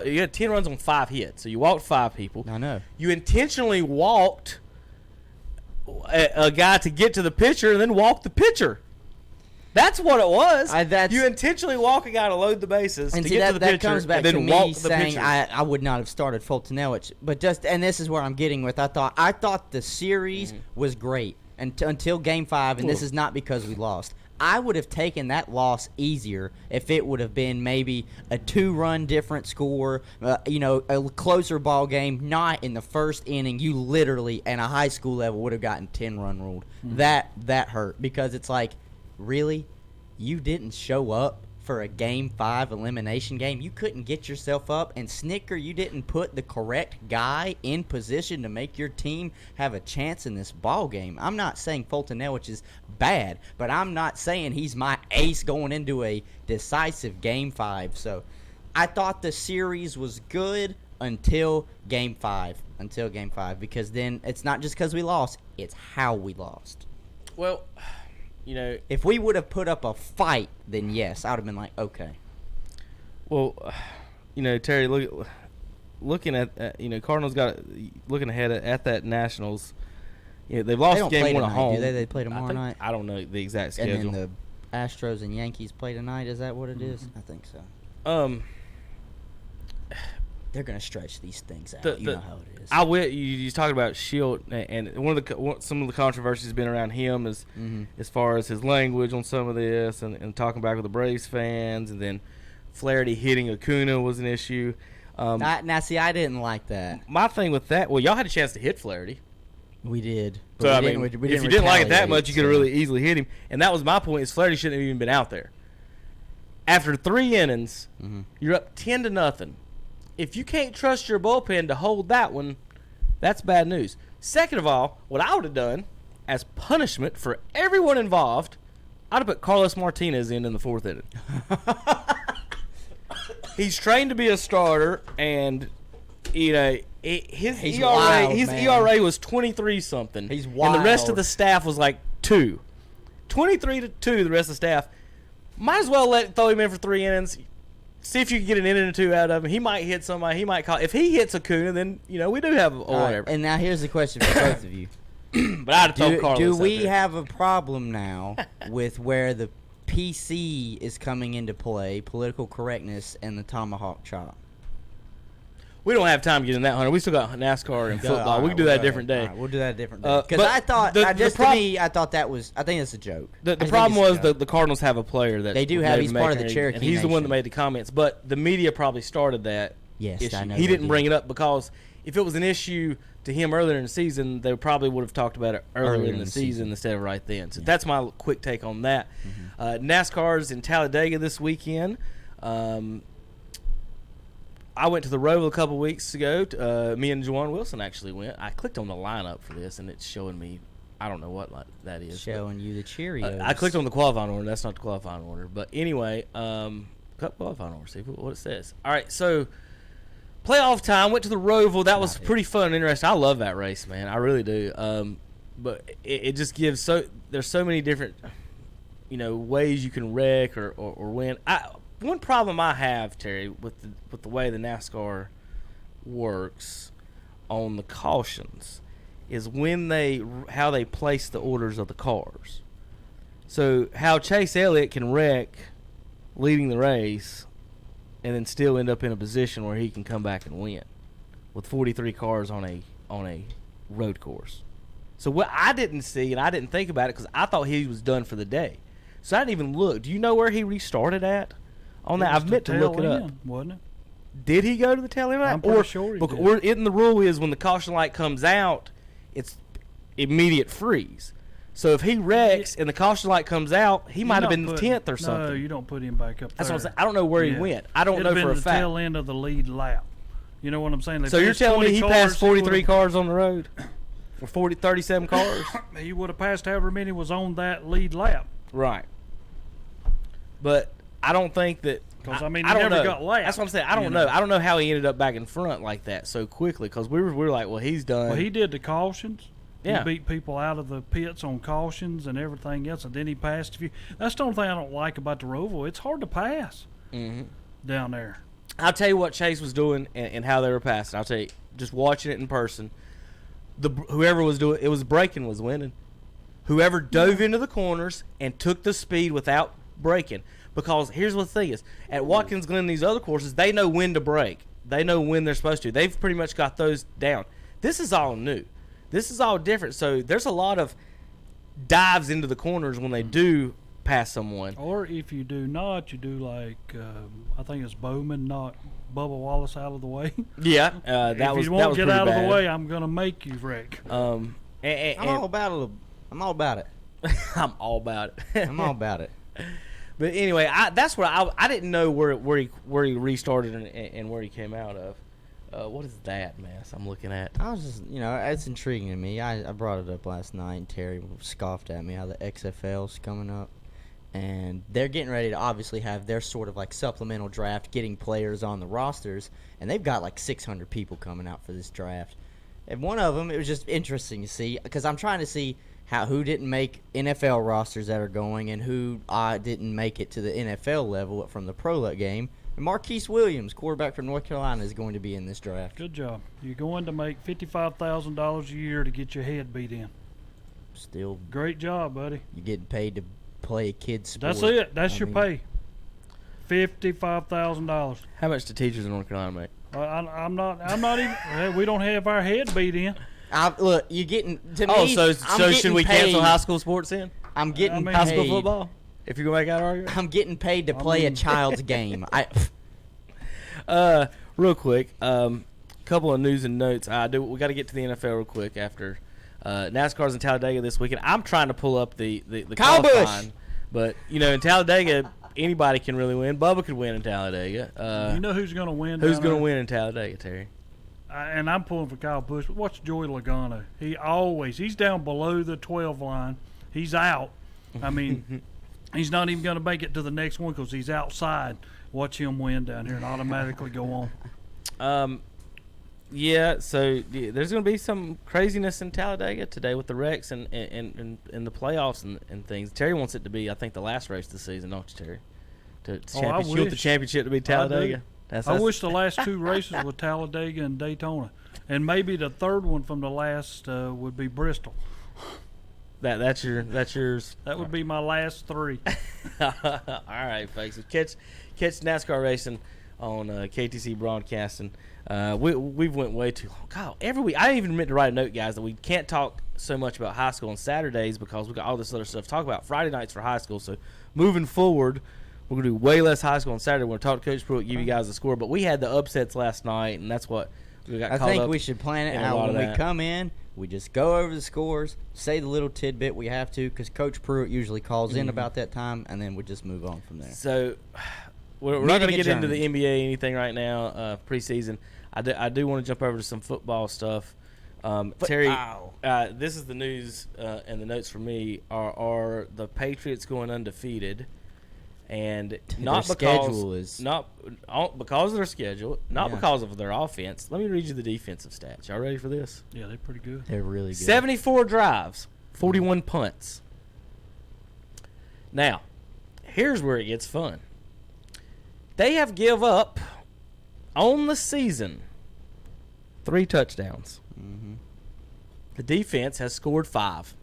you had 10 runs on 5 hits, so you walked 5 people. I know. You intentionally walked a guy to get to the pitcher and then walked the pitcher. That's what it was. You intentionally walk a guy to load the bases and to see, get to the that pitcher comes back and then to walk me the saying pitcher. I would not have started Fultonellich, but and this is where I'm getting with. I thought the series was great until Game 5, and this is not because we lost. I would have taken that loss easier if it would have been maybe a 2-run different score, a closer ball game, not in the first inning. You literally, at a high school level, would have gotten 10-run ruled. That hurt because it's like, really? You didn't show up for a Game 5 elimination game? You couldn't get yourself up, and Snicker, you didn't put the correct guy in position to make your team have a chance in this ball game. I'm not saying Fultonellich is bad, but I'm not saying he's my ace going into a decisive Game 5. So I thought the series was good until Game 5. Because then it's not just because we lost, it's how we lost. Well, if we would have put up a fight, then yes, I would have been like, okay. Well, Terry, looking at Cardinals looking ahead at that Nationals. They've lost game 1 at home. Do they play tomorrow night? I don't know the exact schedule. And then the Astros and Yankees play tonight. Is that what it is? I think so. They're gonna stretch these things out. You know how it is. You talking about Shield, and some of the controversy has been around him as far as his language on some of this, and talking back with the Braves fans, and then Flaherty hitting Acuna was an issue. Now, see, I didn't like that. My thing with that, well, y'all had a chance to hit Flaherty. We did. So I mean, if you didn't like it that much, you could have really easily hit him, and that was my point. Is Flaherty shouldn't have even been out there. After 3 innings, you're up 10-0. If you can't trust your bullpen to hold that one, that's bad news. Second of all, what I would have done as punishment for everyone involved, I'd have put Carlos Martinez in the 4th inning. He's trained to be a starter, and his ERA was 23 something. He's wild. And the rest of the staff was like 2. 23-2, the rest of the staff. Might as well throw him in for 3 innings. See if you can get an inning or 2 out of him. He might hit somebody. He might call. If he hits Acuna, then we do have whatever. And now here's the question for both of you. But I'd have told Carlos. Do we have a problem now with where the PC is coming into play, political correctness, and the tomahawk chop? We don't have time to get in that, Hunter. We still got NASCAR and football. We can do that a different day. We'll do that a different day. Because I thought, to me, I thought that was. I think it's a joke. The problem was the Cardinals have a player that they do have. He's part of the Cherokee and he's Nation. the one that made the comments. But the media probably started that. Yes, issue. I know. He didn't bring it up because if it was an issue to him earlier in the season, they probably would have talked about it earlier in the season instead of right then. So that's my quick take on that. NASCAR's in Talladega this weekend. I went to the Roval a couple weeks ago. Me and Juwan Wilson actually went. I clicked on the lineup for this, and it's showing me, I don't know what that is. Showing you the Cheerios. I clicked on the qualifying order. That's not the qualifying order. But anyway, qualifying order. See what it says. All right, so playoff time. Went to the Roval. That was pretty fun and interesting. I love that race, man. I really do. But it just gives there's so many different, ways you can wreck or win. One problem I have, Terry, with the way the NASCAR works on the cautions is how they place the orders of the cars. So how Chase Elliott can wreck leading the race and then still end up in a position where he can come back and win with 43 cars on a road course. So what I didn't see and I didn't think about it because I thought he was done for the day. So I didn't even look. Do you know where he restarted at? On that, I've meant to look it up. Wasn't it? Did he go to the tail end? I'm pretty sure he did. Or in the rule is when the caution light comes out, it's immediate freeze. So if he wrecks and the caution light comes out, he might have been 10th or something. No, you don't put him back up there. That's what I'm saying. I don't know where he went. I don't know for a fact. It'd been the tail end of the lead lap. You know what I'm saying? So you're telling me he passed 43 cars on the road? For 37 cars? He would have passed however many was on that lead lap. Right. But I don't think that. Because, he never got lapped. That's what I'm saying. I don't know. I don't know how he ended up back in front like that so quickly because we were like, well, he's done. Well, he did the cautions, He beat people out of the pits on cautions and everything else, and then he passed a few. That's the only thing I don't like about the Roval. It's hard to pass down there. I'll tell you what Chase was doing and how they were passing. I'll tell you, just watching it in person, whoever was doing it was braking was winning. Whoever dove into the corners and took the speed without braking. Because here's what the thing is. At Watkins Glen and these other courses, they know when to brake. They know when they're supposed to. They've pretty much got those down. This is all new. This is all different. So there's a lot of dives into the corners when they do pass someone. Or if you do not, you do like, I think it's Bowman, not Bubba Wallace out of the way. Yeah, if you won't get out of the way, I'm going to make you wreck. I'm all about it. I'm all about it. I'm all about it. I'm all about it. But anyway, that's where I didn't know where he restarted and where he came out of. What is that mess I'm looking at? I was just, it's intriguing to me. I brought it up last night, and Terry scoffed at me how the XFL's coming up. And they're getting ready to obviously have their sort of like supplemental draft, getting players on the rosters. And they've got like 600 people coming out for this draft. And one of them, it was just interesting to see, because I'm trying to see who didn't make NFL rosters that are going and who didn't make it to the NFL level from the pro game. And Marquise Williams, quarterback from North Carolina, is going to be in this draft. Good job. You're going to make $55,000 a year to get your head beat in. Still. Great job, buddy. You're getting paid to play a kid's sport. That's it. That's your pay. $55,000. How much do teachers in North Carolina make? I'm not even. We don't have our head beat in. Look, you're getting to me. Oh, so should we cancel high school sports then? I'm getting high school football. If you're gonna make that argument, I'm getting paid to play a child's game. Real quick, couple of news and notes. We got to get to the NFL real quick after NASCAR's in Talladega this weekend. I'm trying to pull up the Kyle qualifying, Busch. But in Talladega, anybody can really win. Bubba could win in Talladega. You know who's gonna win? Who's gonna win in Talladega, Terry? And I'm pulling for Kyle Busch, but watch Joey Logano. He's down below the 12 line. He's out. I mean, he's not even going to make it to the next one because he's outside. Watch him win down here and automatically go on. Yeah, so there's going to be some craziness in Talladega today with the wrecks and the playoffs and things. Terry wants it to be, I think, the last race of the season, don't you, Terry? You want the championship to be Talladega? I wish the last two races were Talladega and Daytona, and maybe the third one from the last would be Bristol. That's yours. That would be my last three. All right, folks. Catch NASCAR racing on KTC Broadcasting. We've went way too long. God, every week I didn't even meant to write a note, guys, that we can't talk so much about high school on Saturdays because we got all this other stuff to talk about. Friday nights for high school. So moving forward, we're going to do way less high school on Saturday. We're going to talk to Coach Pruitt, give you guys the score. But we had the upsets last night, and that's what we got caught up. I think we should plan it how when we come in, we just go over the scores, say the little tidbit we have to, because Coach Pruitt usually calls in about that time, and then we just move on from there. So we're not going to get into the NBA anything right now, preseason. I do want to jump over to some football stuff. Terry, this is the news and the notes for me are the Patriots going undefeated. And not because of their schedule, because of their offense. Let me read you the defensive stats. Y'all ready for this? Yeah, they're pretty good. They're really good. 74 drives, 41 punts. Now, here's where it gets fun. They have give up on the season 3 touchdowns. Mm-hmm. The defense has scored 5.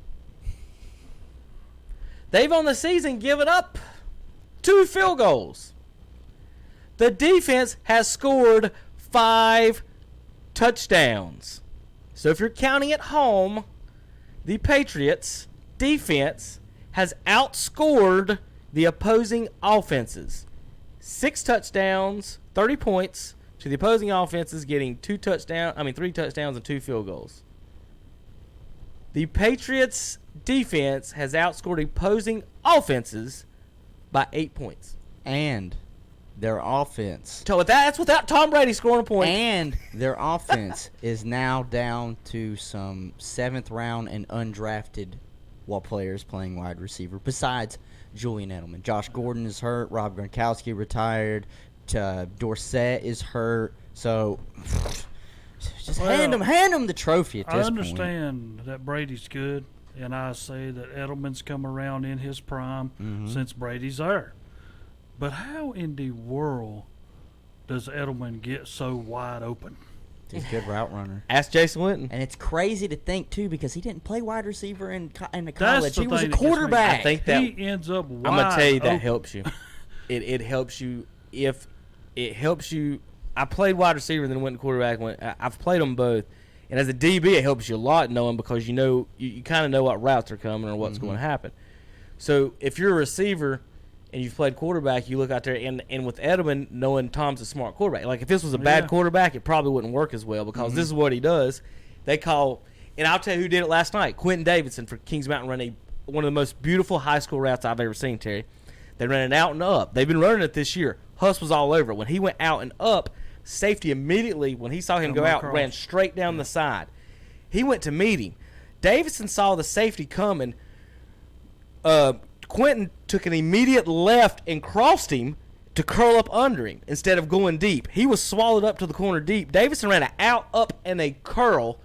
They've on the season given up 2 field goals. The defense has scored 5 touchdowns. So if you're counting at home, the Patriots defense has outscored the opposing offenses. 6 touchdowns, 30 points to the opposing offenses, getting 3 touchdowns and 2 field goals. The Patriots defense has outscored opposing offenses by 8 points. And their offense. So that's without Tom Brady scoring a point. And their offense is now down to some 7th round and undrafted players playing wide receiver, besides Julian Edelman. Josh Gordon is hurt. Rob Gronkowski retired. Dorsett is hurt. So Just hand him the trophy at this I point. understand that Brady's good, and I say that Edelman's come around in his prime since Brady's there. But how in the world does Edelman get so wide open? He's a good route runner. Ask Jason Witten. And it's crazy to think, too, because he didn't play wide receiver in the college. He was a thing that gets me. quarterback. I think that He ends up wide I'm gonna tell you that open. helps you. It helps you if it helps you. I played wide receiver and then went to quarterback. I've played them both, and as a DB, it helps you a lot knowing because you know you kind of know what routes are coming or what's going to happen. So if you're a receiver and you've played quarterback, you look out there and with Edelman knowing Tom's a smart quarterback. Like if this was a bad quarterback, it probably wouldn't work as well because this is what he does. They call, and I'll tell you who did it last night. Quentin Davidson for Kings Mountain ran one of the most beautiful high school routes I've ever seen, Terry. They ran it out and up. They've been running it this year. Huss was all over it. When he went out and up, safety immediately, when he saw him go out, ran straight down the side. He went to meet him. Davidson saw the safety coming. Quentin took an immediate left and crossed him to curl up under him instead of going deep. He was swallowed up to the corner deep. Davidson ran an out, up, and a curl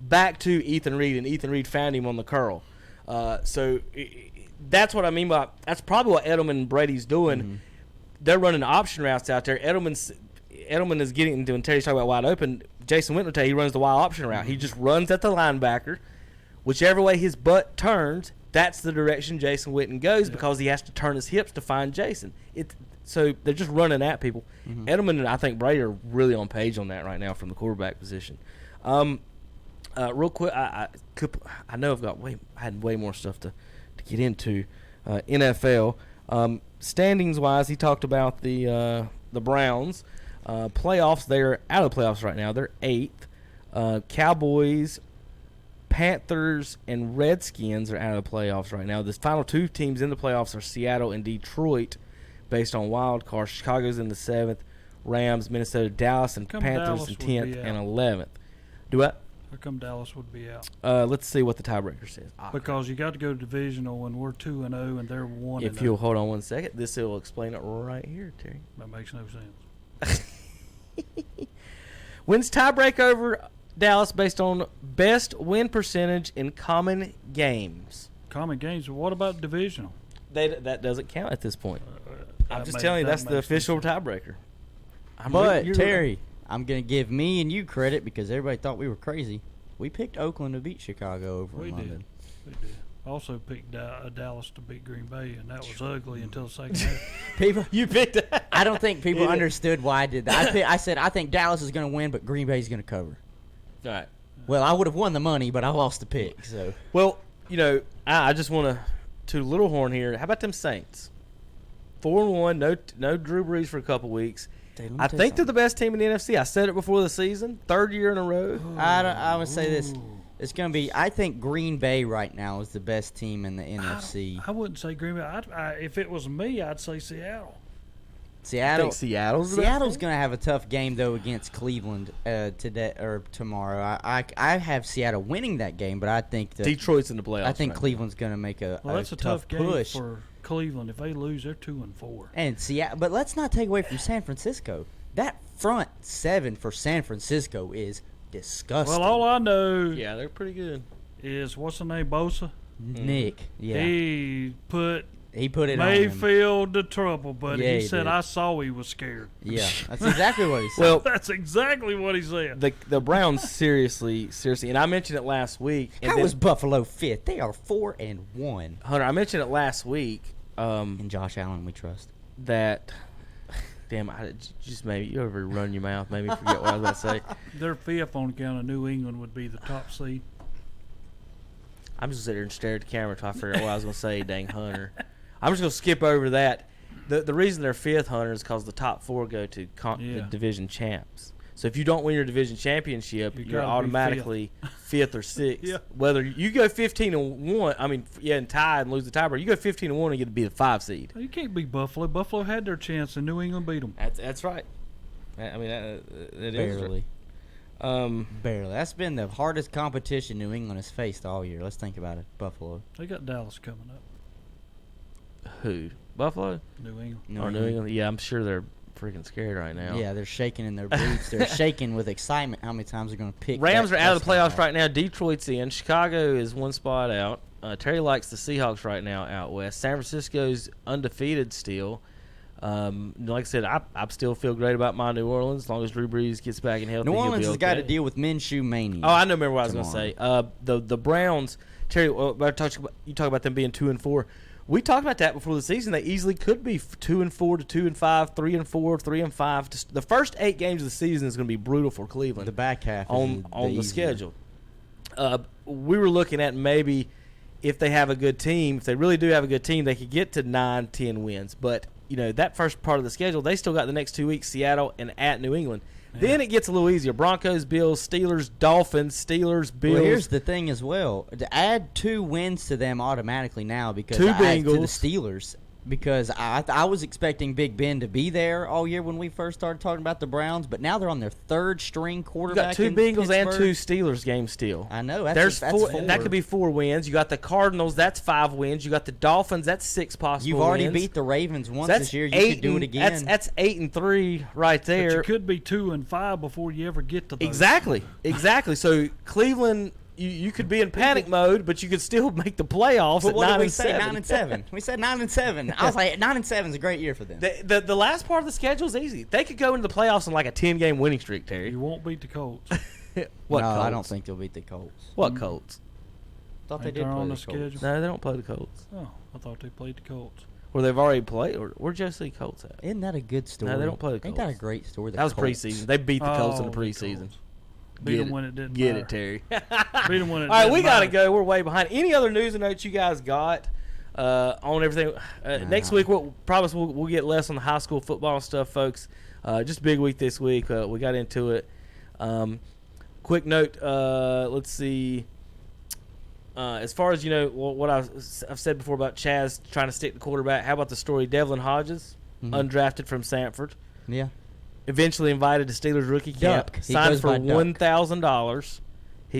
back to Ethan Reed, and Ethan Reed found him on the curl. So that's what I mean by that's probably what Edelman and Brady's doing. They're running option routes out there. Edelman is getting into, and Terry's talking about wide open. Jason Witten will tell you he runs the wide option route. He just runs at the linebacker. Whichever way his butt turns, that's the direction Jason Witten goes because he has to turn his hips to find Jason. So they're just running at people. Edelman and I think Brady are really on page on that right now from the quarterback position. Real quick, I know I had way more stuff to get into. NFL standings wise, he talked about the Browns playoffs. They're out of the playoffs right now. They're 8th. Cowboys, Panthers, and Redskins are out of the playoffs right now. The final 2 teams in the playoffs are Seattle and Detroit, based on wild cards. Chicago's in the 7th. Rams, Minnesota, Dallas, and Panthers in 10th and 11th. Do what? How come Dallas would be out? Let's see what the tiebreaker says. Because you got to go divisional, and we're 2-0, and they're 1-0. If you'll hold on one second, this will explain it right here, Terry. That makes no sense. Wins tiebreak over Dallas based on best win percentage in common games. Common games. What about divisional? That doesn't count at this point. I'm just telling you that's the official tiebreaker. But Terry, I'm gonna give me and you credit because everybody thought we were crazy. We picked Oakland to beat Chicago over in London. We did. Also picked Dallas to beat Green Bay, and that was ugly until the second half. You picked that. I don't think people understood why I did that. I said I think Dallas is going to win, but Green Bay is going to cover. All right. Well, I would have won the money, but I lost the pick. So. Well, I just want to little horn here. How about them Saints? 4-1, no Drew Brees for a couple weeks. I think they're the best team in the NFC. I said it before the season. 3rd year in a row. I would say this. It's going to be. I think Green Bay right now is the best team in the NFC. I wouldn't say Green Bay. If it was me, I'd say Seattle. Seattle's going to have a tough game though against Cleveland today or tomorrow. I have Seattle winning that game, but I think Detroit's in the playoffs. I think Cleveland's going to make a tough push game for Cleveland. If they lose, they're 2-4. And Seattle, but let's not take away from San Francisco. That front 7 for San Francisco is disgusting. Well, all I know, they're pretty good. Is what's the name, Bosa? Nick. Yeah. He put it Mayfield to trouble, but he said did. I saw he was scared. Yeah, that's exactly what he said. Well, that's exactly what he said. The Browns seriously, and I mentioned it last week. How was Buffalo 5th? They are 4-1. Hunter, I mentioned it last week. And Josh Allen, we trust. That. Damn, I just maybe you ever run your mouth, maybe forget what I was about to say. They're 5th on account of New England would be the top seed. I'm just sitting there and stare at the camera until I figure out what I was going to say, dang Hunter. I'm just going to skip over that. The reason they're 5th, Hunter, is because the top 4 go to the division champs. So if you don't win your division championship, you're automatically 5th or 6th. Yeah. Whether you go 15-1, and tie and lose the tiebreaker, you go 15-1 and get to be the 5 seed. You can't beat Buffalo. Buffalo had their chance, and New England beat them. That's right. I mean, it Barely. is. Barely. That's been the hardest competition New England has faced all year. Let's think about it. Buffalo. They got Dallas coming up. Who? Buffalo? New England. New England. Yeah, I'm sure they're freaking scared right now. Yeah, they're shaking in their boots. They're shaking with excitement how many times they're going to pick. Rams are out of the playoffs back. right now. Detroit's in. Chicago is one spot out. Terry likes the Seahawks right now out west. San Francisco's undefeated still. Like I said, I still feel great about my New Orleans as long as Drew Brees gets back and healthy. New Orleans has got to deal with Minshew mania. Oh, I know. Remember what I was going to say. The Browns. Terry, you talk about them being 2-4. We talked about that before the season. They easily could be 2-4 to 2-5, 3-4, 3-5. The first 8 games of the season is going to be brutal for Cleveland. The back half on the schedule. We were looking at maybe if they have a good team, if they really do have a good team, they could get to 9-10 wins. But that first part of the schedule, they still got the next 2 weeks: Seattle and at New England. Then it gets a little easier. Broncos, Bills, Steelers, Dolphins, Steelers, Bills. Well, here's the thing as well. To add 2 wins to them automatically now because 2 I add to the Bengals. Steelers because I was expecting Big Ben to be there all year when we first started talking about the Browns, but now they're on their 3rd string You quarterback. got 2 in Bengals and Pittsburgh. 2 Steelers games still. I know. That's There's that's 4. 4. That could be 4 wins. You got the Cardinals. That's 5 wins. You got the Dolphins. That's 6 possible. You've already wins. beat the Ravens once That's this year. You 8 could do it again. That's 8-3 right there. But you could be 2-5 before you ever get to those. Exactly. So Cleveland, you could be in panic mode, but you could still make the playoffs But at what 9 did we and say? 7. 9-7. We said 9-7. I was like, 9-7 is a great year for them. The last part of the schedule is easy. They could go into the playoffs on like a 10-game winning streak, Terry. You won't beat the Colts. What no, Colts? I don't think they'll beat the Colts. What Colts? Thought they Ain't did they play on the the Colts. schedule? No, they don't play the Colts. Oh, I thought they played the Colts. Or they've already played. Or where'd you see Colts at? Isn't that a good story? No, they don't play the Colts. Ain't that a great story? That was Colts. preseason. They beat the Colts in the Oh, the preseason. Colts. Beat them when it didn't Get matter. it, Terry. Beat them when it All right, didn't we got to matter. go. We're way behind. Any other news and notes you guys got on everything? Next week, we'll promise we'll get less on the high school football and stuff, folks. Just a big week this week. We got into it. Quick note, let's see. As far as, what I've said before about Chaz trying to stick the quarterback, how about the story Devlin Hodges, undrafted from Sanford? Yeah. Eventually invited to Steelers rookie camp, Duck. He signed goes for by Duck. $1,000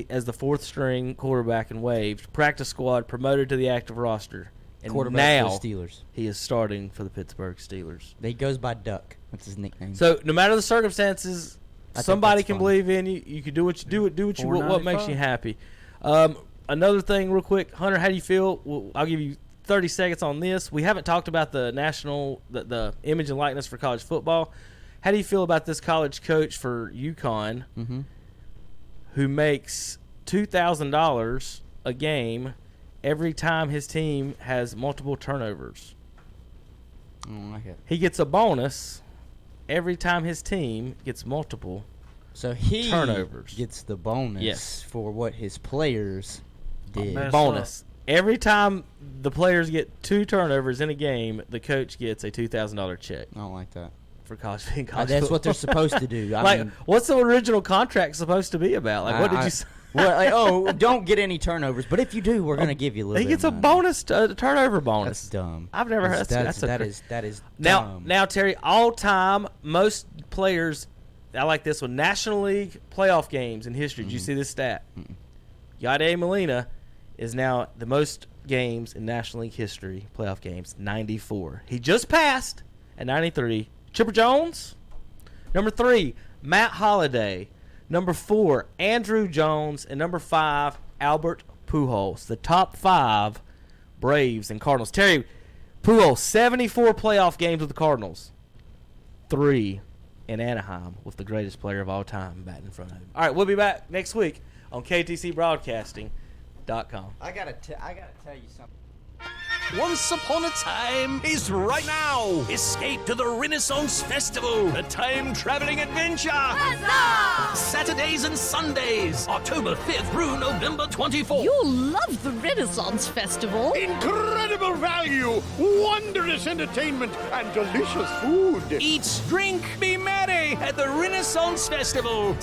as the 4th string quarterback and waived. Practice squad, promoted to the active roster. And Quarterback now for the Steelers. he is starting for the Pittsburgh Steelers. He goes by Duck. That's his nickname. So no matter the circumstances, I think somebody that's can fun. believe in you. You can do what you do what makes you $4.95. happy. Another thing, real quick, Hunter, how do you feel? Well, I'll give you 30 seconds on this. We haven't talked about the the image and likeness for college football. How do you feel about this college coach for UConn who makes $2,000 a game every time his team has multiple turnovers? I don't like it. He gets a bonus every time his team gets multiple So he turnovers. gets the bonus Yes. for what his players did. Mess Bonus. Every time the players get 2 turnovers in a game, the coach gets a $2,000 check I don't like that. for college That's what they're supposed to do. I mean, what's the original contract supposed to be about? Like, what did you say? Well, don't get any turnovers, but if you do, we're going to give you a little He bit gets of a money. bonus, turnover bonus. That's dumb. I've never heard that is Now, dumb. Terry, all time, most players, I like this one, National League playoff games in history. Did you see this stat? Yadier Molina is now the most games in National League history, playoff games, 94. He just passed at 93. Chipper Jones, number 3, Matt Holliday, number 4, Andrew Jones, and number 5, Albert Pujols. The top 5 Braves and Cardinals. Terry, Pujols, 74 playoff games with the Cardinals. 3 in Anaheim with the greatest player of all time batting in front of him. All right, we'll be back next week on KTCBroadcasting.com. I gotta tell you something. Once Upon a Time is right now. Escape to the Renaissance Festival, a time-traveling adventure. Huzzah! Saturdays and Sundays, October 5th through November 24th. You'll love the Renaissance Festival. Incredible value, wondrous entertainment, and delicious food. Eat, drink, be merry at the Renaissance Festival.